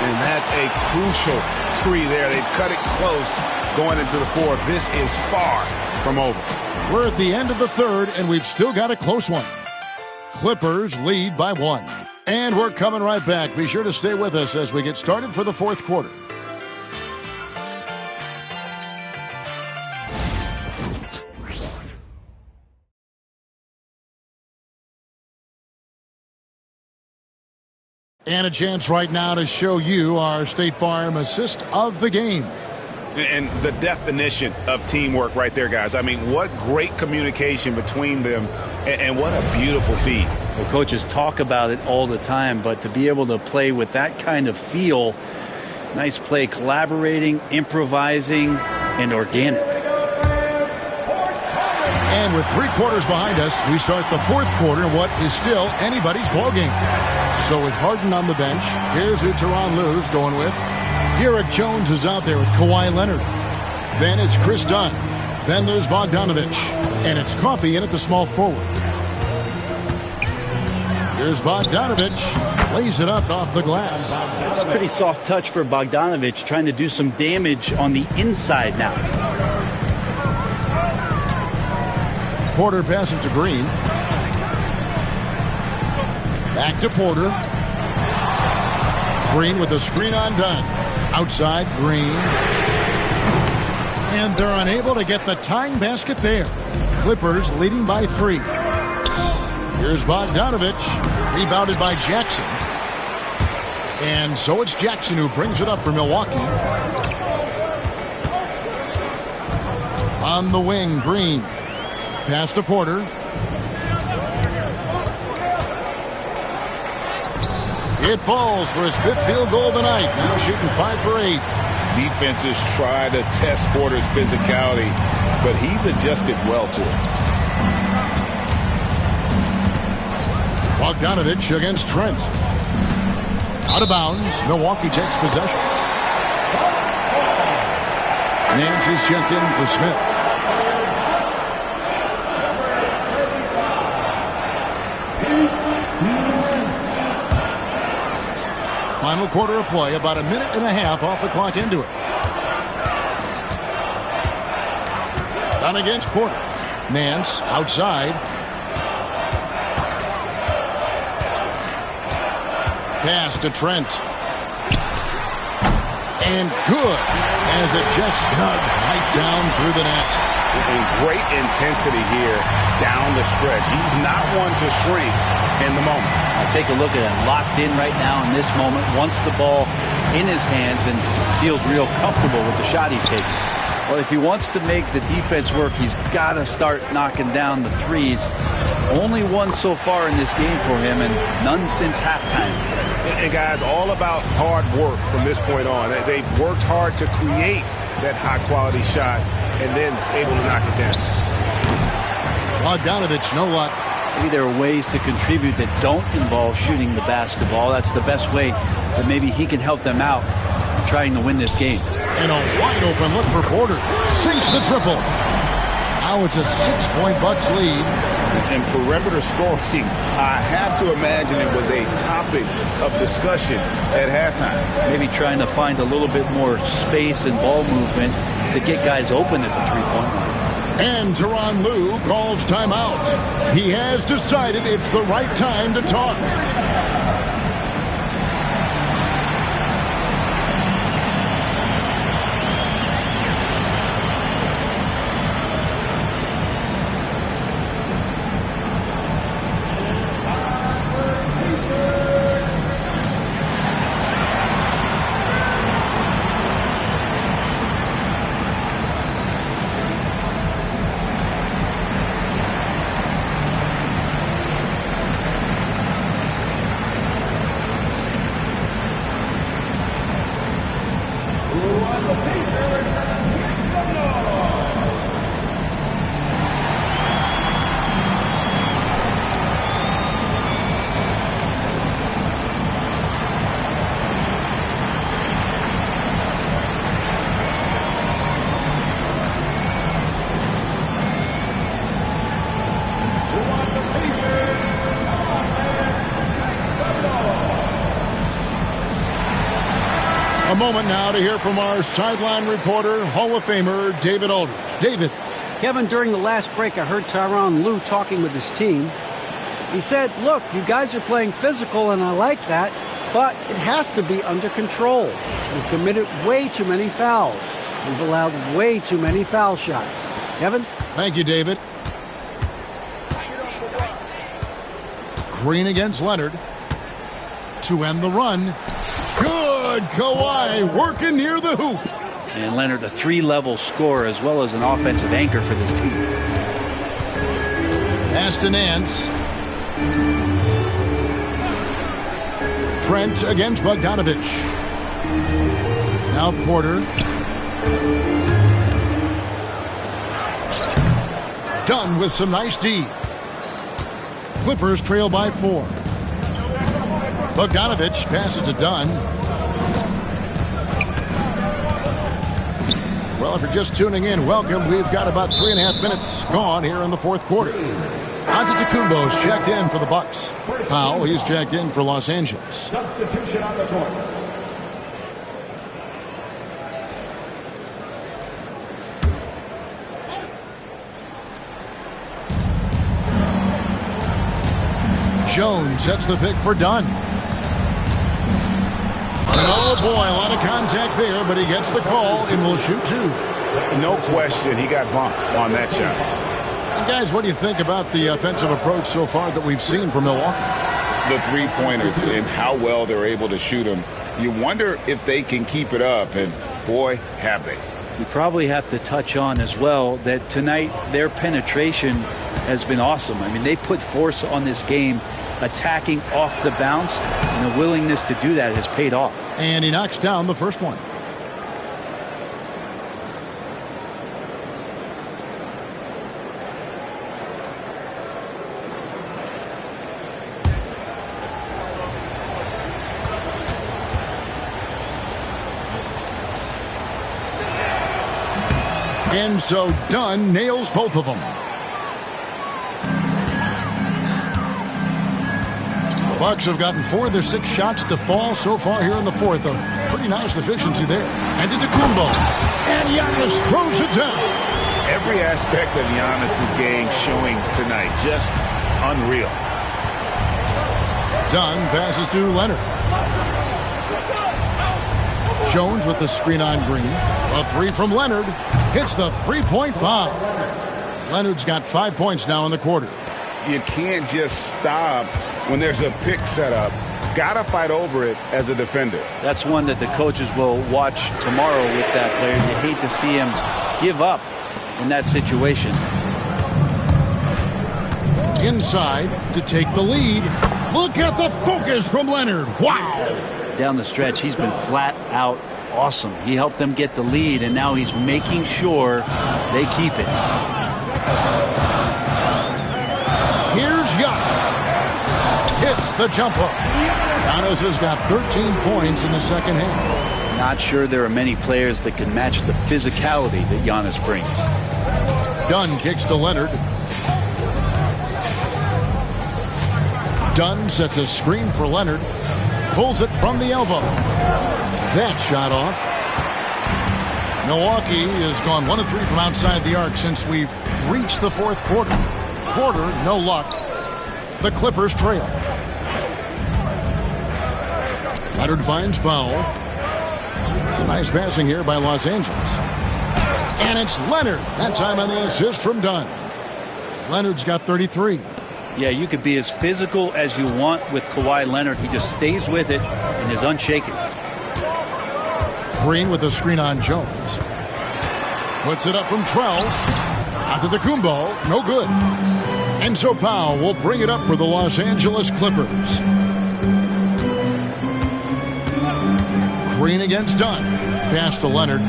And that's a crucial three there. They've cut it close going into the fourth. This is far from over. We're at the end of the third, and we've still got a close one. Clippers lead by 1. And we're coming right back. Be sure to stay with us as we get started for the fourth quarter. And a chance right now to show you our State Farm assist of the game. And the definition of teamwork right there, guys. I mean, what great communication between them, and what a beautiful feed. Well, coaches talk about it all the time, but to be able to play with that kind of feel, nice play, collaborating, improvising, and organic. And with 3 quarters behind us, we start the fourth quarter in what is still anybody's ballgame. So with Harden on the bench, here's who Tyronn Lue's going with. Derek Jones is out there with Kawhi Leonard. Then it's Chris Dunn. Then there's Bogdanovich. And it's Coffey in at the small forward. Here's Bogdanovich. Lays it up off the glass. That's a pretty soft touch for Bogdanovich, trying to do some damage on the inside now. Porter passes to Green. Back to Porter. Green with the screen on Dunn. Outside, Green. And they're unable to get the tying basket there. Clippers leading by 3. Here's Bogdanovich. Rebounded by Jackson. And so it's Jackson who brings it up for Milwaukee. On the wing, Green. Pass to Porter. It falls for his 5th field goal of the night. Now shooting 5 for 8. Defenses try to test Porter's physicality, but he's adjusted well to it. Bogdanovich against Trent. Out of bounds. Milwaukee takes possession. Nancy's checked in for Smith. Final quarter of play, about a minute and a half off the clock into it. Down against Porter. Nance outside. Pass to Trent. And good, as it just snugs right down through the net. And great intensity here down the stretch. He's not one to shrink in the moment. I'll take a look at him, locked in right now in this moment, wants the ball in his hands and feels real comfortable with the shot he's taking. Well, if he wants to make the defense work, he's got to start knocking down the threes. Only one so far in this game for him, and none since halftime. And guys, all about hard work from this point on. They've worked hard to create that high-quality shot and then able to knock it down. Bogdanovich, no luck. Maybe there are ways to contribute that don't involve shooting the basketball. That's the best way that maybe he can help them out trying to win this game. And a wide-open look for Porter. Sinks the triple. Now it's a 6-point Bucks lead. And perimeter scoring, I have to imagine it was a topic of discussion at halftime. Maybe trying to find a little bit more space and ball movement to get guys open at the three-point line. And Tyronn Lue calls timeout. He has decided it's the right time to talk. A moment now to hear from our sideline reporter, Hall of Famer David Aldridge. David. Kevin, during the last break, I heard Tyronn Lue talking with his team. He said, look, you guys are playing physical, and I like that, but it has to be under control. We've committed way too many fouls. We've allowed way too many foul shots. Kevin? Thank you, David. Green against Leonard. To end the run. Good. Kawhi working near the hoop. And Leonard, a 3-level scorer as well as an offensive anchor for this team. Pass to Nance. Trent against Bogdanovich. Now Porter. Dunn with some nice D. Clippers trail by 4. Bogdanovich passes to Dunn. Well, if you're just tuning in, welcome. We've got about 3.5 minutes gone here in the fourth quarter. Antetokounmpo's checked in for the Bucks. Powell, he's checked in for Los Angeles. Substitution on the court. Jones sets the pick for Dunn. And oh boy, a lot of contact there, but he gets the call and will shoot 2. No question, he got bumped on that shot. And guys, what do you think about the offensive approach so far that we've seen from Milwaukee? The three-pointers and how well they're able to shoot them. You wonder if they can keep it up, and boy, have they. We probably have to touch on as well that tonight their penetration has been awesome. I mean, they put force on this game, attacking off the bounce, and the willingness to do that has paid off. And he knocks down the first one. And so Dunn nails both of them. The Bucks have gotten 4 of their 6 shots to fall so far here in the fourth. A pretty nice efficiency there. And Antetokounmpo. And Giannis throws it down. Every aspect of Giannis's game showing tonight. Just unreal. Dunn passes to Leonard. Jones with the screen on Green. A 3 from Leonard. Hits the three-point bomb. Leonard's got 5 points now in the quarter. You can't just stop when there's a pick set up. Gotta fight over it as a defender. That's one that the coaches will watch tomorrow with that player. You hate to see him give up in that situation. Inside to take the lead. Look at the focus from Leonard. Wow. Down the stretch, he's been flat out awesome. He helped them get the lead, and now he's making sure they keep it. Here's Giannis. Hits the jumper. Giannis has got 13 points in the second half. Not sure there are many players that can match the physicality that Giannis brings. Dunn kicks to Leonard. Dunn sets a screen for Leonard. Pulls it from the elbow. That shot off. Milwaukee has gone 1 of 3 from outside the arc since we've reached the fourth quarter. Porter, no luck. The Clippers trail. Leonard finds Powell. It's a nice passing here by Los Angeles. And it's Leonard. That time on the assist from Dunn. Leonard's got 33. Yeah, you could be as physical as you want with Kawhi Leonard. He just stays with it and is unshaken. Green with a screen on Jones. Puts it up from 12. Antetokounmpo, no good. And so Powell will bring it up for the Los Angeles Clippers. Green against Dunn. Pass to Leonard.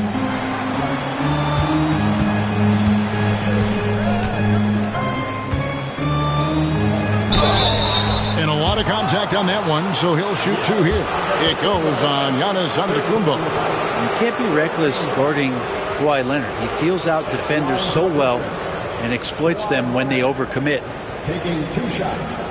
And a lot of contact on that one, so he'll shoot 2 here. It goes on Giannis Antetokounmpo. You can't be reckless guarding Kawhi Leonard. He feels out defenders so well and exploits them when they overcommit. Taking 2 shots.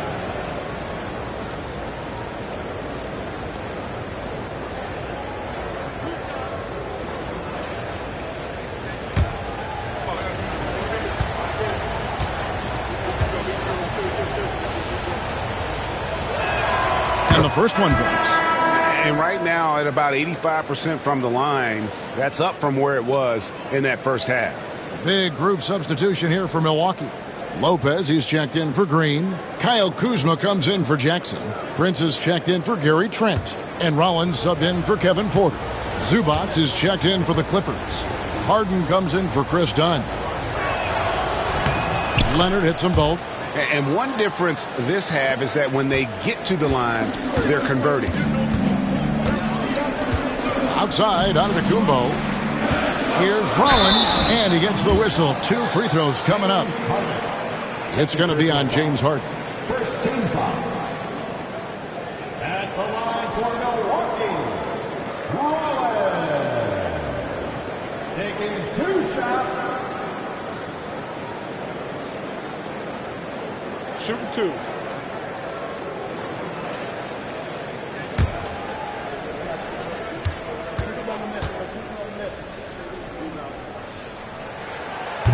first one drops. And right now at about 85% from the line, that's up from where it was in that first half. Big group substitution here for Milwaukee. Lopez, he's checked in for Green. Kyle Kuzma comes in for Jackson. Prince is checked in for Gary Trent. And Rollins subbed in for Kevin Porter. Zubac is checked in for the Clippers. Harden comes in for Chris Dunn. Leonard hits them both. And one difference this half is that when they get to the line, they're converting. Outside, Antetokounmpo. Here's Rollins, and he gets the whistle. 2 free throws coming up. It's going to be on James Harden. First team foul. At the line for Milwaukee, Rollins. Taking 2 shots. Shooting 2.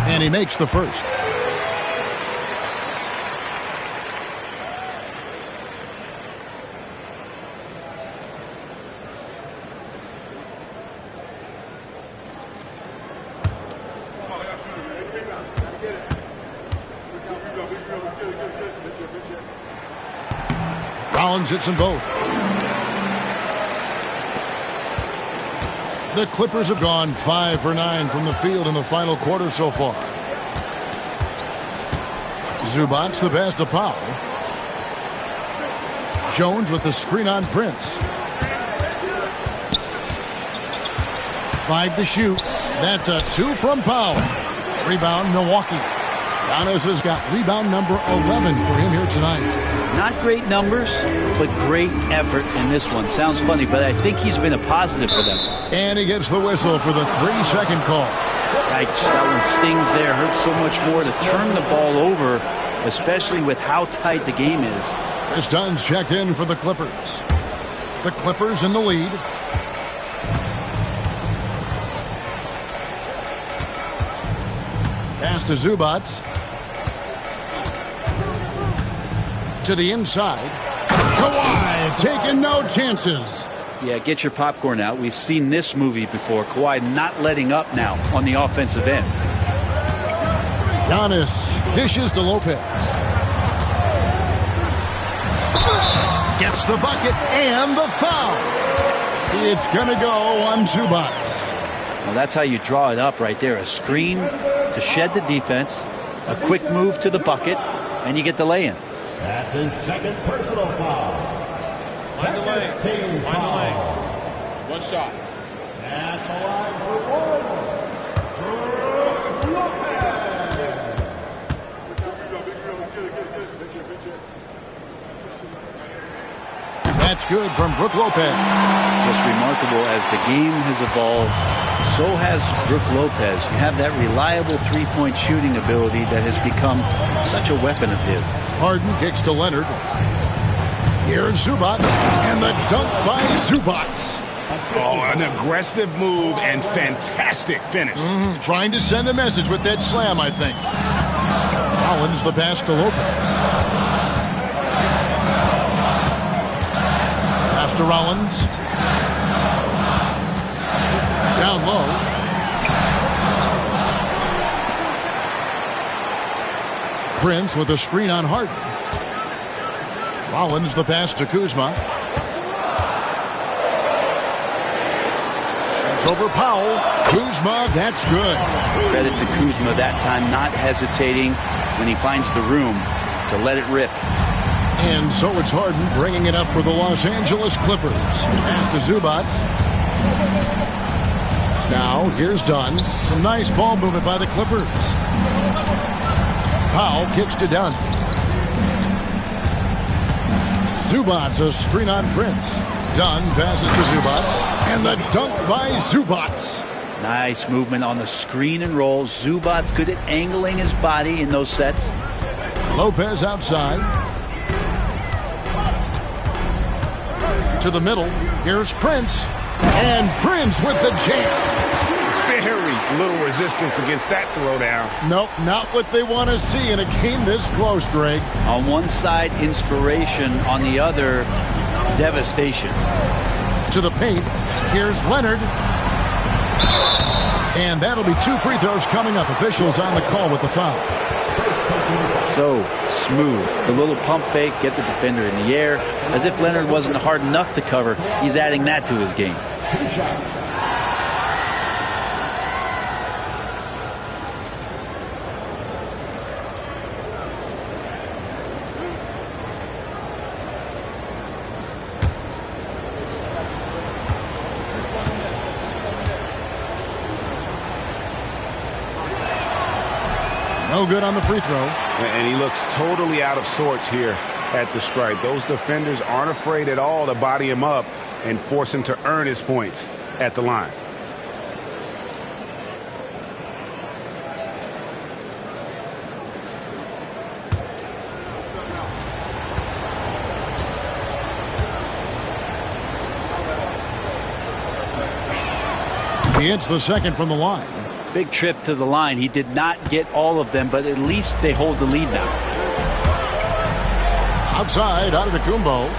And he makes the first. Rollins hits them both. The Clippers have gone 5 for 9 from the field in the final quarter so far. Zubac the pass to Powell. Jones with the screen on Prince. 5 to shoot. That's a 2 from Powell. Rebound Milwaukee. Giannis has got rebound number 11 for him here tonight. Not great numbers, but great effort in this one. Sounds funny, but I think he's been a positive for them. And he gets the whistle for the 3-second call. Right, that one stings there. Hurts so much more to turn the ball over, especially with how tight the game is. Chris Dunn's checked in for the Clippers. The Clippers in the lead. Pass to Zubac. To the inside. Kawhi taking no chances. Yeah, get your popcorn out. We've seen this movie before. Kawhi not letting up now on the offensive end. Giannis dishes to Lopez. Gets the bucket and the foul. It's going to go on Zubac. Well, that's how you draw it up right there. A screen to shed the defense, a quick move to the bucket, and you get the lay-in. That's his second personal foul. Find the legs. Find the legs. 1 shot. At the line for one. Brook Lopez. That's good from Brook Lopez. Just remarkable as the game has evolved. So has Brook Lopez. You have that reliable three-point shooting ability that has become such a weapon of his. Harden kicks to Leonard. Here's Zubac, and the dunk by Zubac. Oh, an aggressive move and fantastic finish. Trying to send a message with that slam, I think. Rollins the pass to Lopez. Pass to Rollins. Down low. Prince with a screen on Harden. Rollins the pass to Kuzma. Shoots over Powell. Kuzma, that's good. Credit to Kuzma that time, not hesitating when he finds the room to let it rip. And so it's Harden bringing it up for the Los Angeles Clippers. Pass to Zubac. Now, here's Dunn. Some nice ball movement by the Clippers. Powell kicks to Dunn. Zubac, a screen on Prince. Dunn passes to Zubac. And the dunk by Zubac. Nice movement on the screen and roll. Zubac's good at angling his body in those sets. Lopez outside. To the middle. Here's Prince. And Prince with the jam. Very little resistance against that throwdown. Nope, not what they want to see in a game this close, Greg. On one side, inspiration. On the other, devastation. To the paint. Here's Leonard. And that'll be 2 free throws coming up. Officials on the call with the foul. So smooth. The little pump fake, get the defender in the air. As if Leonard wasn't hard enough to cover, he's adding that to his game. No good on the free throw. And he looks totally out of sorts here at the stripe. Those defenders aren't afraid at all to body him up and force him to earn his points at the line. He hits the second from the line. Big trip to the line. He did not get all of them, but at least they hold the lead now. Outside, Antetokounmpo.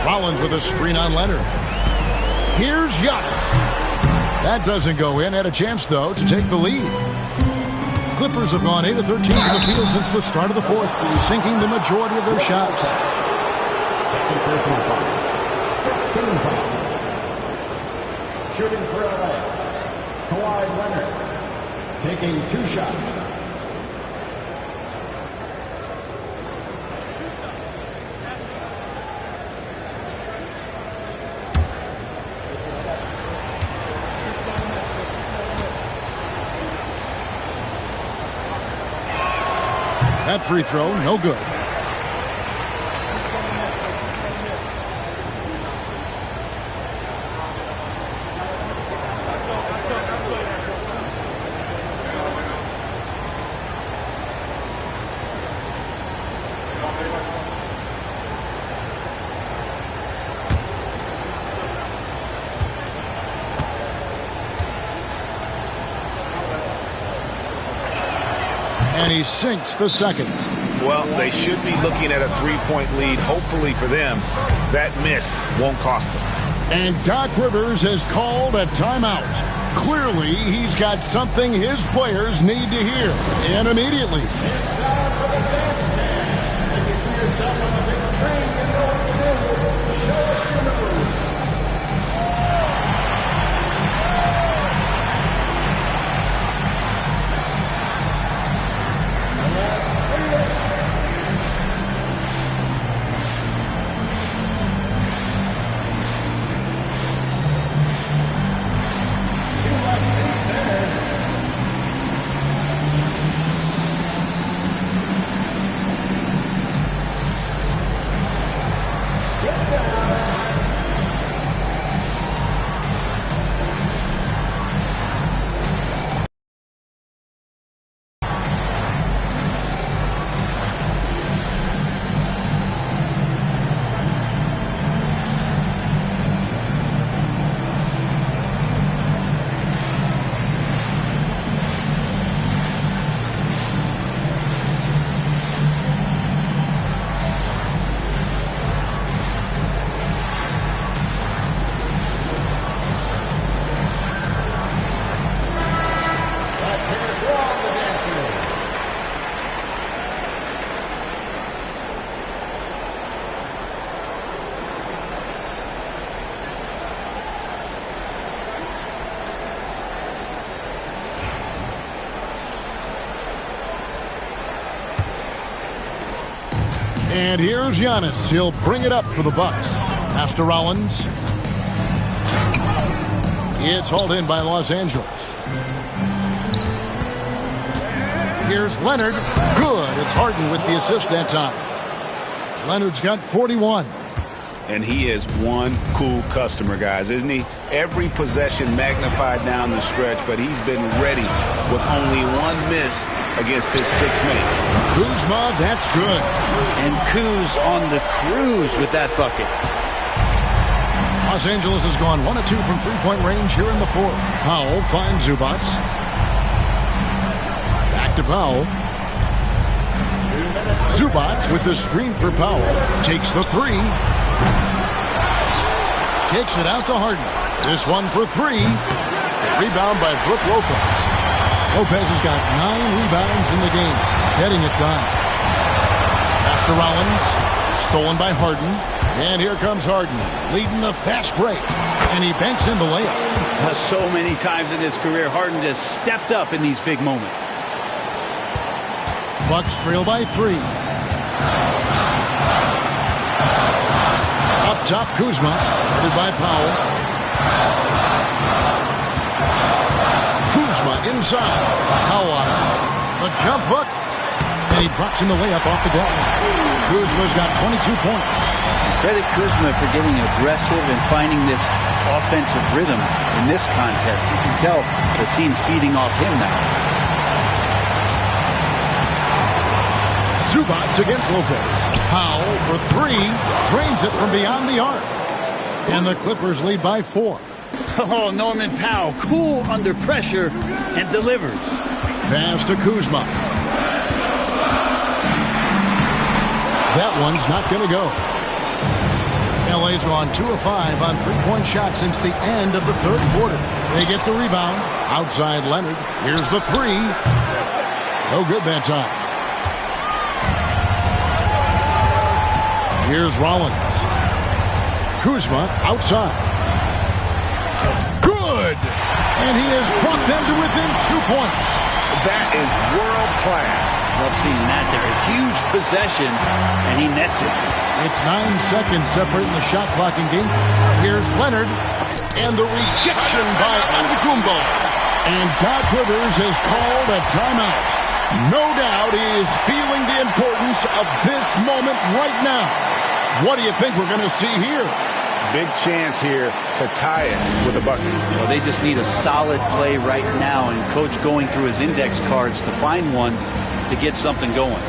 Rollins with a screen on Leonard. Here's Giannis. That doesn't go in. Had a chance, though, to take the lead. Clippers have gone 8 of 13 from the field since the start of the fourth, sinking the majority of their shots. Second personal foul. 13 foul. Shooting for LA. Kawhi Leonard taking 2 shots. That free throw, no good. And he sinks the second. Well, they should be looking at a 3-point lead. Hopefully for them, that miss won't cost them. And Doc Rivers has called a timeout. Clearly, he's got something his players need to hear. And immediately. And here's Giannis. He'll bring it up for the Bucks. Pass to Rollins. It's hauled in by Los Angeles. Here's Leonard. Good. It's Harden with the assist that time. Leonard's got 41. And he is one cool customer, guys, isn't he? Every possession magnified down the stretch, but he's been ready with only one miss against his 6 mates. Kuzma, that's good. And Kuz on the cruise with that bucket. Los Angeles has gone 1 of 2 from three-point range here in the fourth. Powell finds Zubac. Back to Powell. Zubats with the screen for Powell. Takes the three. Kicks it out to Harden. This one for three. Rebound by Brook Lopez. Lopez has got 9 rebounds in the game. Getting it done. Pass to Rollins. Stolen by Harden. And here comes Harden, leading the fast break. And he banks in the layup. So many times in his career, Harden just stepped up in these big moments. Bucks trail by 3. Up top, Kuzma. Guarded by Powell. Kuzma inside. Powell on it. The jump hook. And he drops in the layup off the glass. Kuzma's got 22 points. Credit Kuzma for getting aggressive and finding this offensive rhythm in this contest. You can tell the team feeding off him now. Zubats against Lopez. Powell for 3. Drains it from beyond the arc. And the Clippers lead by 4. Oh, Norman Powell, cool under pressure and delivers. Pass to Kuzma. That one's not going to go. LA's gone 2 of 5 on 3-point shots since the end of the third quarter. They get the rebound. Outside Leonard. Here's the 3. No good that time. Here's Rollins. Kuzma outside. Good! And he has brought them to within 2 points. That is world class. Love seeing that there. A huge possession, and he nets it. It's 9 seconds separating the shot clock in game. Here's Leonard. And the rejection by Antetokounmpo. And Doc Rivers has called a timeout. No doubt he is feeling the importance of this moment right now. What do you think we're going to see here? Big chance here to tie it with a bucket. Well, they just need a solid play right now, and Coach going through his index cards to find one to get something going.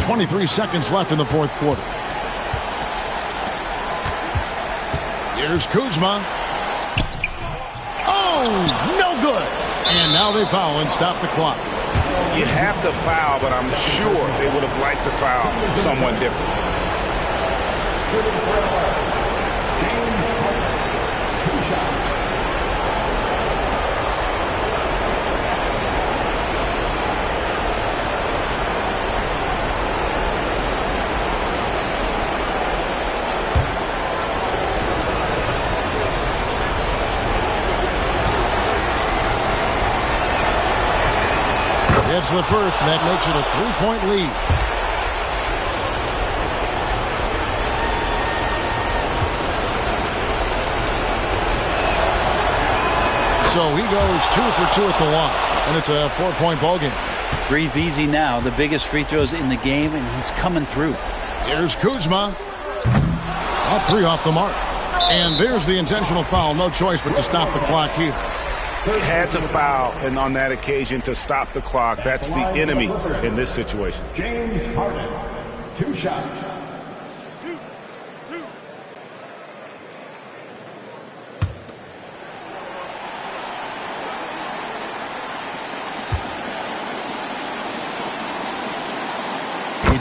.23 seconds left in the fourth quarter. Here's Kuzma. Oh, no good. And now they foul and stop the clock. You have to foul, but I'm sure they would have liked to foul someone different. It's the first, and that makes it a 3-point lead. So he goes 2 for 2 at the line, and it's a 4-point ball game. Breathe easy now. The biggest free throws in the game, and he's coming through. Here's Kuzma. All 3 off the mark. And there's the intentional foul. No choice but to stop the clock here. He had to foul, and on that occasion to stop the clock. That's the enemy in this situation. James Harden, 2 shots.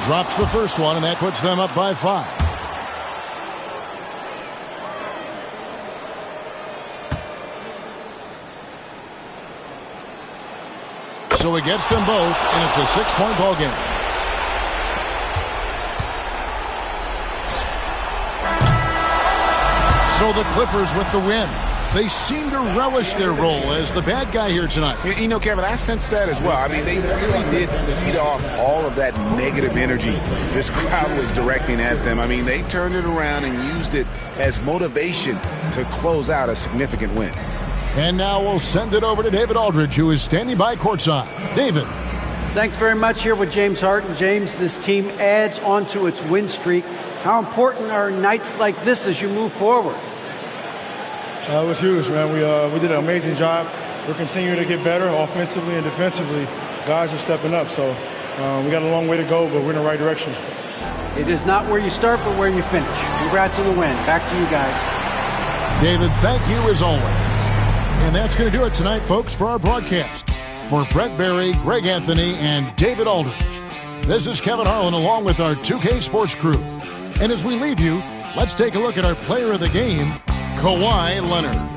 drops the first one, and that puts them up by 5. So he gets them both, and it's a 6-point ball game. So the Clippers with the win. They seem to relish their role as the bad guy here tonight. You know, Kevin, I sense that as well. I mean, they really did feed off all of that negative energy this crowd was directing at them. I mean, they turned it around and used it as motivation to close out a significant win. And now we'll send it over to David Aldridge, who is standing by courtside. David. Thanks very much here with James Harden. James, this team adds onto its win streak. How important are nights like this as you move forward? It was huge, man. We did an amazing job. We're continuing to get better offensively and defensively. Guys are stepping up, so we got a long way to go, but we're in the right direction. It is not where you start, but where you finish. Congrats on the win. Back to you guys. David, thank you as always. And that's going to do it tonight, folks, for our broadcast. For Brent Barry, Greg Anthony, and David Aldridge, this is Kevin Harlan along with our 2K Sports crew. And as we leave you, let's take a look at our player of the game, Kawhi Leonard.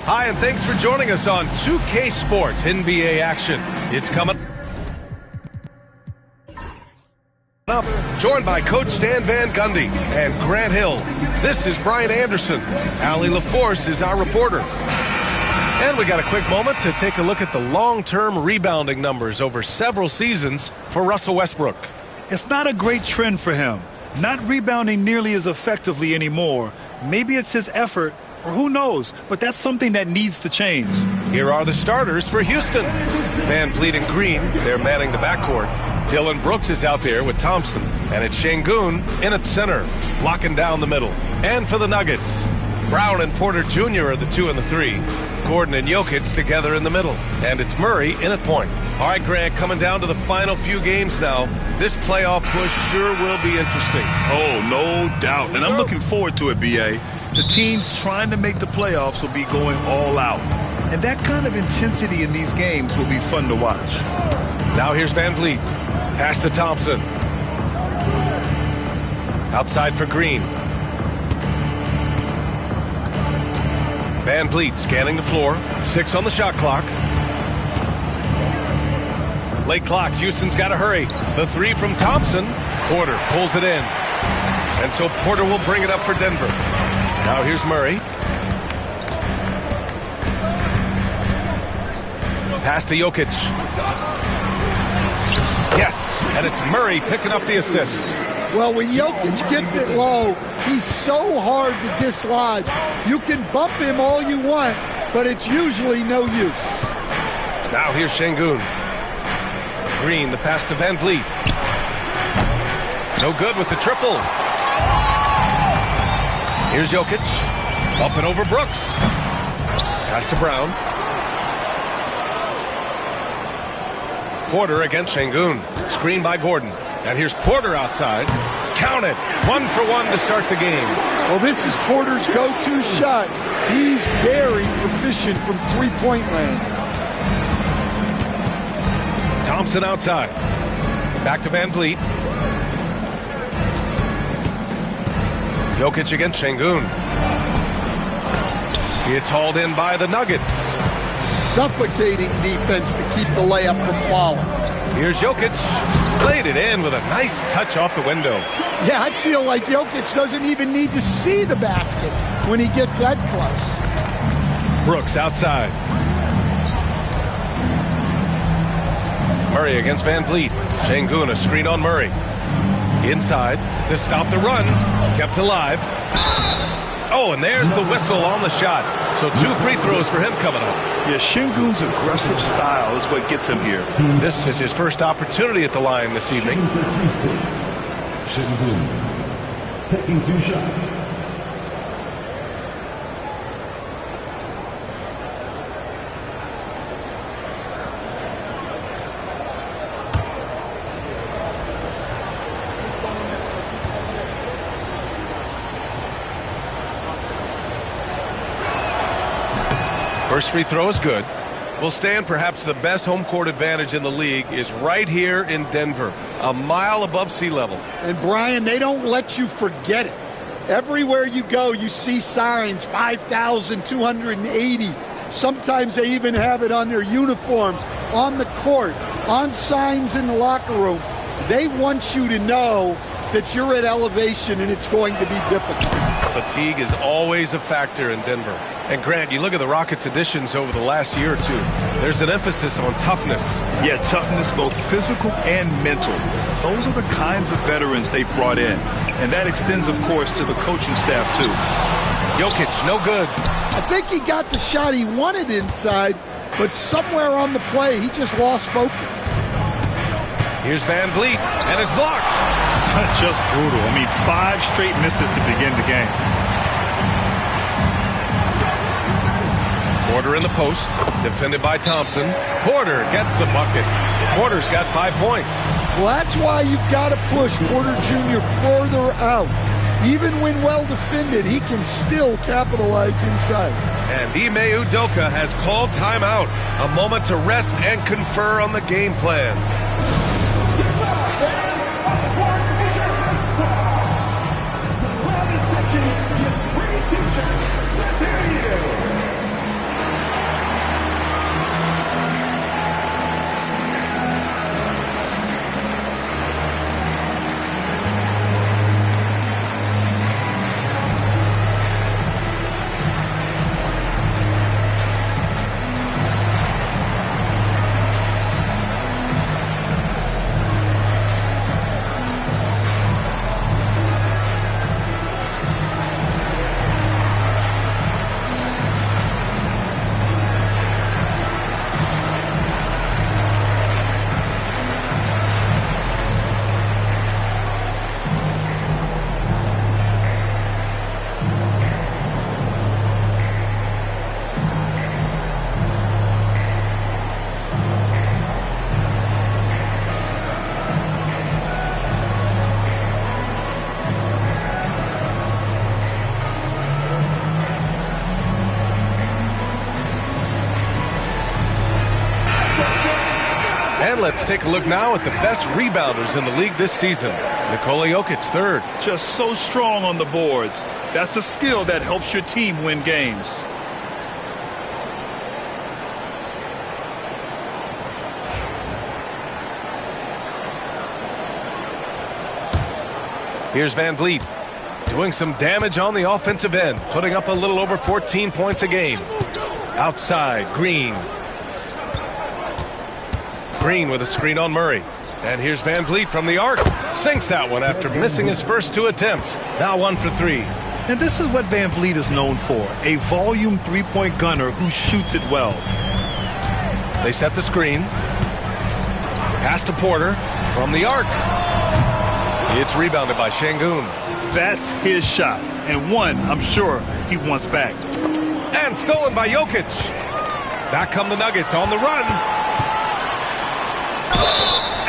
Hi, and thanks for joining us on 2K Sports NBA action. It's coming up. Joined by Coach Stan Van Gundy and Grant Hill. This is Brian Anderson. Allie LaForce is our reporter. And we got a quick moment to take a look at the long-term rebounding numbers over several seasons for Russell Westbrook. It's not a great trend for him. Not rebounding nearly as effectively anymore. Maybe it's his effort, or who knows, but that's something that needs to change. Here are the starters for Houston. Van Vliet and Green, they're manning the backcourt. Dillon Brooks is out there with Thompson. And it's Şengün in at center, locking down the middle. And for the Nuggets, Brown and Porter Jr. are the 2 and the 3. Gordon and Jokic together in the middle. And it's Murray in at point. All right, Grant, coming down to the final few games now. This playoff push sure will be interesting. Oh, no doubt. And I'm looking forward to it, B.A. The teams trying to make the playoffs will be going all out. And that kind of intensity in these games will be fun to watch. Now here's Van Vliet. Pass to Thompson. Outside for Green. Van Vliet scanning the floor. 6 on the shot clock. Late clock. Houston's got to hurry. The 3 from Thompson. Porter pulls it in. And so Porter will bring it up for Denver. Now here's Murray. Pass to Jokic. Yes, and it's Murray picking up the assist. Well, when Jokic gets it low, he's so hard to dislodge. You can bump him all you want, but it's usually no use. Now here's Şengün. Green, the pass to Van Vliet. No good with the triple. Here's Jokic. Up and over Brooks. Pass to Brown. Porter against Şengün. Screen by Gordon. And here's Porter outside. Count it. 1 for 1 to start the game. Well, this is Porter's go-to shot. He's very proficient from three-point land. Thompson outside. Back to Van Vliet. Jokic against Şengün. It's hauled in by the Nuggets. Suffocating defense to keep the layup from falling. Here's Jokic. Played it in with a nice touch off the window. Yeah, I feel like Jokic doesn't even need to see the basket when he gets that close. Brooks outside. Murray against Van Vliet. Şengün, a screen on Murray. Inside to stop the run. Kept alive. Oh, and there's the whistle on the shot. So 2 free throws for him coming up. Yeah, Şengün's aggressive style is what gets him here. This is his first opportunity at the line this evening. Şengün taking 2 shots. First free throw is good. Well, Stan, perhaps the best home court advantage in the league is right here in Denver, a mile above sea level. And, Brian, they don't let you forget it. Everywhere you go, you see signs, 5,280. Sometimes they even have it on their uniforms, on the court, on signs in the locker room. They want you to know that you're at elevation and it's going to be difficult. Fatigue is always a factor in Denver. And Grant, you look at the Rockets' additions over the last year or two. There's an emphasis on toughness. Yeah, toughness, both physical and mental. Those are the kinds of veterans they've brought in. And that extends, of course, to the coaching staff, too. Jokic, no good. I think he got the shot he wanted inside, but somewhere on the play, he just lost focus. Here's Van Vliet, and it's blocked. Just brutal. I mean, 5 straight misses to begin the game. Porter in the post, defended by Thompson. Porter gets the bucket. Porter's got 5 points. Well, that's why you've got to push Porter Jr. further out. Even when well defended, he can still capitalize inside. And Ime Udoka has called timeout. A moment to rest and confer on the game plan. And let's take a look now at the best rebounders in the league this season. Nikola Jokic, third. Just so strong on the boards. That's a skill that helps your team win games. Here's Van Vliet doing some damage on the offensive end, putting up a little over 14 points a game. Outside, Green. Green with a screen on Murray. And here's Van Vliet from the arc. Sinks that one after missing his first 2 attempts. Now 1 for 3. And this is what Van Vliet is known for, a volume three-point gunner who shoots it well. They set the screen. Pass to Porter from the arc. It's rebounded by Şengün. That's his shot, and one I'm sure he wants back. And stolen by Jokic. Back come the Nuggets on the run.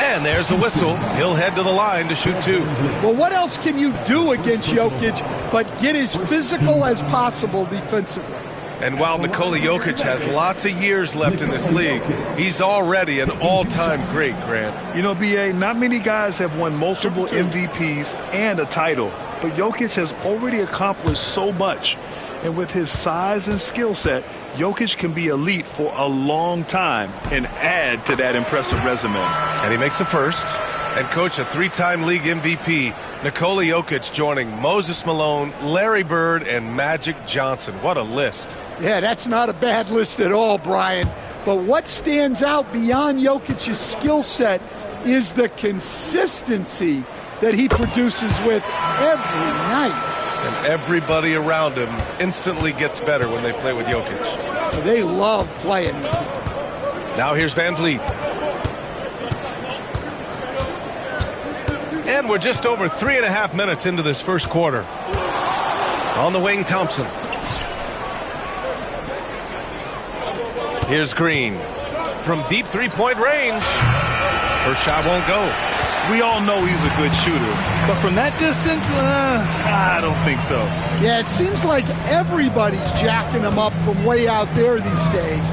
And there's a whistle. He'll head to the line to shoot 2. Well, what else can you do against Jokic but get as physical as possible defensively? And while Nikola Jokic has lots of years left in this league, he's already an all-time great, Grant. You know, B.A., not many guys have won multiple MVPs and a title, but Jokic has already accomplished so much. And with his size and skill set, Jokic can be elite for a long time and add to that impressive resume. And he makes a first. And coach, a 3-time league MVP, Nikola Jokic joining Moses Malone, Larry Bird, and Magic Johnson. What a list. Yeah, that's not a bad list at all, Brian. But what stands out beyond Jokic's skill set is the consistency that he produces with every night. And everybody around him instantly gets better when they play with Jokic. They love playing with him. Now here's Van Vliet. And we're just over 3.5 minutes into this first quarter. On the wing, Thompson. Here's Green. From deep three-point range. First shot won't go. We all know he's a good shooter, but from that distance, I don't think so. Yeah, it seems like everybody's jacking him up from way out there these days.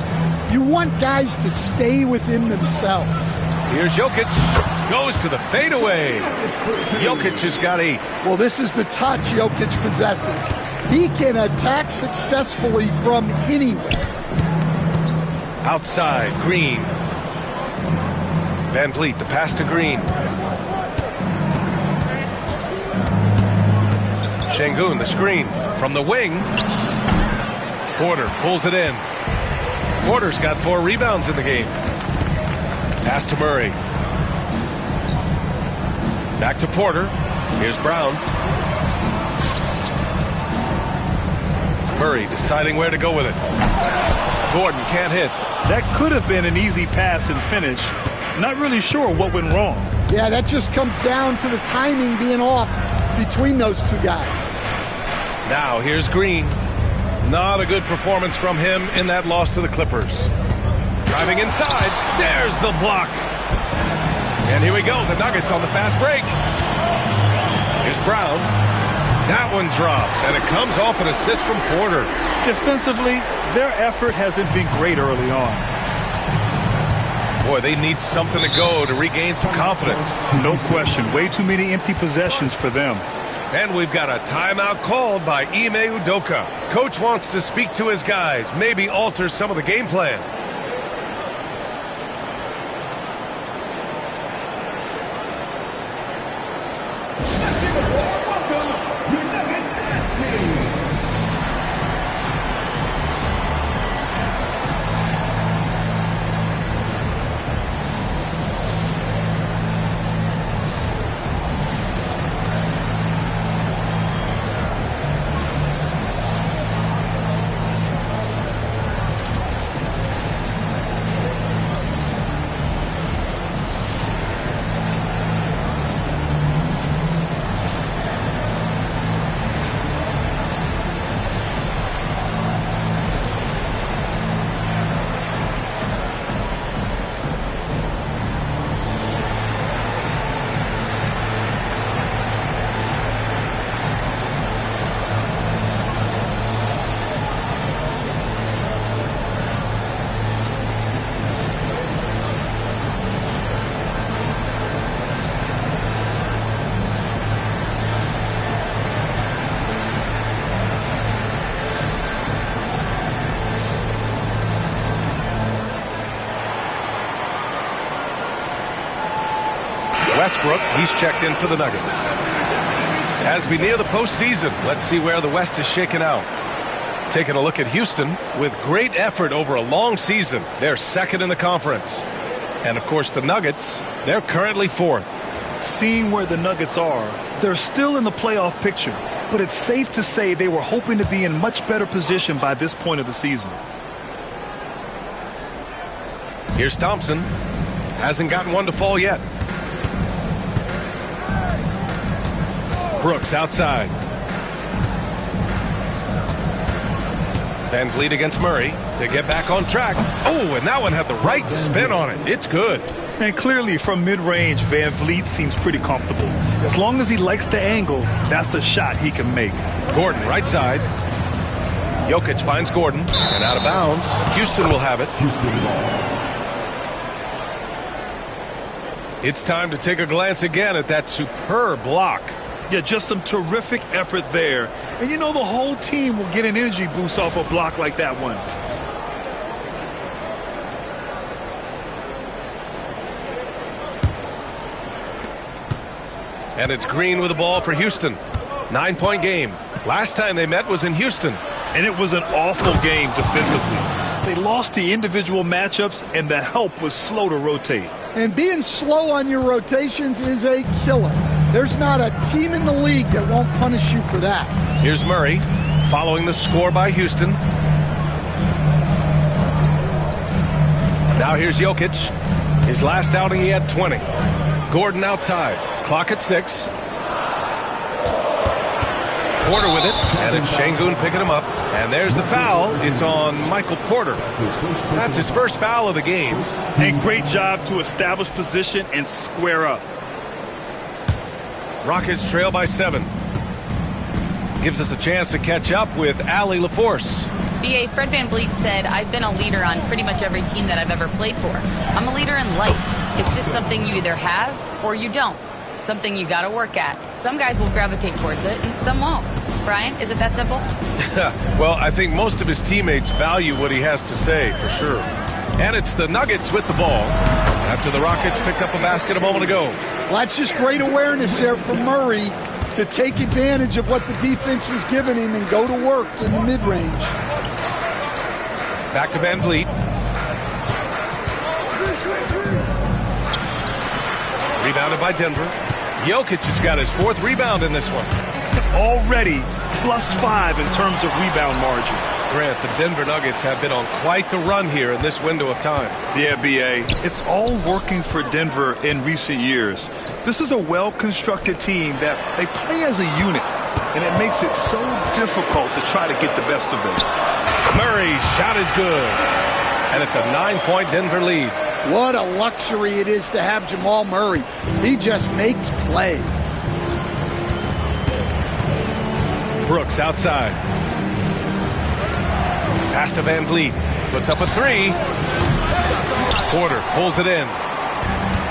You want guys to stay within themselves. Here's Jokic. Goes to the fadeaway. Jokic has got 8. Well, this is the touch Jokic possesses. He can attack successfully from anywhere. Outside, Green. Van Vliet, the pass to Green. Şengün, the screen from the wing. Porter pulls it in. Porter's got 4 rebounds in the game. Pass to Murray. Back to Porter. Here's Brown. Murray deciding where to go with it. Gordon can't hit. That could have been an easy pass and finish. Not really sure what went wrong. Yeah, that just comes down to the timing being off between those two guys. Now here's Green. Not a good performance from him in that loss to the Clippers. Driving inside. There's the block. And here we go. The Nuggets on the fast break. Here's Brown. That one drops, and it comes off an assist from Porter. Defensively, their effort hasn't been great early on. Boy, they need something to go to regain some confidence. No question. Way too many empty possessions for them. And we've got a timeout called by Ime Udoka. Coach wants to speak to his guys, maybe alter some of the game plan. Westbrook, he's checked in for the Nuggets. As we near the postseason, let's see where the West is shaken out. Taking a look at Houston, with great effort over a long season, they're second in the conference. And, of course, the Nuggets, they're currently fourth. Seeing where the Nuggets are, they're still in the playoff picture, but it's safe to say they were hoping to be in much better position by this point of the season. Here's Thompson. Hasn't gotten one to fall yet. Brooks outside. Van Vliet against Murray to get back on track. Oh, and that one had the right spin on it. It's good. And clearly from mid-range, Van Vliet seems pretty comfortable. As long as he likes the angle, that's a shot he can make. Gordon right side. Jokic finds Gordon and out of bounds. Houston will have it. It's time to take a glance again at that superb block. Yeah, just some terrific effort there. And you know the whole team will get an energy boost off a block like that one. And it's Green with the ball for Houston. 9-point game. Last time they met was in Houston. And it was an awful game defensively. They lost the individual matchups, and the help was slow to rotate. And being slow on your rotations is a killer. There's not a team in the league that won't punish you for that. Here's Murray following the score by Houston. Now here's Jokic. His last outing he had 20. Gordon outside. Clock at 6. Porter with it, and it's Şengün picking him up. And there's the foul. It's on Michael Porter. That's his first foul of the game. And great job to establish position and square up. Rockets trail by 7. Gives us a chance to catch up with Allie LaForce. BA, Fred VanVleet said, I've been a leader on pretty much every team that I've ever played for. I'm a leader in life. It's just something you either have or you don't. Something you got to work at. Some guys will gravitate towards it and some won't. Brian, is it that simple? Well, I think most of his teammates value what he has to say, for sure. And it's the Nuggets with the ball after the Rockets picked up a basket a moment ago. Well, that's just great awareness there from Murray to take advantage of what the defense was giving him and go to work in the mid-range. Back to Van Vliet. Rebounded by Denver. Jokic has got his 4th rebound in this one. Already +5 in terms of rebound margin. Grant, the Denver Nuggets have been on quite the run here in this window of time. Yeah, B.A. It's all working for Denver in recent years. This is a well-constructed team that they play as a unit, and it makes it so difficult to try to get the best of them. Murray's shot is good, and it's a 9-point Denver lead. What a luxury it is to have Jamal Murray. He just makes plays. Brooks outside. Pass to Van Vliet. Puts up a 3. Porter pulls it in.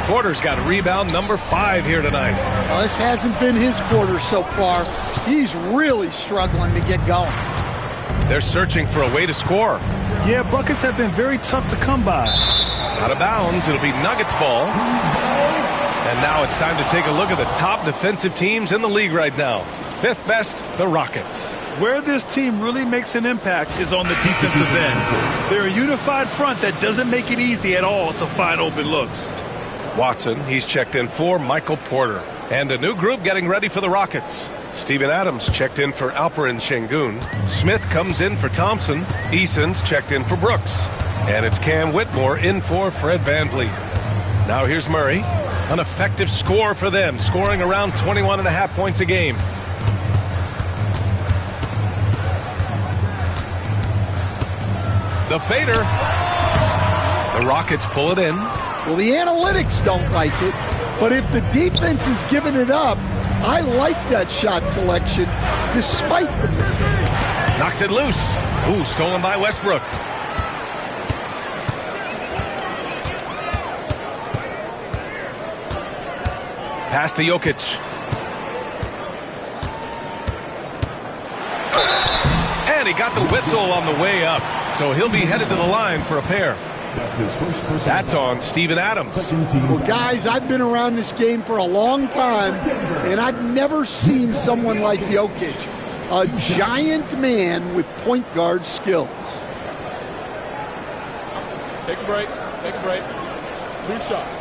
Porter's got rebound number 5 here tonight. Well, this hasn't been his quarter so far. He's really struggling to get going. They're searching for a way to score. Yeah, buckets have been very tough to come by. Out of bounds, it'll be Nuggets ball. And now it's time to take a look at the top defensive teams in the league right now. 5th best, the Rockets. Where this team really makes an impact is on the defensive end. They're a unified front that doesn't make it easy at all to find open looks. Watson, he's checked in for Michael Porter. And a new group getting ready for the Rockets. Steven Adams checked in for Alperen Şengün. Smith comes in for Thompson. Eason's checked in for Brooks. And it's Cam Whitmore in for Fred VanVleet. Now here's Murray. An effective score for them, scoring around 21.5 points a game. The fader. The Rockets pull it in. Well, the analytics don't like it, but if the defense is giving it up, I like that shot selection despite the miss. Knocks it loose. Ooh, stolen by Westbrook. Pass to Jokic. And he got the whistle on the way up, so he'll be headed to the line for a pair. That's his first personal That's foul. on Steven Adams. Well, guys, I've been around this game for a long time, and I've never seen someone like Jokic, a giant man with point guard skills. Take a break. Take a break. 2 shots.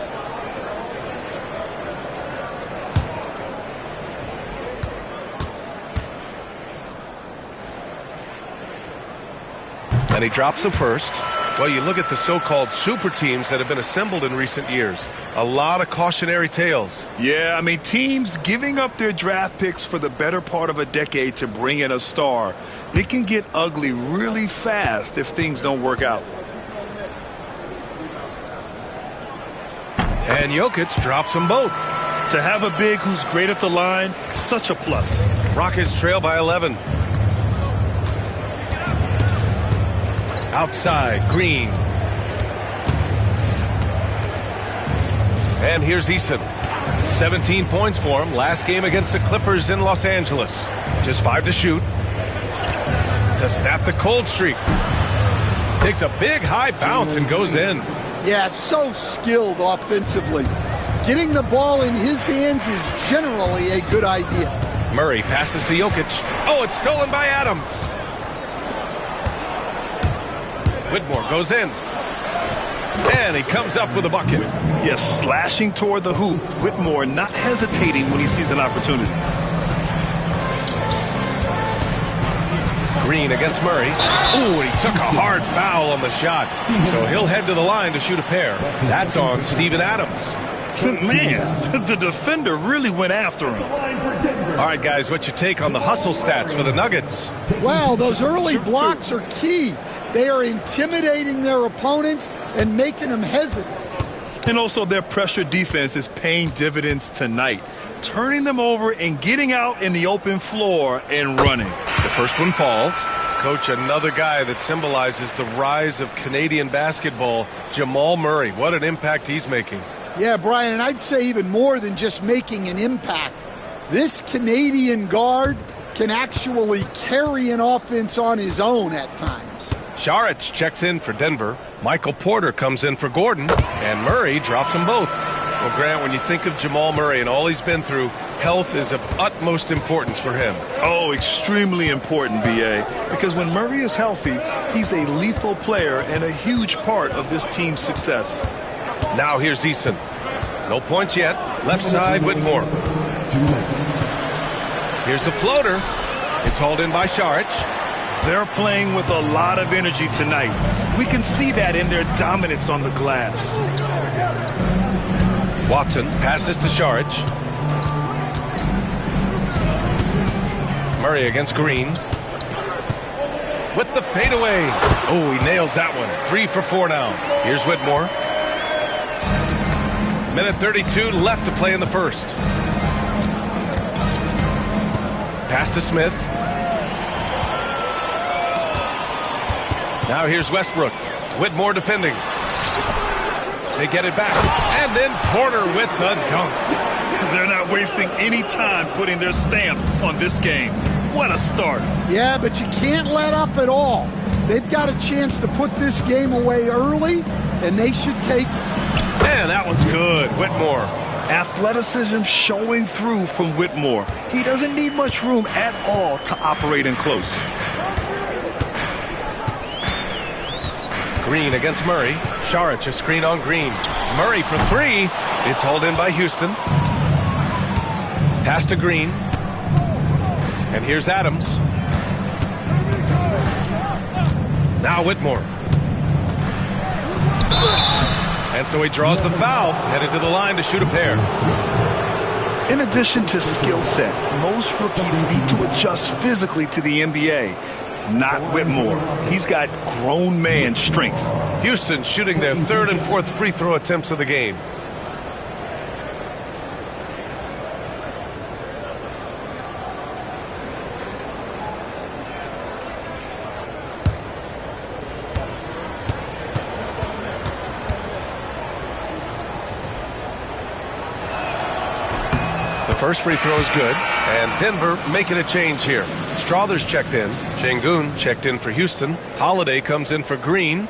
And he drops the first. Well, you look at the so-called super teams that have been assembled in recent years. A lot of cautionary tales. Yeah, I mean, teams giving up their draft picks for the better part of a decade to bring in a star. It can get ugly really fast if things don't work out. And Jokic drops them both. To have a big who's great at the line, such a plus. Rockets trail by 11. Outside, Green. And here's Eason. 17 points for him. Last game against the Clippers in Los Angeles. Just 5 to shoot. To snap the cold streak. Takes a big high bounce and goes in. Yeah, so skilled offensively. Getting the ball in his hands is generally a good idea. Murray passes to Jokic. Oh, it's stolen by Adams. Whitmore goes in. And he comes up with a bucket. Yes, slashing toward the hoop. Whitmore not hesitating when he sees an opportunity. Green against Murray. Ooh, he took a hard foul on the shot. So he'll head to the line to shoot a pair. That's on Steven Adams. Man, the defender really went after him. All right, guys, what's your take on the hustle stats for the Nuggets? Wow, those early blocks are key. They are intimidating their opponents and making them hesitant. And also their pressure defense is paying dividends tonight, turning them over and getting out in the open floor and running. The first one falls. Coach, another guy that symbolizes the rise of Canadian basketball, Jamal Murray. What an impact he's making. Yeah, Brian, and I'd say even more than just making an impact. This Canadian guard can actually carry an offense on his own at times. Saric checks in for Denver. Michael Porter comes in for Gordon. And Murray drops them both. Well, Grant, when you think of Jamal Murray and all he's been through, health is of utmost importance for him. Oh, extremely important, B.A., because when Murray is healthy, he's a lethal player and a huge part of this team's success. Now here's Eason. No points yet. Left side, Whitmore. Here's the floater. It's hauled in by Saric. They're playing with a lot of energy tonight. We can see that in their dominance on the glass. Watson passes to Saric. Murray against Green. With the fadeaway. Oh, he nails that one. 3 for 4 now. Here's Whitmore. Minute 32 left to play in the first. Pass to Smith. Now here's Westbrook. Whitmore defending. They get it back. And then Porter with the dunk. They're not wasting any time putting their stamp on this game. What a start. Yeah, but you can't let up at all. They've got a chance to put this game away early, and they should take it. Man, that one's good. Whitmore. Athleticism showing through from Whitmore. He doesn't need much room at all to operate in close. Green against Murray. Saric a screen on Green. Murray for 3. It's hauled in by Houston. Pass to Green. And here's Adams. Now Whitmore. And so he draws the foul, headed to the line to shoot a pair. In addition to skill set, most rookies need to adjust physically to the NBA. Not Whitmore. He's got grown man strength. Houston shooting their 3rd and 4th free throw attempts of the game. The first free throw is good, and Denver making a change here. Strother's checked in. Şengün checked in for Houston. Holiday comes in for Green.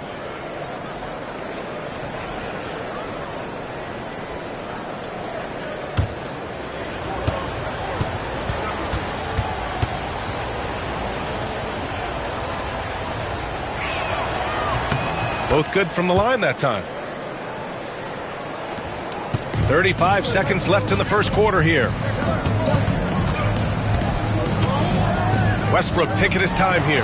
Both good from the line that time. 35 seconds left in the first quarter here. Westbrook taking his time here.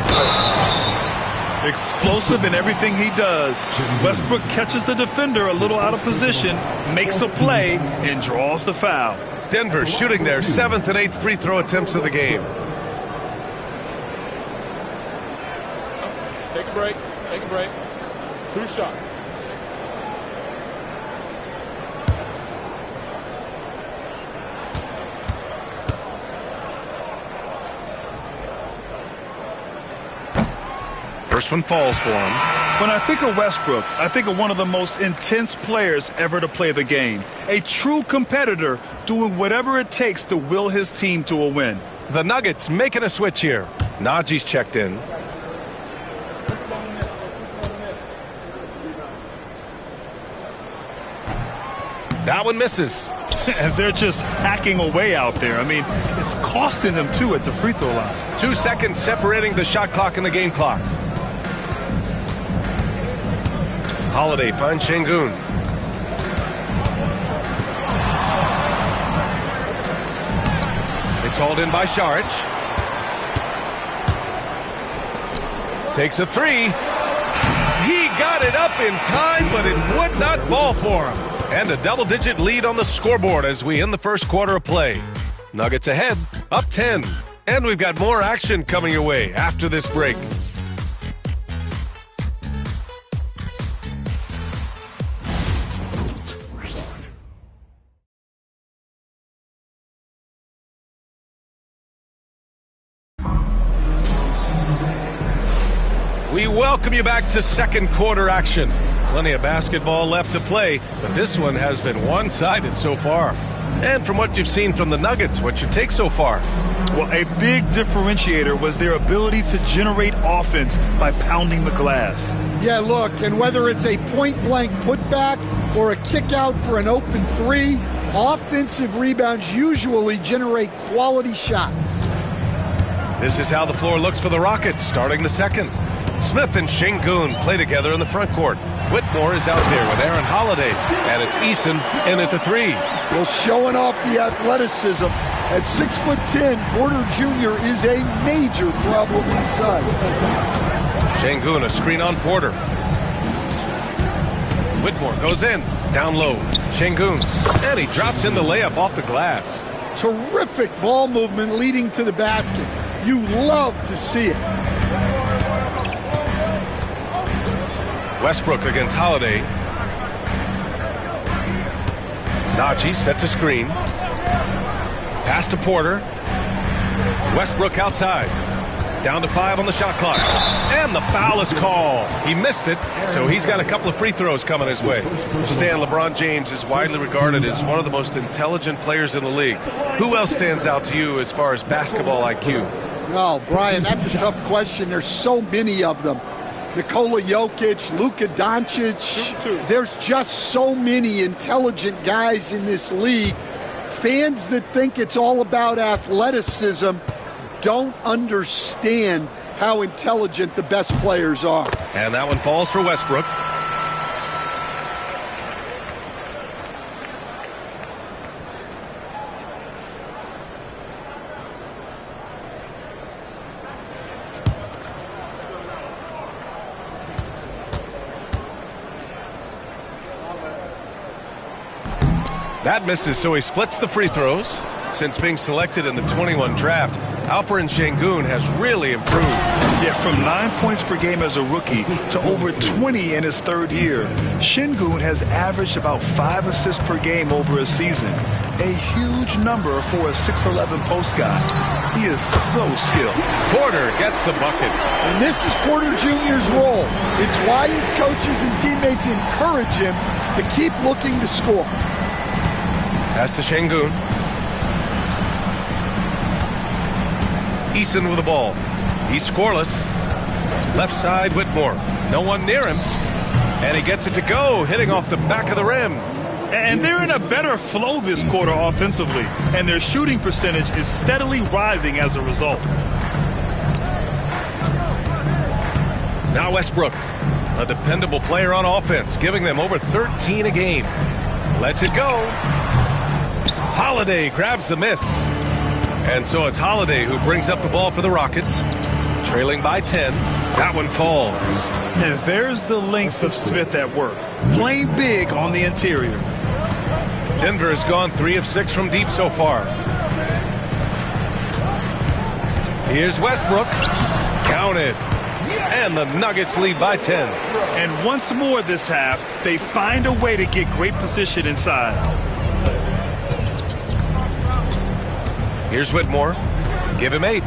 Explosive in everything he does. Westbrook catches the defender a little out of position, makes a play, and draws the foul. Denver shooting their 7th and 8th free throw attempts of the game. Take a break. Take a break. 2 shots. First one falls for him. When I think of Westbrook, I think of one of the most intense players ever to play the game. A true competitor doing whatever it takes to will his team to a win. The Nuggets making a switch here. Najee's checked in. That one misses. And they're just hacking away out there. I mean, it's costing them, too, at the free throw line. 2 seconds separating the shot clock and the game clock. Holiday finds Şengün. It's hauled in by Šarić. Takes a 3. He got it up in time, but it would not fall for him. And a double-digit lead on the scoreboard as we end the first quarter of play. Nuggets ahead, up 10. And we've got more action coming your way after this break. We welcome you back to second quarter action. Plenty of basketball left to play, but this one has been one-sided so far. And from what you've seen from the Nuggets, what's your take so far? Well, a big differentiator was their ability to generate offense by pounding the glass. Yeah, look, and whether it's a point-blank putback or a kick-out for an open 3, offensive rebounds usually generate quality shots. This is how the floor looks for the Rockets, starting the second. Smith and Şengün play together in the front court. Whitmore is out there with Aaron Holiday, and it's Eason in at the 3. Well, showing off the athleticism. At 6'10", Porter Jr. is a major problem inside. Şengün, a screen on Porter. Whitmore goes in, down low. Şengün, and he drops in the layup off the glass. Terrific ball movement leading to the basket. You love to see it. Westbrook against Holiday. Najee set to screen. Pass to Porter. Westbrook outside. Down to 5 on the shot clock. And the foul is called. He missed it, so he's got a couple of free throws coming his way. Stan, LeBron James is widely regarded as one of the most intelligent players in the league. Who else stands out to you as far as basketball IQ? Oh, Brian, that's a tough question. There's so many of them. Nikola Jokic, Luka Doncic. There's just so many intelligent guys in this league. Fans that think it's all about athleticism don't understand how intelligent the best players are. And that one falls for Westbrook. That misses, so he splits the free throws. Since being selected in the 21 draft, Alperen Şengün has really improved. Yeah, from 9 points per game as a rookie to over 20 in his third year, Şengün has averaged about 5 assists per game over a season. A huge number for a 6'11 post guy. He is so skilled. Porter gets the bucket. And this is Porter Jr.'s role. It's why his coaches and teammates encourage him to keep looking to score. Pass to Şengün. Eason with the ball. He's scoreless. Left side, Whitmore. No one near him. And he gets it to go, hitting off the back of the rim. And they're in a better flow this quarter offensively. And their shooting percentage is steadily rising as a result. Now Westbrook. A dependable player on offense, giving them over 13 a game. Lets it go. Holiday grabs the miss. And so it's Holiday who brings up the ball for the Rockets. Trailing by 10. That one falls. And there's the length of Smith at work. Playing big on the interior. Denver has gone 3 of 6 from deep so far. Here's Westbrook. Counted. And the Nuggets lead by 10. And once more this half, they find a way to get great position inside. Here's Whitmore. Give him 8.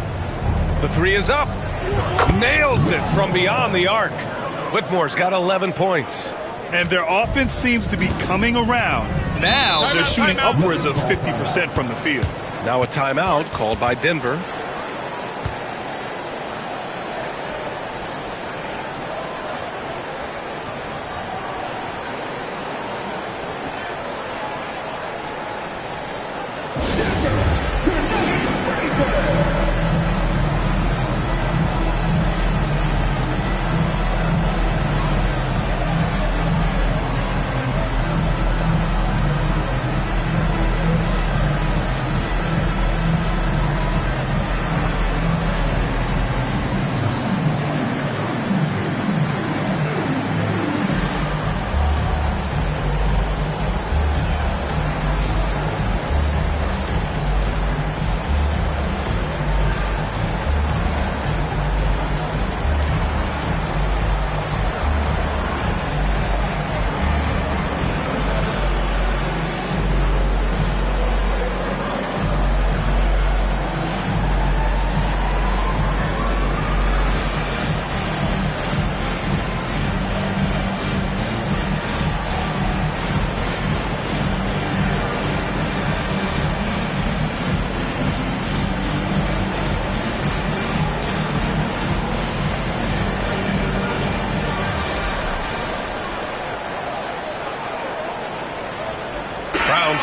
The 3 is up. Nails it from beyond the arc. Whitmore's got 11 points. And their offense seems to be coming around. Now they're shooting upwards of 50% from the field. Now a timeout called by Denver.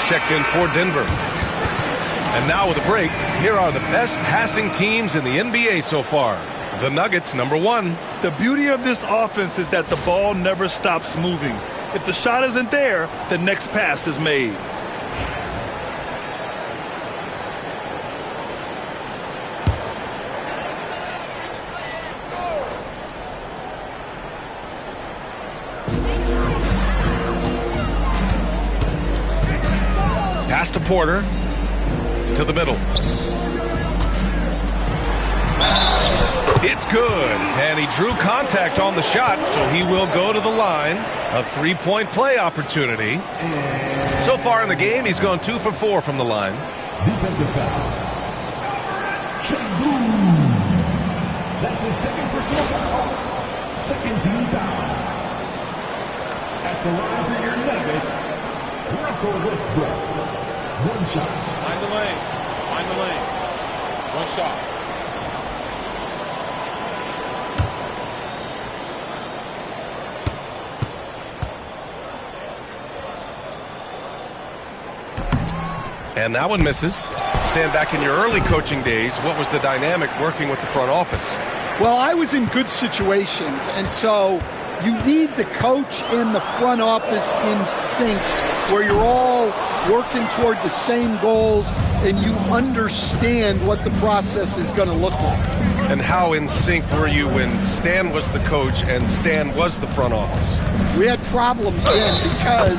Checked in for Denver. And now with a break, here are the best passing teams in the NBA so far. The Nuggets, number 1. The beauty of this offense is that the ball never stops moving. If the shot isn't there, the next pass is made. Pass to Porter. To the middle. It's good. And he drew contact on the shot, so he will go to the line. A 3-point play opportunity. So far in the game, he's gone 2 for 4 from the line. Defensive foul. That's his second personal foul. Second team foul. At the line for your Nuggets, Russell Westbrook. 1 shot. Find the lane. Find the lane. 1 shot. And that one misses. Stand back in your early coaching days. What was the dynamic working with the front office? Well, I was in good situations, and so you need the coach and the front office in sync, where you're all working toward the same goals and you understand what the process is going to look like. And how in sync were you when Stan was the coach and Stan was the front office? We had problems then because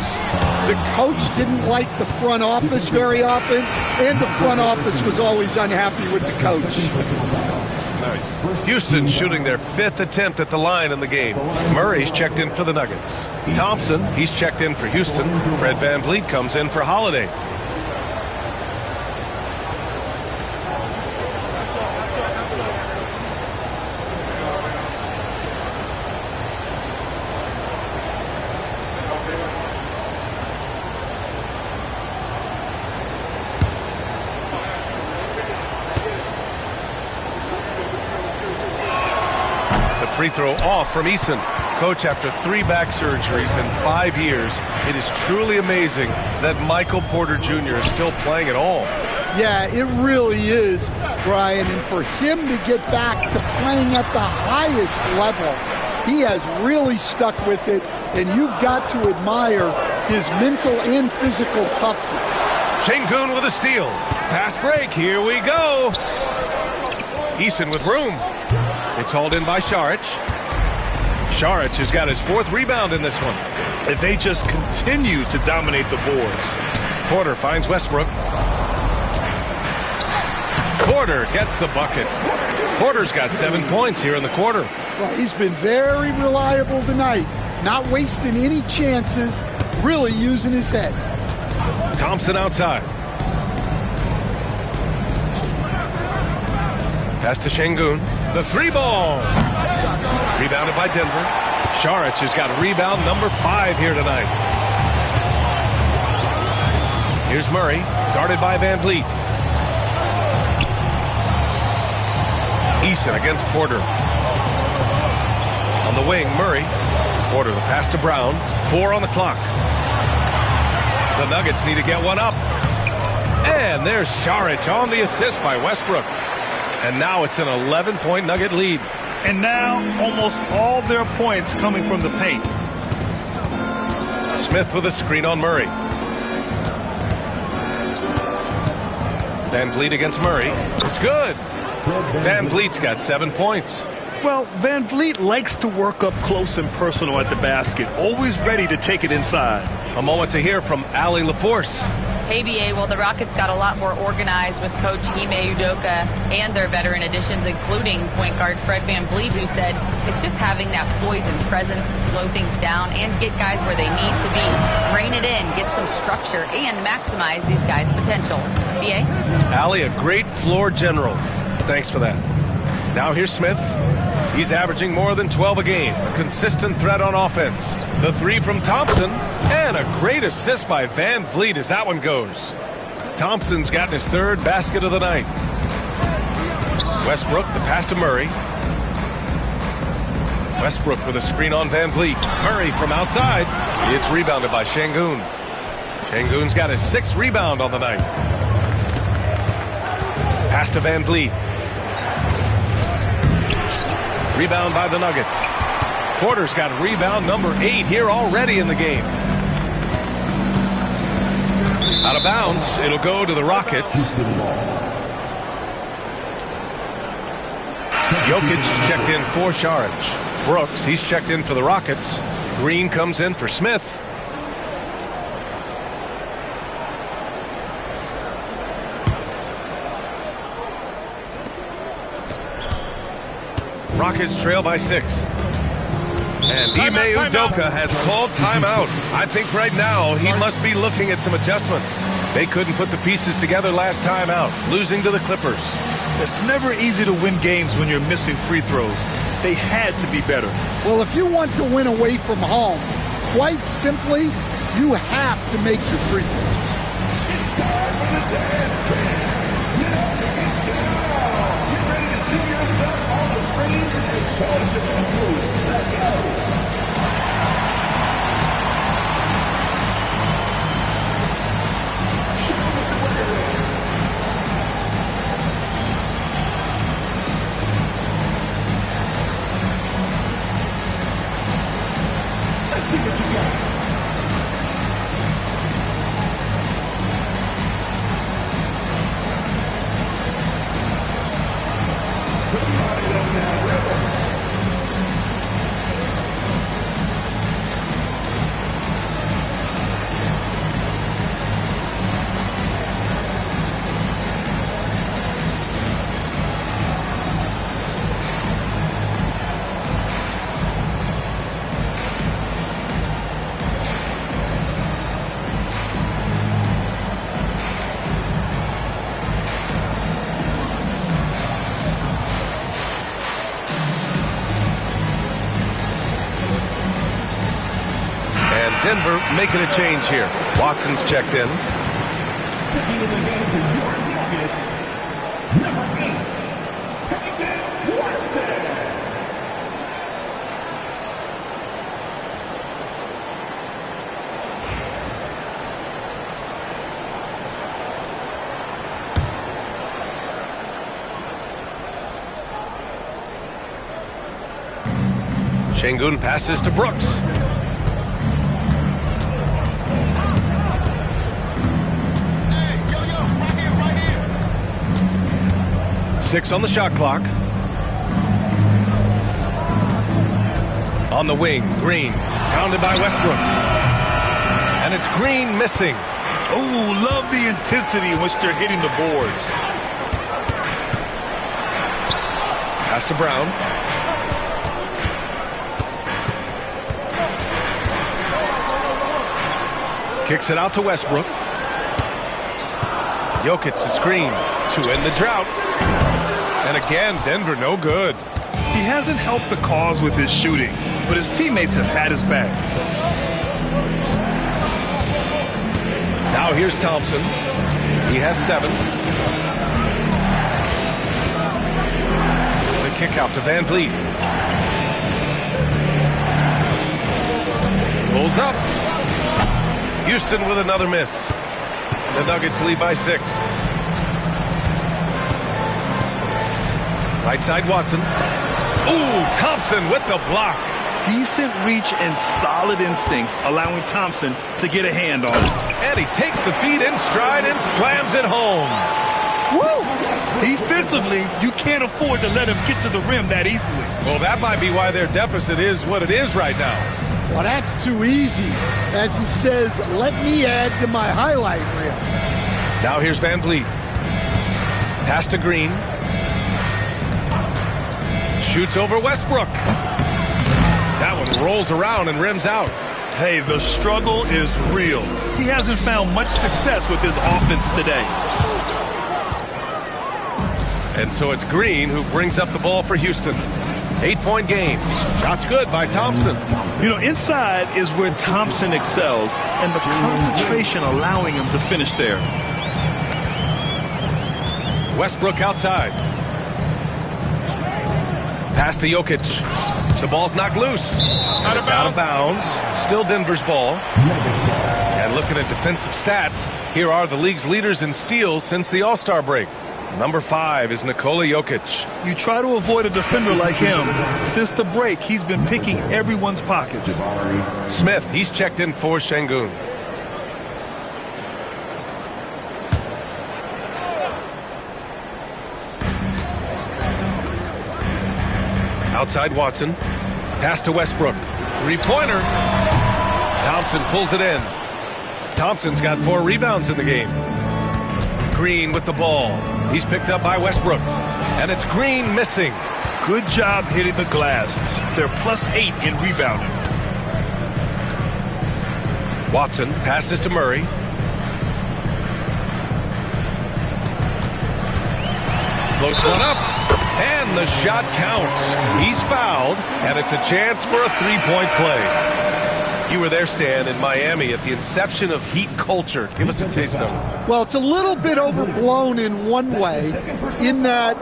the coach didn't like the front office very often, and the front office was always unhappy with the coach. Nice. Houston shooting their 5th attempt at the line in the game. Murray's checked in for the Nuggets. Thompson, he's checked in for Houston. Fred VanVleet comes in for Holiday. Free throw off from Eason. Coach, after 3 back surgeries in 5 years, it is truly amazing that Michael Porter Jr. is still playing at all. Yeah, it really is, Brian. And for him to get back to playing at the highest level He has really stuck with it, and you've got to admire his mental and physical toughness. Şengün with a steal. Fast break. Here we go. Eason with room. It's hauled in by Šarić. Šarić has got his 4th rebound in this one. If they just continue to dominate the boards. Porter finds Westbrook. Porter gets the bucket. Porter's got 7 points here in the quarter. Well, he's been very reliable tonight. Not wasting any chances, really using his head. Thompson outside. Pass to Şengün. The 3-ball. Rebounded by Denver. Šarić has got rebound number 5 here tonight. Here's Murray, guarded by Van Vliet. Eason against Porter. On the wing, Murray. Porter, the pass to Brown. 4 on the clock. The Nuggets need to get one up. And there's Šarić on the assist by Westbrook. And now it's an 11-point Nugget lead. And now almost all their points coming from the paint. Smith with a screen on Murray. Van Vliet against Murray. It's good. Van Vliet's got 7 points. Well, Van Vliet likes to work up close and personal at the basket, always ready to take it inside. A moment to hear from Allie LaForce. Hey, BA, well, the Rockets got a lot more organized with Coach Ime Udoka and their veteran additions, including point guard Fred Van Vliet, who said it's just having that poise and presence to slow things down and get guys where they need to be. Rein it in, get some structure, and maximize these guys' potential. BA? Allie, a great floor general. Thanks for that. Now here's Smith. He's averaging more than 12 a game. A consistent threat on offense. The 3 from Thompson. And a great assist by Van Vliet as that one goes. Thompson's gotten his 3rd basket of the night. Westbrook, the pass to Murray. Westbrook with a screen on Van Vliet. Murray from outside. It's rebounded by Şengün. Şengün's got his 6th rebound on the night. Pass to Van Vliet. Rebound by the Nuggets. Porter's got rebound number 8 here already in the game. Out of bounds, it'll go to the Rockets. Jokic is checked in for Šarić. Brooks, he's checked in for the Rockets. Green comes in for Smith. Rockets trail by 6. And Ime Udoka has called timeout. I think right now he must be looking at some adjustments. They couldn't put the pieces together last time out, losing to the Clippers. It's never easy to win games when you're missing free throws. They had to be better. Well, if you want to win away from home, quite simply, you have to make your free throws. It's time for the dance band. Get ready to see yourself on the screen and show us the best moves. Let's go. Let's see what you got. Denver making a change here. Watson's checked in. Checking in the game for your Nuggets, number 8, Peyton Watson. Şengün passes to Brooks. Six on the shot clock. On the wing, Green, pounded by Westbrook. And it's Green missing. Oh, love the intensity in which they're hitting the boards. Pass to Brown. Kicks it out to Westbrook. Jokic the screen to end the drought. And again, Denver no good. He hasn't helped the cause with his shooting, but his teammates have had his back. Now here's Thompson. He has 7. The kick out to Van Vliet. Pulls up. Houston with another miss. The Nuggets lead by 6. Right side Watson. Ooh, Thompson with the block. Decent reach and solid instincts, allowing Thompson to get a hand on it. And he takes the feed in stride and slams it home. Woo! Defensively, you can't afford to let him get to the rim that easily. Well, that might be why their deficit is what it is right now. Well, that's too easy. As he says, let me add to my highlight reel. Now here's Van Vliet. Pass to Green. Shoots over Westbrook. That one rolls around and rims out. Hey, the struggle is real. He hasn't found much success with his offense today. And so it's Green who brings up the ball for Houston. 8-point game. Shots good by Thompson. You know, inside is where Thompson excels, and the concentration allowing him to finish there. Westbrook outside. Pass to Jokic. The ball's knocked loose. It's out of bounds. Still Denver's ball. And looking at defensive stats, here are the league's leaders in steals since the All-Star break. Number 5 is Nikola Jokic. You try to avoid a defender like him. Since the break, he's been picking everyone's pockets. Smith, he's checked in for Şengün. Outside Watson. Pass to Westbrook. Three-pointer. Thompson pulls it in. Thompson's got 4 rebounds in the game. Green with the ball. He's picked up by Westbrook. And it's Green missing. Good job hitting the glass. They're +8 in rebounding. Watson passes to Murray. Floats one up. And the shot counts. He's fouled, and it's a chance for a 3-point play. You were there, Stan, in Miami at the inception of Heat culture. Give us a taste of it. Well, it's a little bit overblown in one way, in that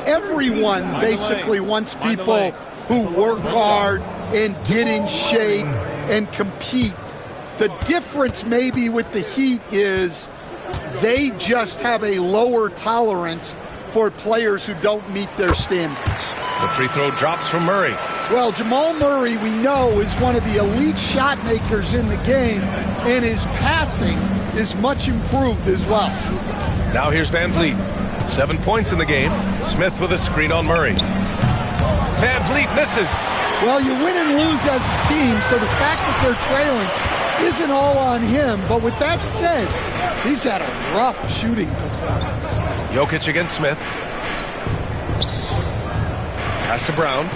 everyone basically wants people who work hard and get in shape and compete. The difference maybe with the Heat is they just have a lower tolerance for players who don't meet their standards. The free throw drops from Murray. Well, Jamal Murray, we know, is one of the elite shot makers in the game, and his passing is much improved as well. Now here's Van Vliet. 7 points in the game. Smith with a screen on Murray. Van Vliet misses. Well, you win and lose as a team, so the fact that they're trailing isn't all on him. But with that said, he's had a rough shooting performance. Jokic against Smith. Pass to Brown.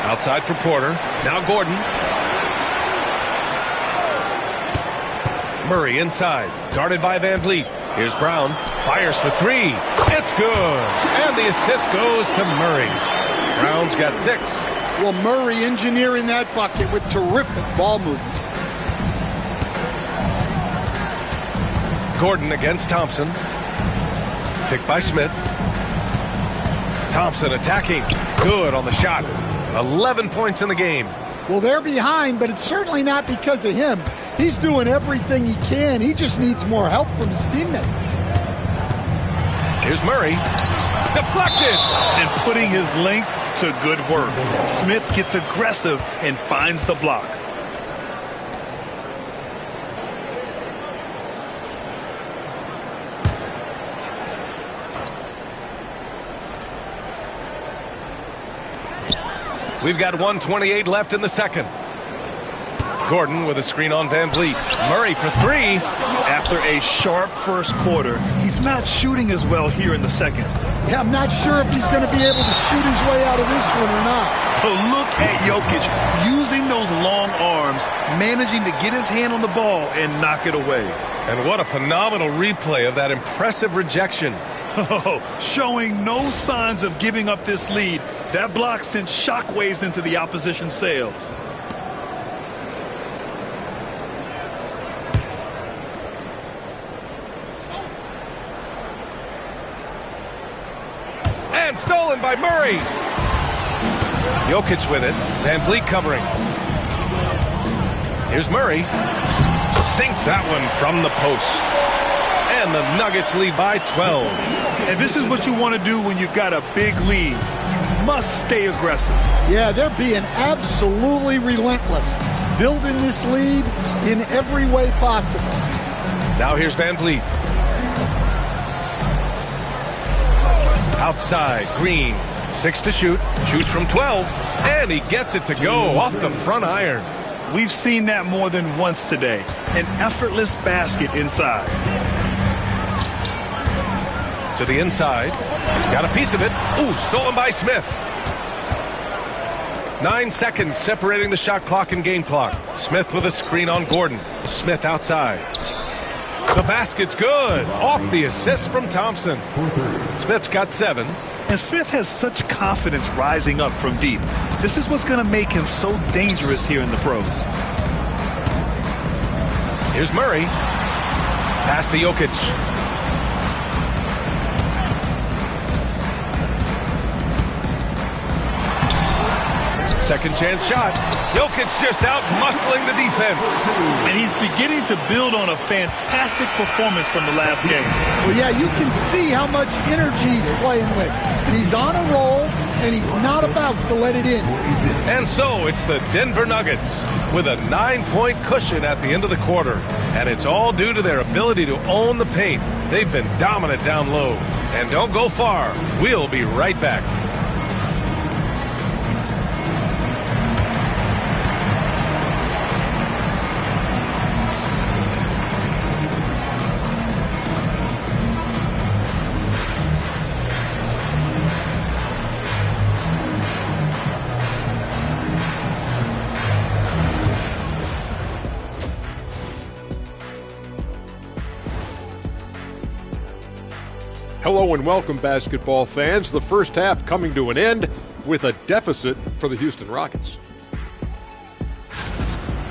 Outside for Porter. Now Gordon. Murray inside. Guarded by Van Vliet. Here's Brown. Fires for 3. It's good. And the assist goes to Murray. Brown's got 6. Well, Murray engineering that bucket with terrific ball movement. Gordon against Thompson. Picked by Smith. Thompson attacking. Good on the shot. 11 points in the game. Well, they're behind, but it's certainly not because of him. He's doing everything he can. He just needs more help from his teammates. Here's Murray. Deflected. And putting his length to good work. Smith gets aggressive and finds the block. We've got 1:28 left in the second. Gordon with a screen on Van Vliet. Murray for three. After a sharp first quarter, he's not shooting as well here in the second. Yeah, I'm not sure if he's going to be able to shoot his way out of this one or not. But look at Jokic using those long arms, managing to get his hand on the ball and knock it away. And what a phenomenal replay of that impressive rejection. Showing no signs of giving up this lead. That block sent shockwaves into the opposition sails. And stolen by Murray. Jokic with it. Van Vliet covering. Here's Murray. Sinks that one from the post. And the Nuggets lead by 12. And this is what you want to do when you've got a big lead. You must stay aggressive. Yeah, they're being absolutely relentless. Building this lead in every way possible. Now here's Van Vliet. Outside, Green. 6 to shoot. Shoots from 12. And he gets it to go off the front iron. We've seen that more than once today. An effortless basket inside. To the inside. Got a piece of it. Ooh, stolen by Smith. 9 seconds separating the shot clock and game clock. Smith with a screen on Gordon. Smith outside. The basket's good. Off the assist from Thompson. Smith's got 7. And Smith has such confidence rising up from deep. This is what's going to make him so dangerous here in the pros. Here's Murray. Pass to Jokic. Second chance shot. Jokic just out muscling the defense. And he's beginning to build on a fantastic performance from the last game. Well, yeah, you can see how much energy he's playing with. He's on a roll, and he's not about to let it in. And so it's the Denver Nuggets with a 9-point cushion at the end of the quarter. And it's all due to their ability to own the paint. They've been dominant down low. And don't go far. We'll be right back. Hello and welcome, basketball fans. The first half coming to an end with a deficit for the Houston Rockets.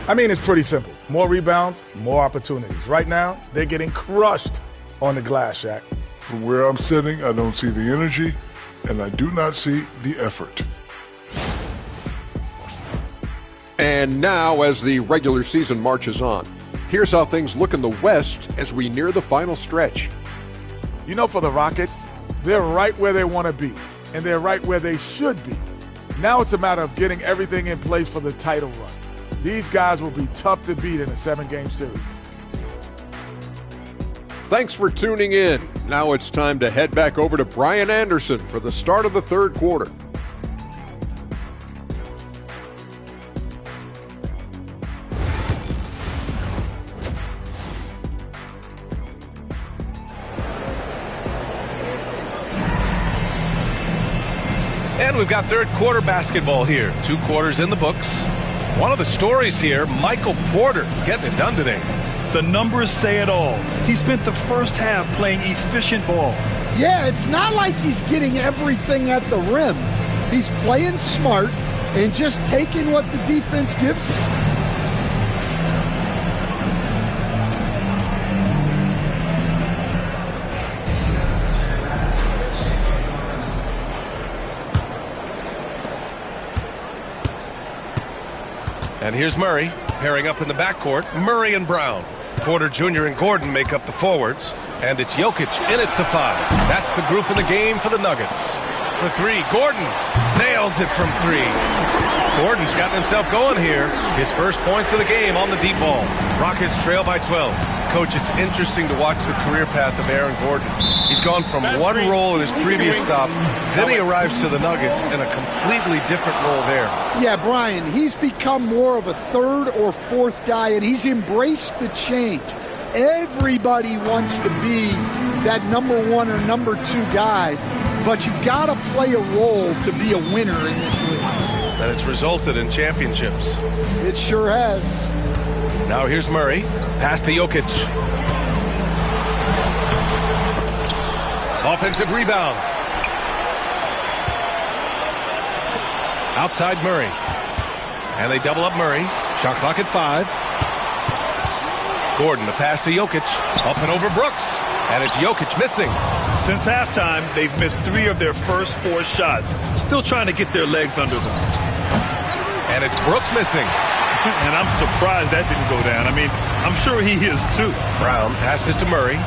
I mean, it's pretty simple. More rebounds, more opportunities. Right now, they're getting crushed on the glass, Shaq. From where I'm sitting, I don't see the energy, and I do not see the effort. And now, as the regular season marches on, here's how things look in the West as we near the final stretch. You know, for the Rockets, they're right where they want to be, and they're right where they should be. Now it's a matter of getting everything in place for the title run. These guys will be tough to beat in a 7-game series. Thanks for tuning in. Now it's time to head back over to Brian Anderson for the start of the third quarter. And we've got third quarter basketball here. 2 quarters in the books. One of the stories here, Michael Porter getting it done today. The numbers say it all. He spent the first half playing efficient ball. Yeah, it's not like he's getting everything at the rim. He's playing smart and just taking what the defense gives him. And here's Murray pairing up in the backcourt. Murray and Brown. Porter Jr. and Gordon make up the forwards. And it's Jokic in at the 5. That's the group in the game for the Nuggets. For 3, Gordon nails it from 3. Gordon's gotten himself going here. His first points of the game on the deep ball. Rockets trail by 12. Coach, it's interesting to watch the career path of Aaron Gordon. He's gone from one role in his previous stop, then he arrives to the Nuggets in a completely different role there. Yeah, Brian, he's become more of a third or fourth guy, and he's embraced the change. Everybody wants to be that number 1 or number 2 guy, but you've got to play a role to be a winner in this league. And it's resulted in championships. It sure has. Now here's Murray. Pass to Jokic. Offensive rebound. Outside Murray. And they double up Murray. Shot clock at 5. Gordon, the pass to Jokic. Up and over Brooks. And it's Jokic missing. Since halftime, they've missed 3 of their first 4 shots. Still trying to get their legs under them. And it's Brooks missing. And I'm surprised that didn't go down. I mean, I'm sure he is too. Brown passes to Murray.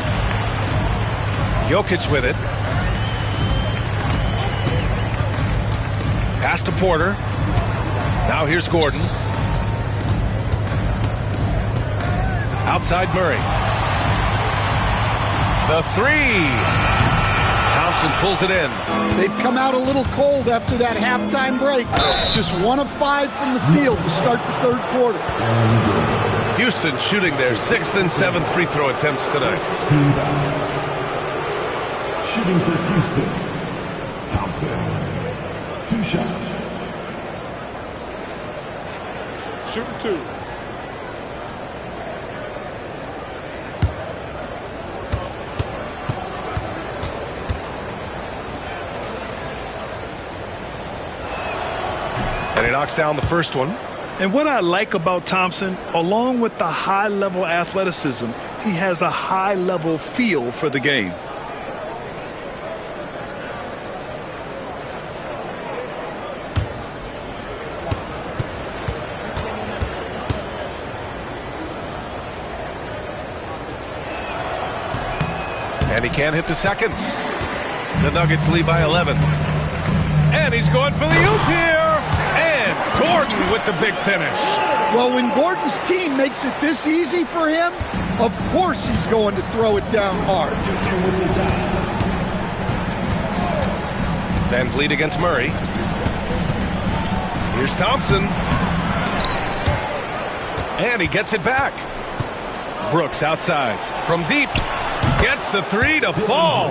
Jokic with it. Pass to Porter. Now here's Gordon. Outside Murray. The 3. Thompson pulls it in. They've come out a little cold after that halftime break. Just 1 of 5 from the field to start the third quarter. Houston shooting their 6th and 7th free throw attempts tonight. Shooting for Houston, Thompson. 2 shots. Shooting 2. And he knocks down the first one. And what I like about Thompson, along with the high-level athleticism, he has a high-level feel for the game. And he can't hit the second. The Nuggets lead by 11. And he's going for the oop here. And Gordon with the big finish. Well, when Gordon's team makes it this easy for him, of course he's going to throw it down hard. Van Vliet against Murray. Here's Thompson. And he gets it back. Brooks outside. From deep. Gets the 3 to fall.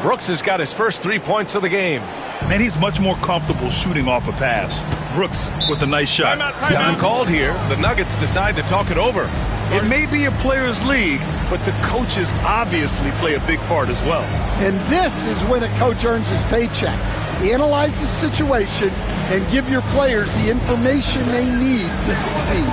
Brooks has got his first 3 points of the game. Man, he's much more comfortable shooting off a pass. Brooks with a nice shot. Time called here. The Nuggets decide to talk it over. It may be a players' league, but the coaches obviously play a big part as well. And this is when a coach earns his paycheck. Analyze the situation and give your players the information they need to succeed.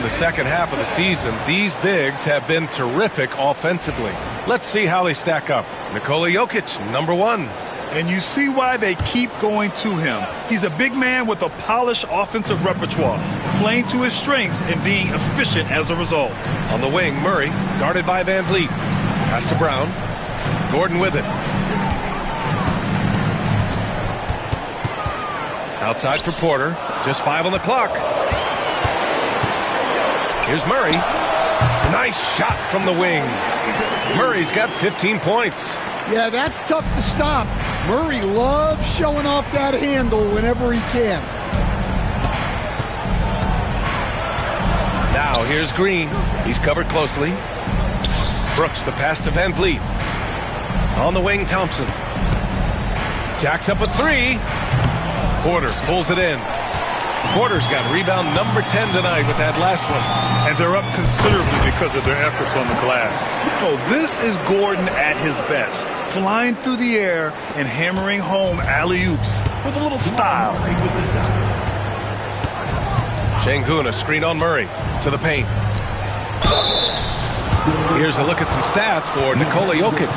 Second half of the season, these bigs have been terrific offensively. Let's see how they stack up. Nikola Jokic, number 1. And you see why they keep going to him. He's a big man with a polished offensive repertoire, playing to his strengths and being efficient as a result. On the wing, Murray, guarded by Van Vliet. Pass to Brown. Gordon with it. Outside for Porter. Just 5 on the clock. Here's Murray. Nice shot from the wing. Murray's got 15 points. Yeah, that's tough to stop. Murray loves showing off that handle whenever he can. Now here's Green. He's covered closely. Brooks, the pass to Van Vliet. On the wing, Thompson. Jacks up a 3. Porter pulls it in. Porter's got rebound number 10 tonight with that last one. And they're up considerably because of their efforts on the glass. Oh, this is Gordon at his best. Flying through the air and hammering home alley-oops with a little style. Şengün, a screen on Murray. To the paint. Here's a look at some stats for Nikola Jokic.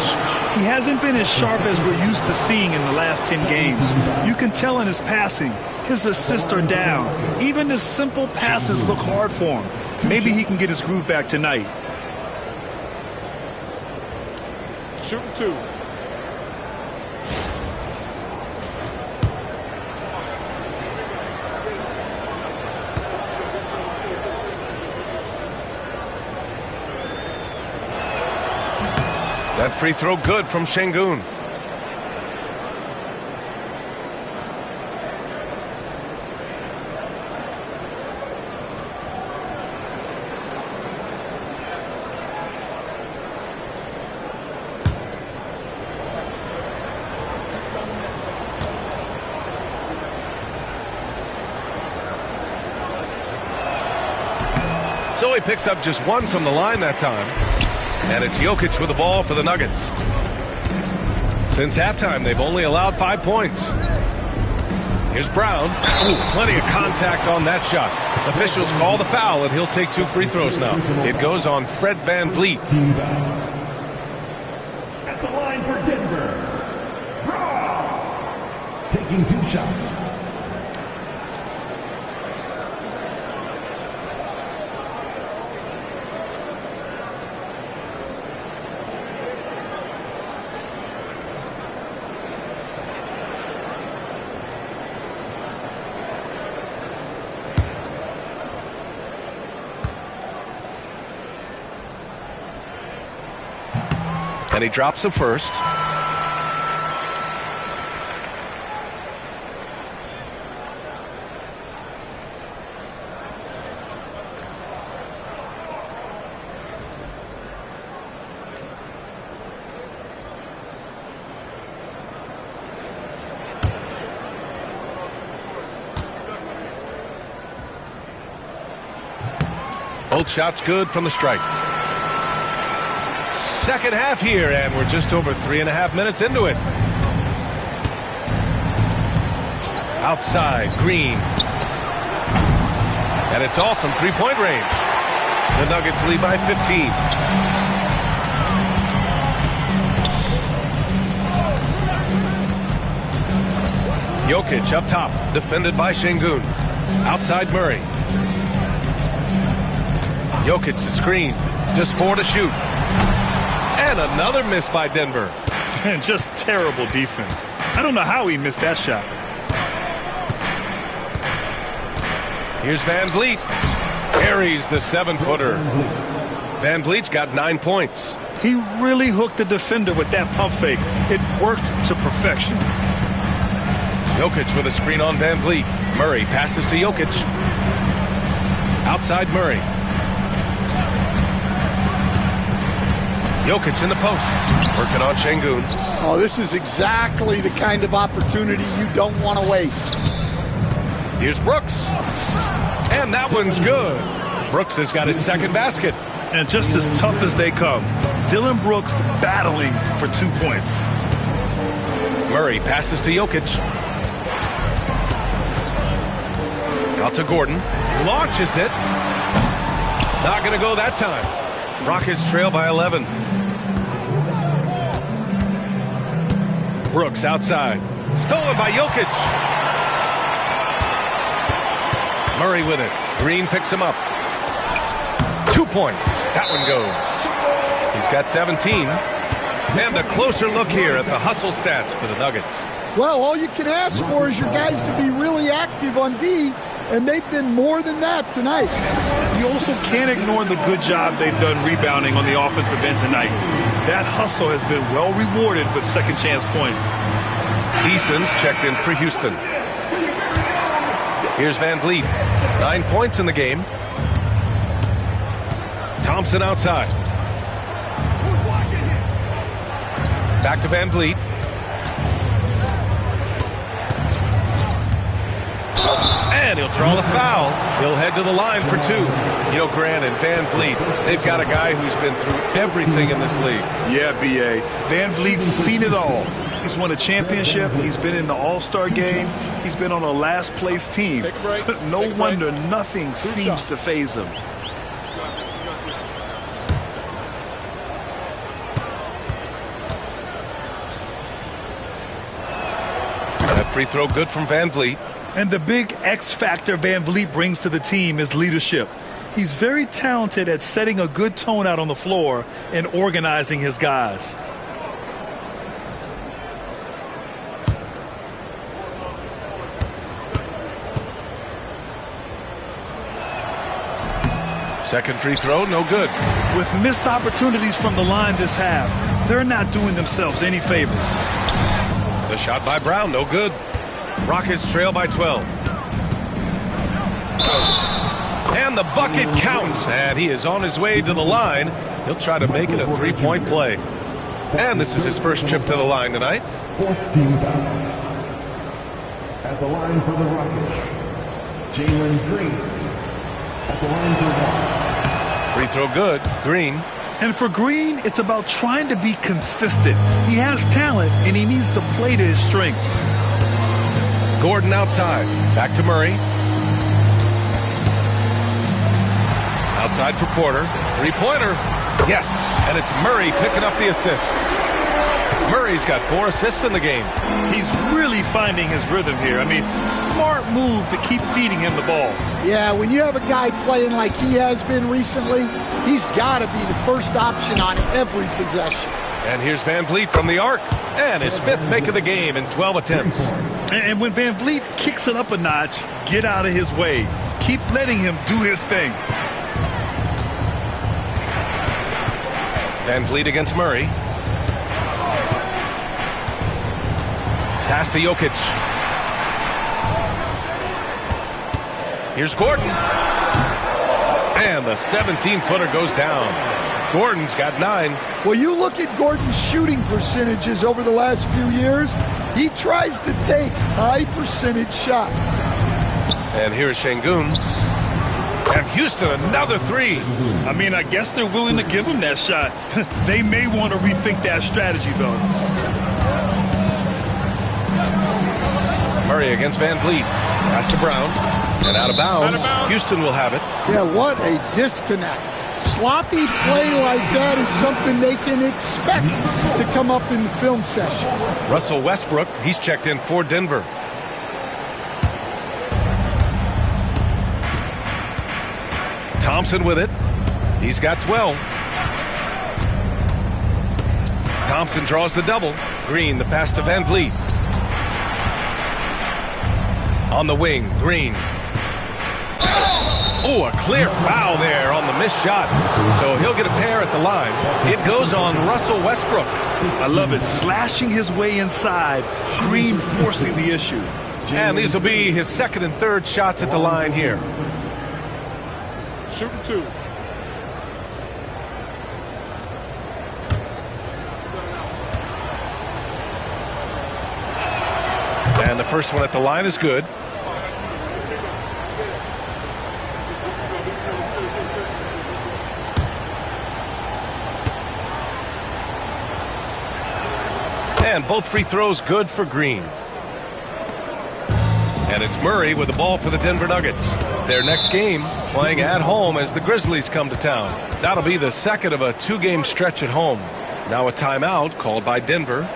He hasn't been as sharp as we're used to seeing in the last 10 games. You can tell in his passing. His assists are down. Even the simple passes look hard for him. Maybe he can get his groove back tonight. Shooting 2. That free throw good from Şengün. So he picks up just 1 from the line that time. And it's Jokic with the ball for the Nuggets. Since halftime, they've only allowed 5 points. Here's Brown. Ooh, plenty of contact on that shot. Officials call the foul, and he'll take 2 free throws now. It goes on Fred Van Vliet. At the line for Denver, Brown. Taking 2 shots. And he drops the first. Both shots good from the stripe. Second half here, and we're just over 3.5 minutes into it. Outside, Green. And it's off from 3-point range. The Nuggets lead by 15. Jokic up top, defended by Şengün. Outside Murray. Jokic the screen, just 4 to shoot. And another miss by Denver. And just terrible defense. I don't know how he missed that shot. Here's Van Vliet. Carries the 7-footer. Van Vliet's got 9 points. He really hooked the defender with that pump fake. It worked to perfection. Jokic with a screen on Van Vliet. Murray passes to Jokic. Outside Murray. Jokic in the post. Working on Şengün. Oh, this is exactly the kind of opportunity you don't want to waste. Here's Brooks. And that one's good. Brooks has got his second basket. And just as tough as they come, Dillon Brooks battling for 2 points. Murray passes to Jokic. Out to Gordon. Launches it. Not going to go that time. Rockets trail by 11. Brooks outside. Stolen by Jokic. Murray with it. Green picks him up. 2 points. That one goes. He's got 17. And a closer look here at the hustle stats for the Nuggets. Well, all you can ask for is your guys to be really active on D, and they've been more than that tonight. You also can't ignore the good job they've done rebounding on the offensive end tonight. That hustle has been well rewarded with second chance points. Eason's checked in for Houston. Here's Van Vliet. 9 points in the game. Thompson outside. Back to Van Vliet. And he'll draw the foul. He'll head to the line for 2. You know, Grant and Van Vliet, they've got a guy who's been through everything in this league. Yeah, B.A. Van Vliet's seen it all. He's won a championship. He's been in the All-Star game. He's been on a last-place team. No wonder nothing seems to faze him. That free throw good from Van Vliet. And the big X factor Van Vliet brings to the team is leadership. He's very talented at setting a good tone out on the floor and organizing his guys. Second free throw, no good. With missed opportunities from the line this half, they're not doing themselves any favors. The shot by Brown, no good. Rockets trail by 12. And the bucket counts. And he is on his way to the line. He'll try to make it a three-point play. And this is his first trip to the line tonight. 14 foul. At the line for the Rockets, Jalen Green. At the line for Free throw good. Green. And for Green, it's about trying to be consistent. He has talent, and he needs to play to his strengths. Gordon outside. Back to Murray. Outside for Porter. Three-pointer. Yes. And it's Murray picking up the assist. Murray's got 4 assists in the game. He's really finding his rhythm here. I mean, smart move to keep feeding him the ball. Yeah, when you have a guy playing like he has been recently, he's got to be the first option on every possession. And here's Van Vliet from the arc. And his 5th make of the game in 12 attempts. And when Van Vliet kicks it up a notch, get out of his way. Keep letting him do his thing. Van Vliet against Murray. Pass to Jokic. Here's Gordon. And the 17-footer goes down. Gordon's got 9. Well, you look at Gordon's shooting percentages over the last few years. He tries to take high percentage shots. And here's Şengün. And Houston, another 3. I mean, I guess they're willing to give him that shot. They may want to rethink that strategy, though. Murray against Van Vliet. Pass to Brown. And out of bounds. Houston will have it. Yeah, what a disconnect. Sloppy play like that is something they can expect to come up in the film session. Russell Westbrook, he's checked in for Denver. Thompson with it. He's got 12. Thompson draws the double. Green, the pass to Van Vliet. On the wing, Green. Oh, a clear foul there on the missed shot. So he'll get a pair at the line. It goes on Russell Westbrook. I love it. Slashing his way inside. Green forcing the issue. And these will be his 2nd and 3rd shots at the line here. Shooting 2. And the first one at the line is good. And both free throws good for Green. And it's Murray with the ball for the Denver Nuggets. Their next game playing at home as the Grizzlies come to town. That'll be the 2nd of a 2-game stretch at home. Now a timeout called by Denver.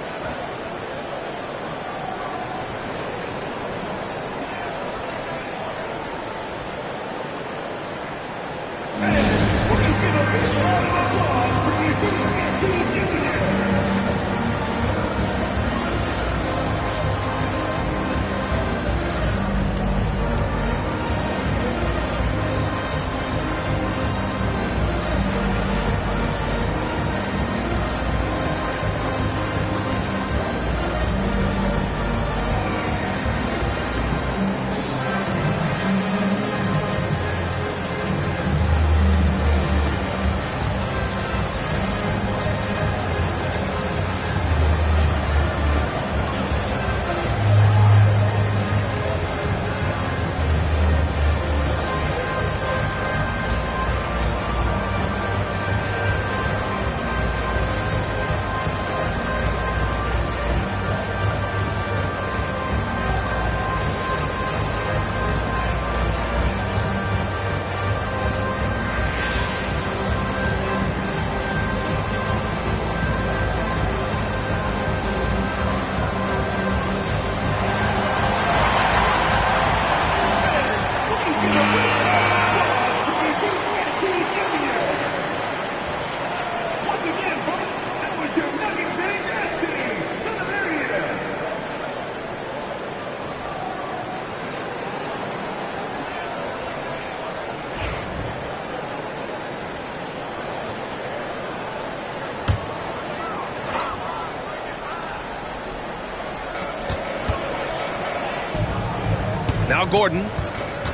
Now Gordon.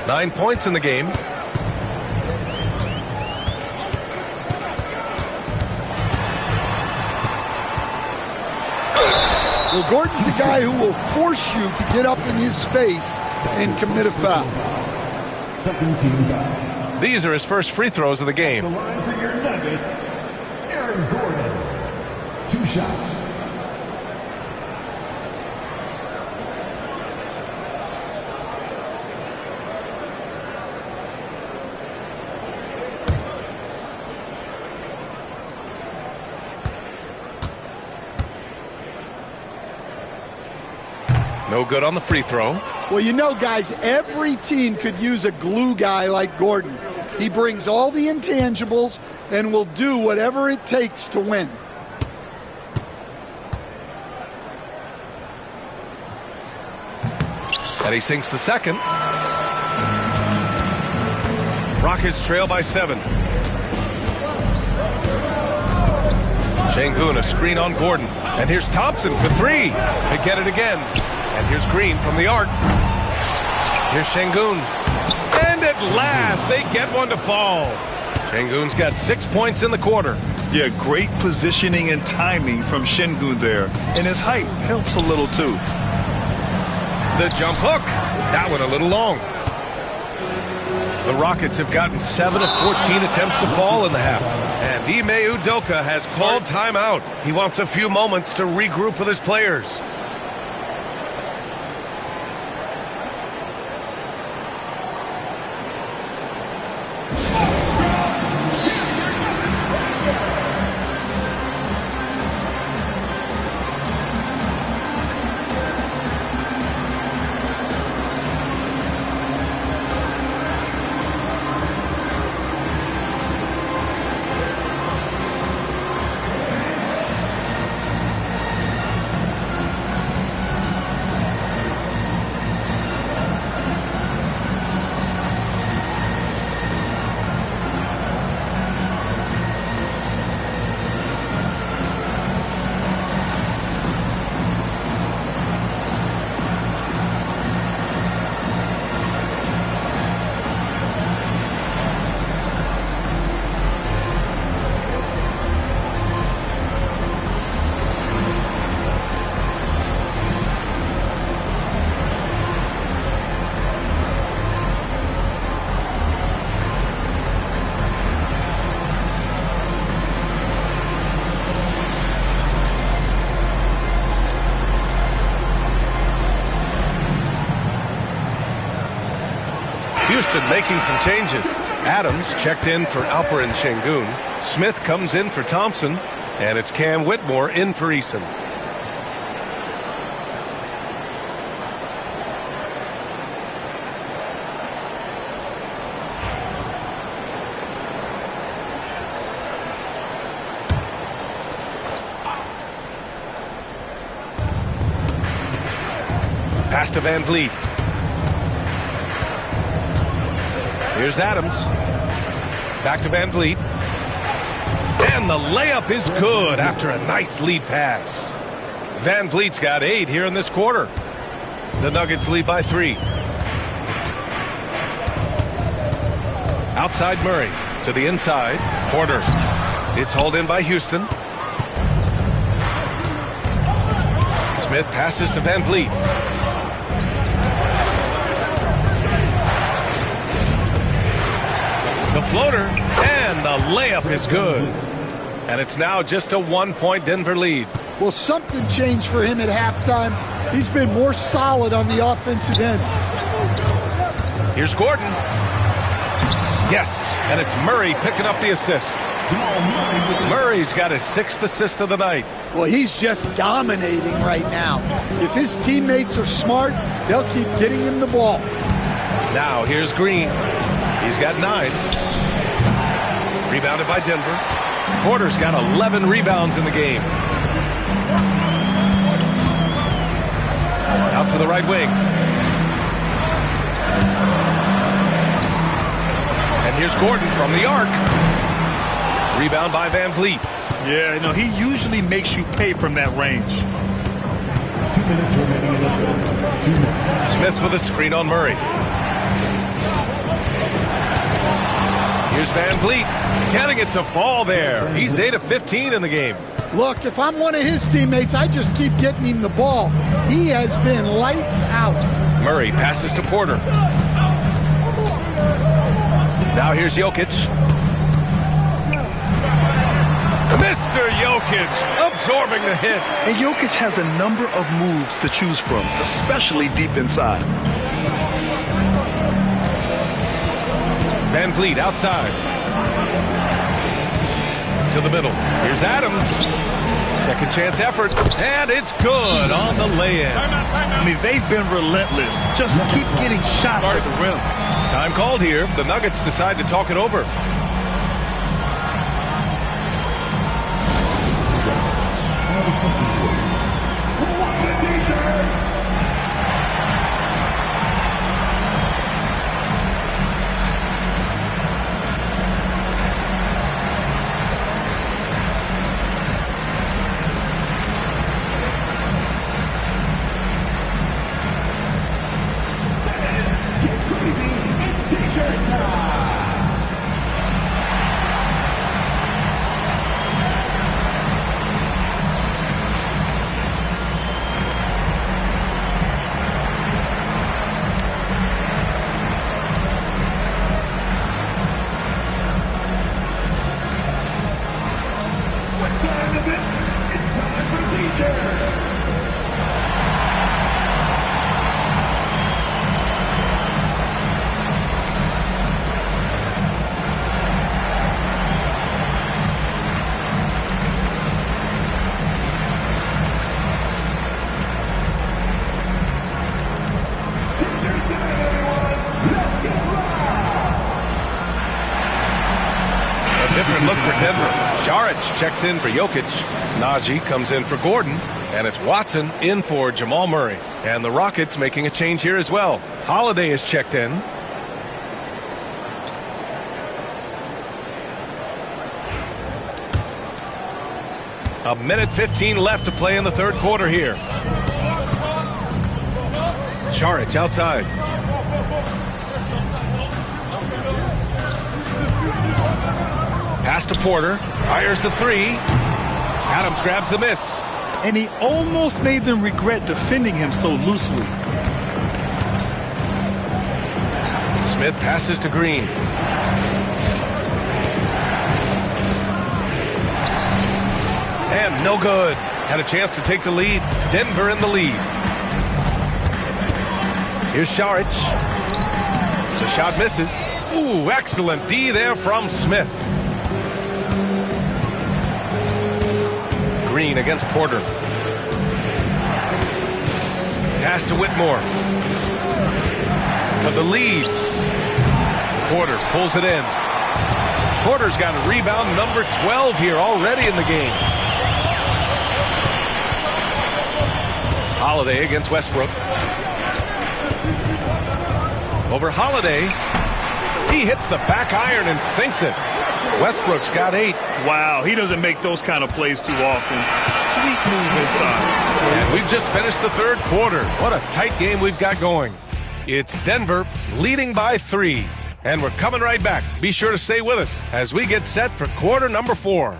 9 points in the game. Well, Gordon's a guy who will force you to get up in his space and commit a foul. Second team foul. These are his first free throws of the game. The line for your Nuggets, Aaron Gordon. 2 shots. No good on the free throw. Well, you know, guys, every team could use a glue guy like Gordon. He brings all the intangibles and will do whatever it takes to win. And he sinks the second. Rockets trail by 7. Şengün, a screen on Gordon. And here's Thompson for 3. They get it again. And here's Green from the arc. Here's Şengün. And at last, they get one to fall. Şengün's got 6 points in the quarter. Yeah, great positioning and timing from Şengün there. And his height helps a little, too. The jump hook. That one a little long. The Rockets have gotten 7 of 14 attempts to fall in the half. And Ime Udoka has called timeout. He wants a few moments to regroup with his players. Houston making some changes. Adams checked in for Alperen Şengün. Smith comes in for Thompson. And it's Cam Whitmore in for Eason. Pass to Van Vliet. Here's Adams. Back to Van Vliet. And the layup is good after a nice lead pass. Van Vliet's got 8 here in this quarter. The Nuggets lead by 3. Outside Murray to the inside. Porter. It's hauled in by Houston. Smith passes to Van Vliet. The floater, and the layup is good. And it's now just a 1-point Denver lead. Well, something changed for him at halftime. He's been more solid on the offensive end. Here's Gordon. Yes, and it's Murray picking up the assist. Murray's got his 6th assist of the night. Well, he's just dominating right now. If his teammates are smart, they'll keep getting him the ball. Now here's Green. He's got 9. Rebounded by Denver. Porter's got 11 rebounds in the game. Out to the right wing. And here's Gordon from the arc. Rebound by Van Vliet. Yeah, no, he usually makes you pay from that range. 2 minutes remaining in the third. 2 minutes. Smith with a screen on Murray. Van Vliet getting it to fall there. He's 8 of 15 in the game. Look, if I'm one of his teammates, I just keep getting him the ball. He has been lights out. Murray passes to Porter. Now here's Jokic. Mr. Jokic absorbing the hit. And Jokic has a number of moves to choose from, especially deep inside. Van Vliet outside. To the middle. Here's Adams. Second chance effort. And it's good on the lay-in. I mean, they've been relentless. Just keep getting shots at the rim. Time called here. The Nuggets decide to talk it over. Different look for Denver. Saric checks in for Jokic. Najee comes in for Gordon. And it's Watson in for Jamal Murray. And the Rockets making a change here as well. Holiday is checked in. A minute 15 left to play in the third quarter here. Saric outside. Pass to Porter. Fires the three. Adams grabs the miss. And he almost made them regret defending him so loosely. Smith passes to Green. And no good. Had a chance to take the lead. Denver in the lead. Here's Saric. The shot misses. Ooh, excellent D there from Smith. Green against Porter. Pass to Whitmore. For the lead. Porter pulls it in. Porter's got a rebound number 12 here already in the game. Holiday against Westbrook. Over Holiday. He hits the back iron and sinks it. Westbrook's got 8. Wow, he doesn't make those kind of plays too often. Sweet move inside. And we've just finished the third quarter. What a tight game we've got going. It's Denver leading by 3. And we're coming right back. Be sure to stay with us as we get set for quarter number 4.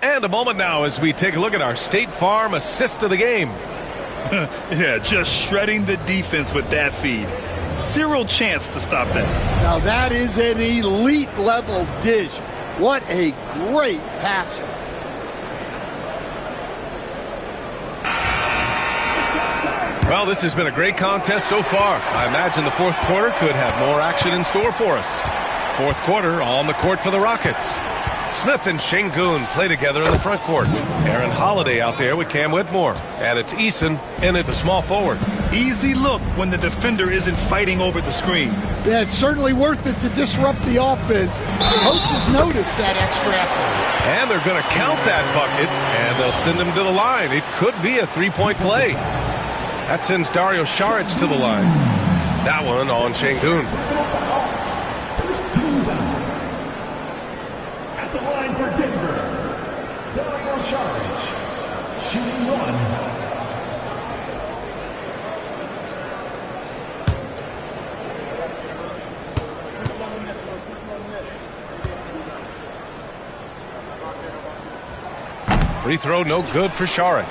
And a moment now as we take a look at our State Farm assist of the game. Yeah, just shredding the defense with that feed. Zero chance to stop that. Now that is an elite level dish. What a great passer. Well, this has been a great contest so far. I imagine the fourth quarter could have more action in store for us. Fourth quarter on the court for the Rockets. Smith and Şengün play together in the front court. Aaron Holiday out there with Cam Whitmore. And it's Eason in at the small forward. Easy look when the defender isn't fighting over the screen. Yeah, it's certainly worth it to disrupt the offense. Coaches notice that extra effort. And they're going to count that bucket, and they'll send him to the line. It could be a three-point play. That sends Dario Saric to the line. That one on Şengün. Saric, shooting 1. Free throw no good for Saric.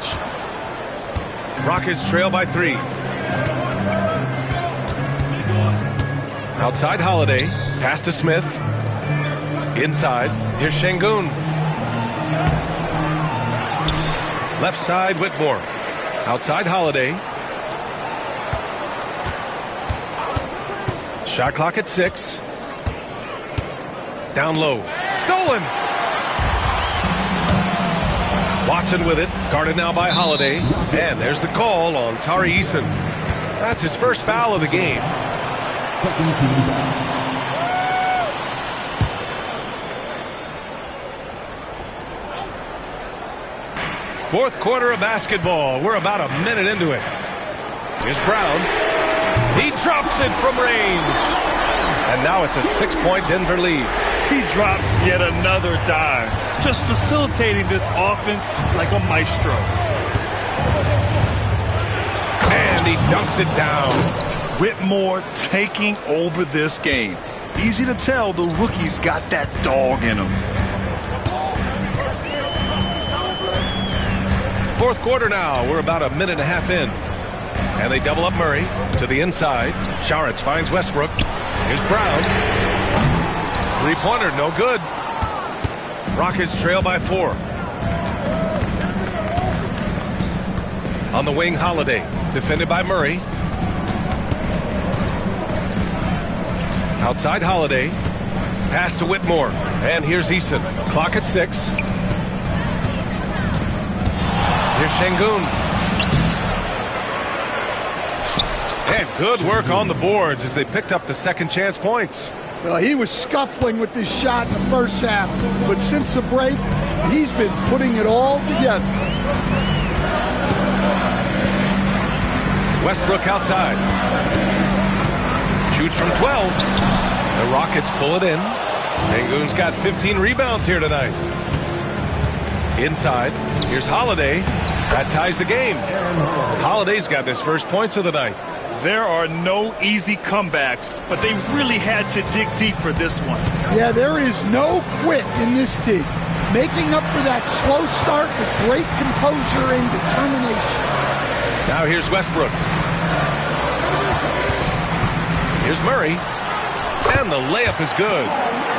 Rockets trail by 3. Outside Holiday. Pass to Smith. Inside. Here's Şengün. Left side Whitmore. Outside Holiday. Shot clock at 6. Down low. Stolen. Watson with it, guarded now by Holiday. And there's the call on Tari Eason. That's his first foul of the game. Second team foul. Fourth quarter of basketball. We're about a minute into it. Here's Brown. He drops it from range. And now it's a 6-point Denver lead. He drops yet another dime, just facilitating this offense like a maestro. And he dunks it down. Whitmore taking over this game. Easy to tell the rookie's got that dog in him. Fourth quarter now. We're about a minute and a half in. And they double up Murray to the inside. Saric finds Westbrook. Here's Brown. Three-pointer, no good. Rockets trail by 4. On the wing, Holiday. Defended by Murray. Outside Holiday. Pass to Whitmore. And here's Eason. Clock at 6. Here's Şengün. And good work on the boards as they picked up the second chance points. Well, he was scuffling with this shot in the first half, but since the break, he's been putting it all together. Westbrook outside. Shoots from 12. The Rockets pull it in. Şengün's got 15 rebounds here tonight. Inside. Here's Holiday. That ties the game. Holiday's got his first points of the night. There are no easy comebacks, but they really had to dig deep for this one. Yeah, there is no quit in this team. Making up for that slow start with great composure and determination. Now here's Westbrook. Here's Murray. And the layup is good.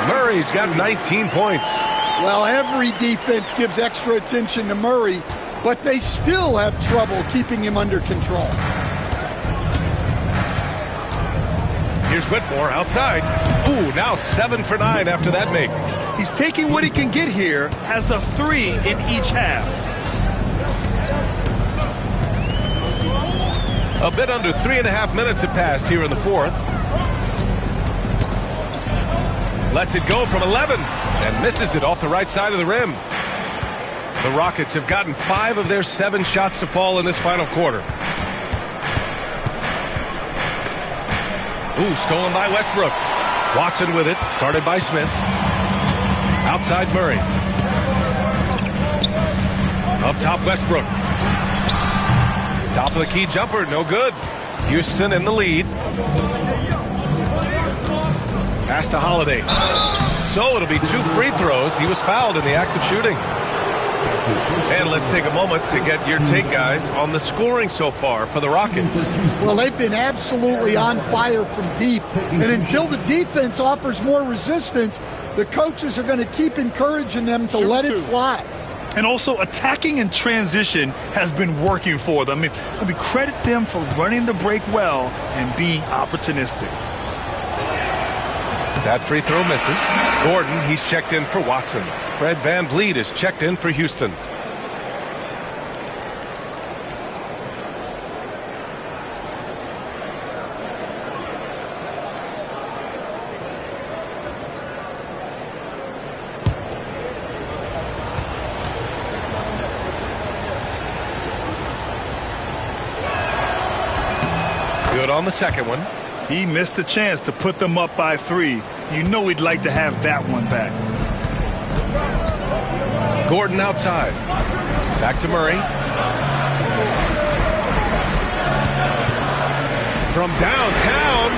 Murray's got 19 points. Well, every defense gives extra attention to Murray, but they still have trouble keeping him under control. Here's Whitmore outside. Ooh, now 7 for 9 after that make. He's taking what he can get here, has a 3 in each half. A bit under 3.5 minutes have passed here in the fourth. Lets it go from 11 and misses it off the right side of the rim. The Rockets have gotten 5 of their 7 shots to fall in this final quarter. Ooh, stolen by Westbrook. Watson with it, guarded by Smith. Outside Murray. Up top Westbrook. Top of the key jumper, no good. Houston in the lead. Pass to Holiday. So it'll be 2 free throws. He was fouled in the act of shooting. And let's take a moment to get your take, guys, on the scoring so far for the Rockets. Well, they've been absolutely on fire from deep. And until the defense offers more resistance, the coaches are going to keep encouraging them to let it fly. And also, attacking in transition has been working for them. I mean, credit them for running the break well and being opportunistic. That free throw misses. Gordon, he's checked in for Watson. Fred VanVleet is checked in for Houston. Good on the second one. He missed the chance to put them up by 3. You know he'd like to have that one back. Gordon outside. Back to Murray. From downtown,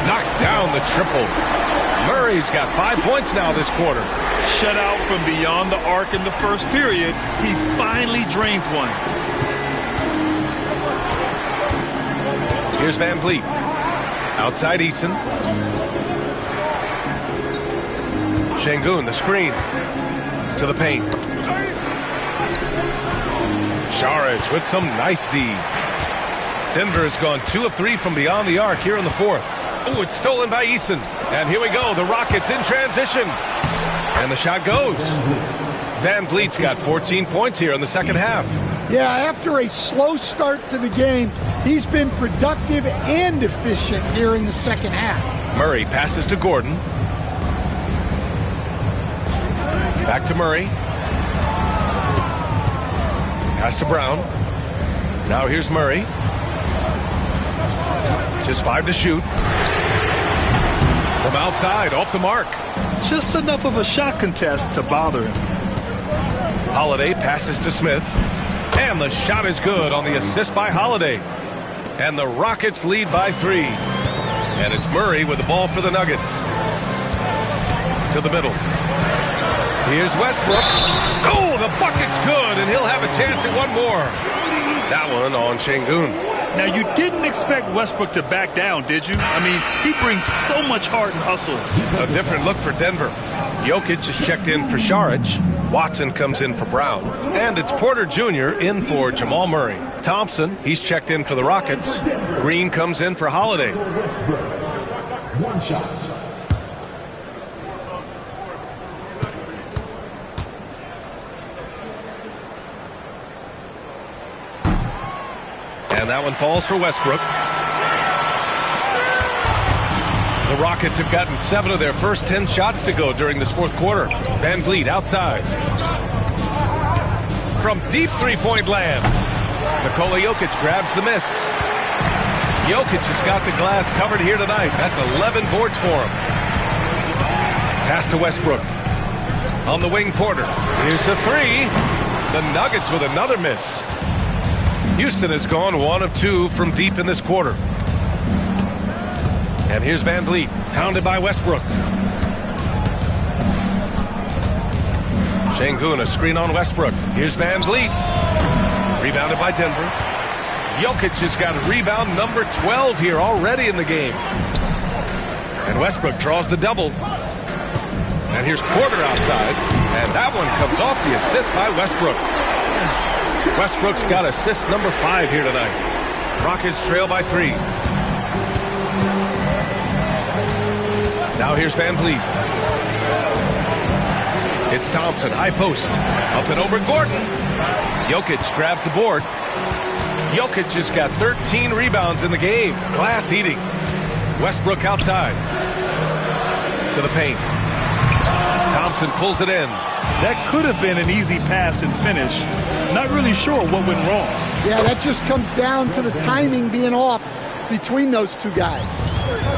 knocks down the triple. Murray's got 5 points now this quarter. Shut out from beyond the arc in the first period. He finally drains one. Here's Van Vliet. Outside Eason. Şengün, the screen. To the paint. Saric with some nice D. Denver has gone 2 of 3 from beyond the arc here in the fourth. Oh, it's stolen by Eason. And here we go. The Rockets in transition. And the shot goes. Van Vliet's got 14 points here in the second half. Yeah, after a slow start to the game, he's been productive and efficient here in the second half. Murray passes to Gordon. Back to Murray. Pass to Brown. Now here's Murray. Just 5 to shoot. From outside, off the mark. Just enough of a shot contest to bother him. Holiday passes to Smith. And the shot is good on the assist by Holiday. And the Rockets lead by 3. And it's Murray with the ball for the Nuggets. To the middle. Here's Westbrook. Oh, the bucket's good, and he'll have a chance at one more. That one on Şengün. Now, you didn't expect Westbrook to back down, did you? I mean, he brings so much heart and hustle. A different look for Denver. Jokic is checked in for Saric. Watson comes in for Brown. And it's Porter Jr. in for Jamal Murray. Thompson, he's checked in for the Rockets. Green comes in for Holiday. One shot. And that one falls for Westbrook. The Rockets have gotten 7 of their first 10 shots to go during this fourth quarter. Van Vliet outside. From deep three-point land. Nikola Jokic grabs the miss. Jokic has got the glass covered here tonight. That's 11 boards for him. Pass to Westbrook. On the wing, Porter. Here's the 3. The Nuggets with another miss. Houston has gone 1 of 2 from deep in this quarter. And here's Van Vliet, pounded by Westbrook. Şengün, a screen on Westbrook. Here's Van Vliet. Rebounded by Denver. Jokic has got rebound number 12 here already in the game. And Westbrook draws the double. And here's Porter outside. And that one comes off the assist by Westbrook. Westbrook's got assist number 5 here tonight. Rockets trail by 3. Now here's Van Vliet. It's Thompson, high post. Up and over Gordon. Jokic grabs the board. Jokic has got 13 rebounds in the game. Glass eating. Westbrook outside. To the paint. Thompson pulls it in. That could have been an easy pass and finish. Not really sure what went wrong. Yeah, that just comes down to the timing being off between those two guys.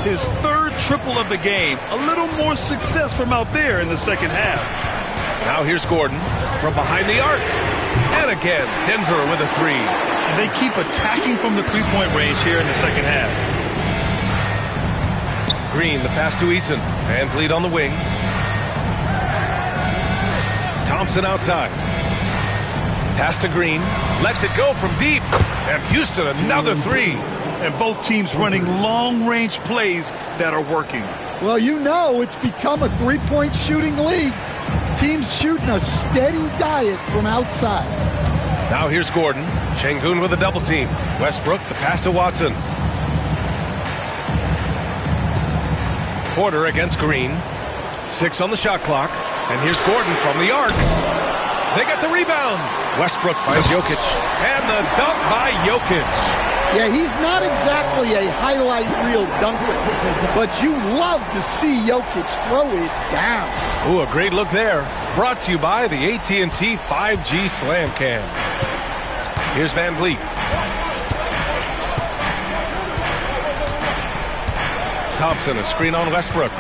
His 3rd triple of the game. A little more success from out there in the second half. Now here's Gordon from behind the arc. And again, Denver with a 3. And they keep attacking from the three-point range here in the second half. Green, the pass to Eason. Van Vliet on the wing. Thompson outside. Pass to Green. Lets it go from deep. And Houston another 3. And both teams running long-range plays that are working. Well, you know it's become a three-point shooting league. Teams shooting a steady diet from outside. Now here's Gordon. Şengün with a double team. Westbrook, the pass to Watson. Porter against Green. 6 on the shot clock. And here's Gordon from the arc. They get the rebound. Westbrook finds Jokic. And the dunk by Jokic. Yeah, he's not exactly a highlight reel dunker, but you love to see Jokic throw it down. Ooh, a great look there. Brought to you by the AT&T 5G Slam Cam. Here's Van Vliet. Thompson, a screen on Westbrook.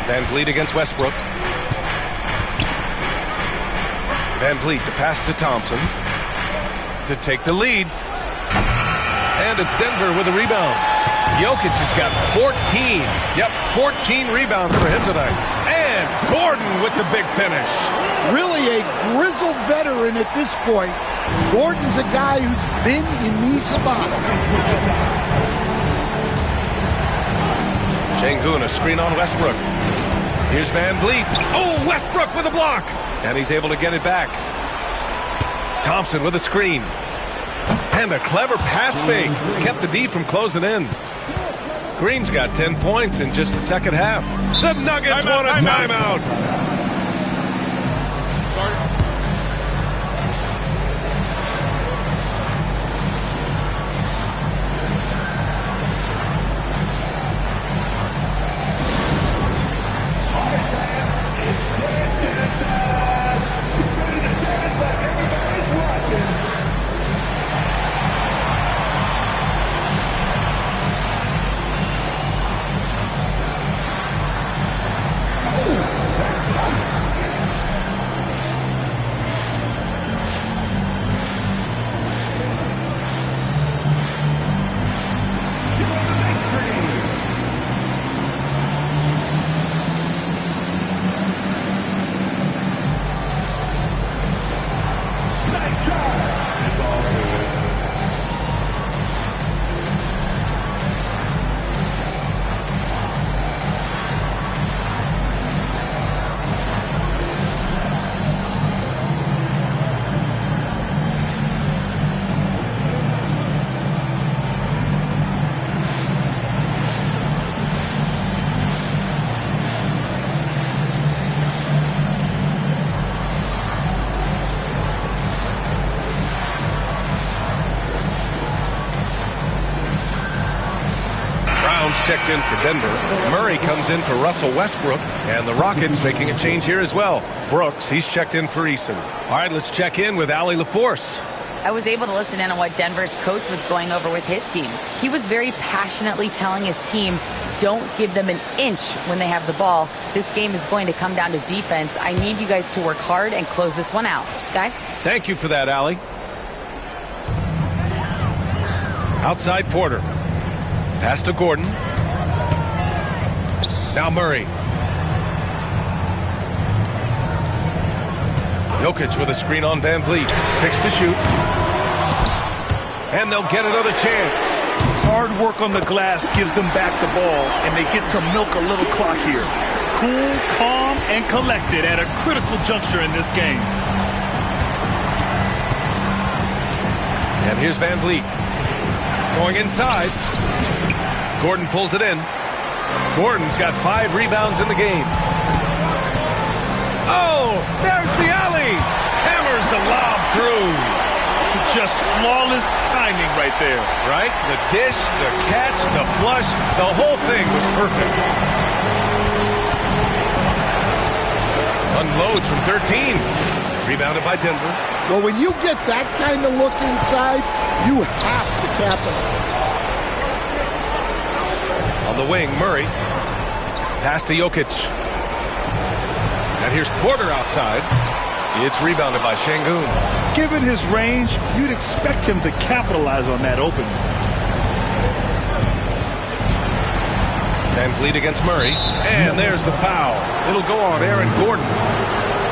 Van Vliet against Westbrook. Van Vliet, the pass to Thompson to take the lead. And it's Denver with a rebound. Jokic has got 14. Yep, 14 rebounds for him tonight. And Gordon with the big finish. Really a grizzled veteran at this point. Gordon's a guy who's been in these spots. Şengün, a screen on Westbrook. Here's Van Vliet. Oh, Westbrook with a block. And he's able to get it back. Thompson with a screen. And a clever pass fake. Kept the D from closing in. Green's got 10 points in just the second half. The Nuggets want a timeout. Checked in for Denver. Murray comes in for Russell Westbrook, and the Rockets making a change here as well. Brooks, he's checked in for Eason. All right, let's check in with Allie LaForce. I was able to listen in on what Denver's coach was going over with his team. He was very passionately telling his team, don't give them an inch when they have the ball. This game is going to come down to defense. I need you guys to work hard and close this one out. Guys? Thank you for that, Allie. Outside Porter. Pass to Gordon. Now Murray. Jokic with a screen on Van Vliet. 6 to shoot. And they'll get another chance. Hard work on the glass gives them back the ball, and they get to milk a little clock here. Cool, calm, and collected at a critical juncture in this game. And here's Van Vliet. Going inside. Gordon pulls it in. Gordon's got 5 rebounds in the game. Oh, there's the alley. Hammers the lob through. Just flawless timing right there. Right? The dish, the catch, the flush, the whole thing was perfect. Unloads from 13. Rebounded by Denver. Well, when you get that kind of look inside, you have to capitalize. On the wing, Murray. Pass to Jokic. And here's Porter outside. It's rebounded by Şengün. Given his range, you'd expect him to capitalize on that opening. Van Vliet against Murray. And there's the foul. It'll go on Aaron Gordon.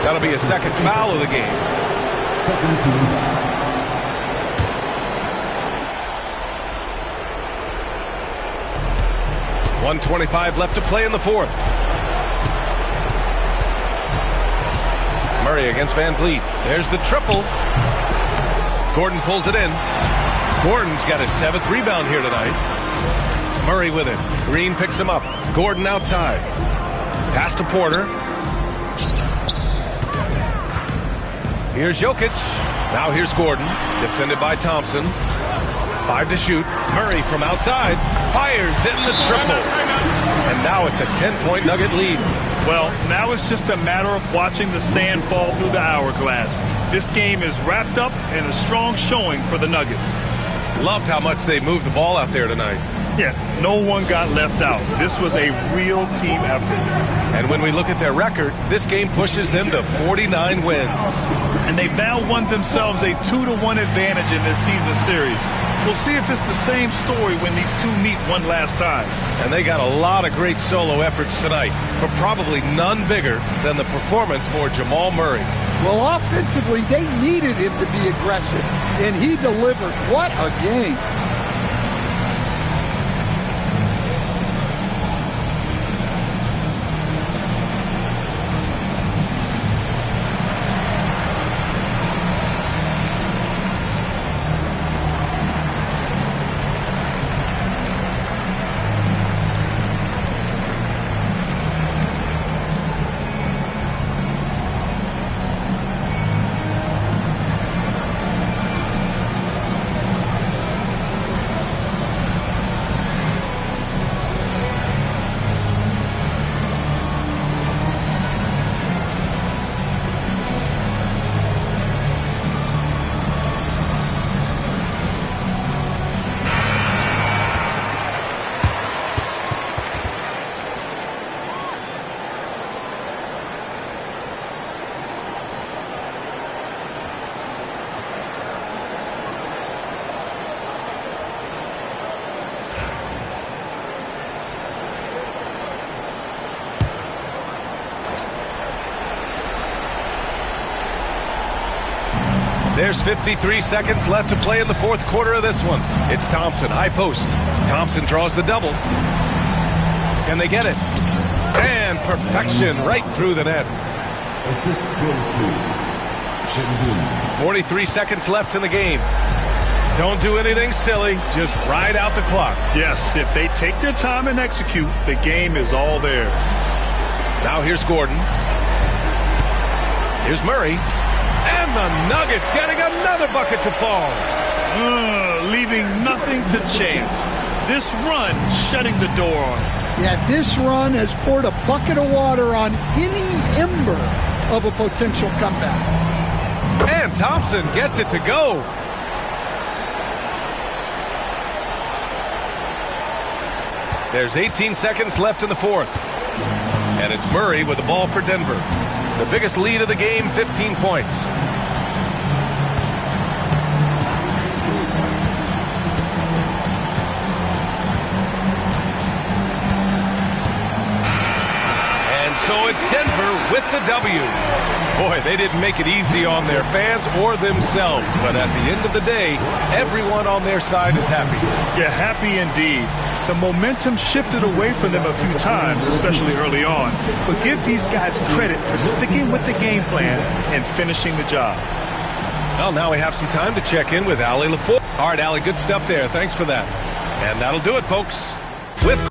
That'll be a second foul of the game. Second team foul. 1:25 left to play in the fourth. Murray against Van Vliet. There's the triple. Gordon pulls it in. Gordon's got his 7th rebound here tonight. Murray with it. Green picks him up. Gordon outside. Pass to Porter. Here's Jokic. Now here's Gordon. Defended by Thompson. 5 to shoot. Murray from outside. Fires in the triple. And now it's a 10-point Nugget lead. Well, now it's just a matter of watching the sand fall through the hourglass. This game is wrapped up in a strong showing for the Nuggets. Loved how much they moved the ball out there tonight. Yeah, no one got left out. This was a real team effort. And when we look at their record, this game pushes them to 49 wins. And they've now won themselves a 2-1 advantage in this season series. We'll see if it's the same story when these two meet one last time. And they got a lot of great solo efforts tonight, but probably none bigger than the performance for Jamal Murray. Well, offensively, they needed him to be aggressive, and he delivered. What a game. There's 53 seconds left to play in the fourth quarter of this one. It's Thompson, high post. Thompson draws the double. Can they get it? And perfection right through the net. 43 seconds left in the game. Don't do anything silly. Just ride out the clock. Yes, if they take their time and execute, the game is all theirs. Now here's Gordon. Here's Murray. And the Nuggets getting another bucket to fall. Leaving nothing to chance. This run shutting the door on it. Yeah, this run has poured a bucket of water on any ember of a potential comeback. And Thompson gets it to go. There's 18 seconds left in the fourth. And it's Murray with the ball for Denver. The biggest lead of the game, 15 points. And so it's Denver with the W. Boy, they didn't make it easy on their fans or themselves, but at the end of the day, everyone on their side is happy. Yeah, happy indeed. The momentum shifted away from them a few times, especially early on. But give these guys credit for sticking with the game plan and finishing the job. Well, now we have some time to check in with Allie LaFour. All right, Allie, good stuff there. Thanks for that. And that'll do it, folks. With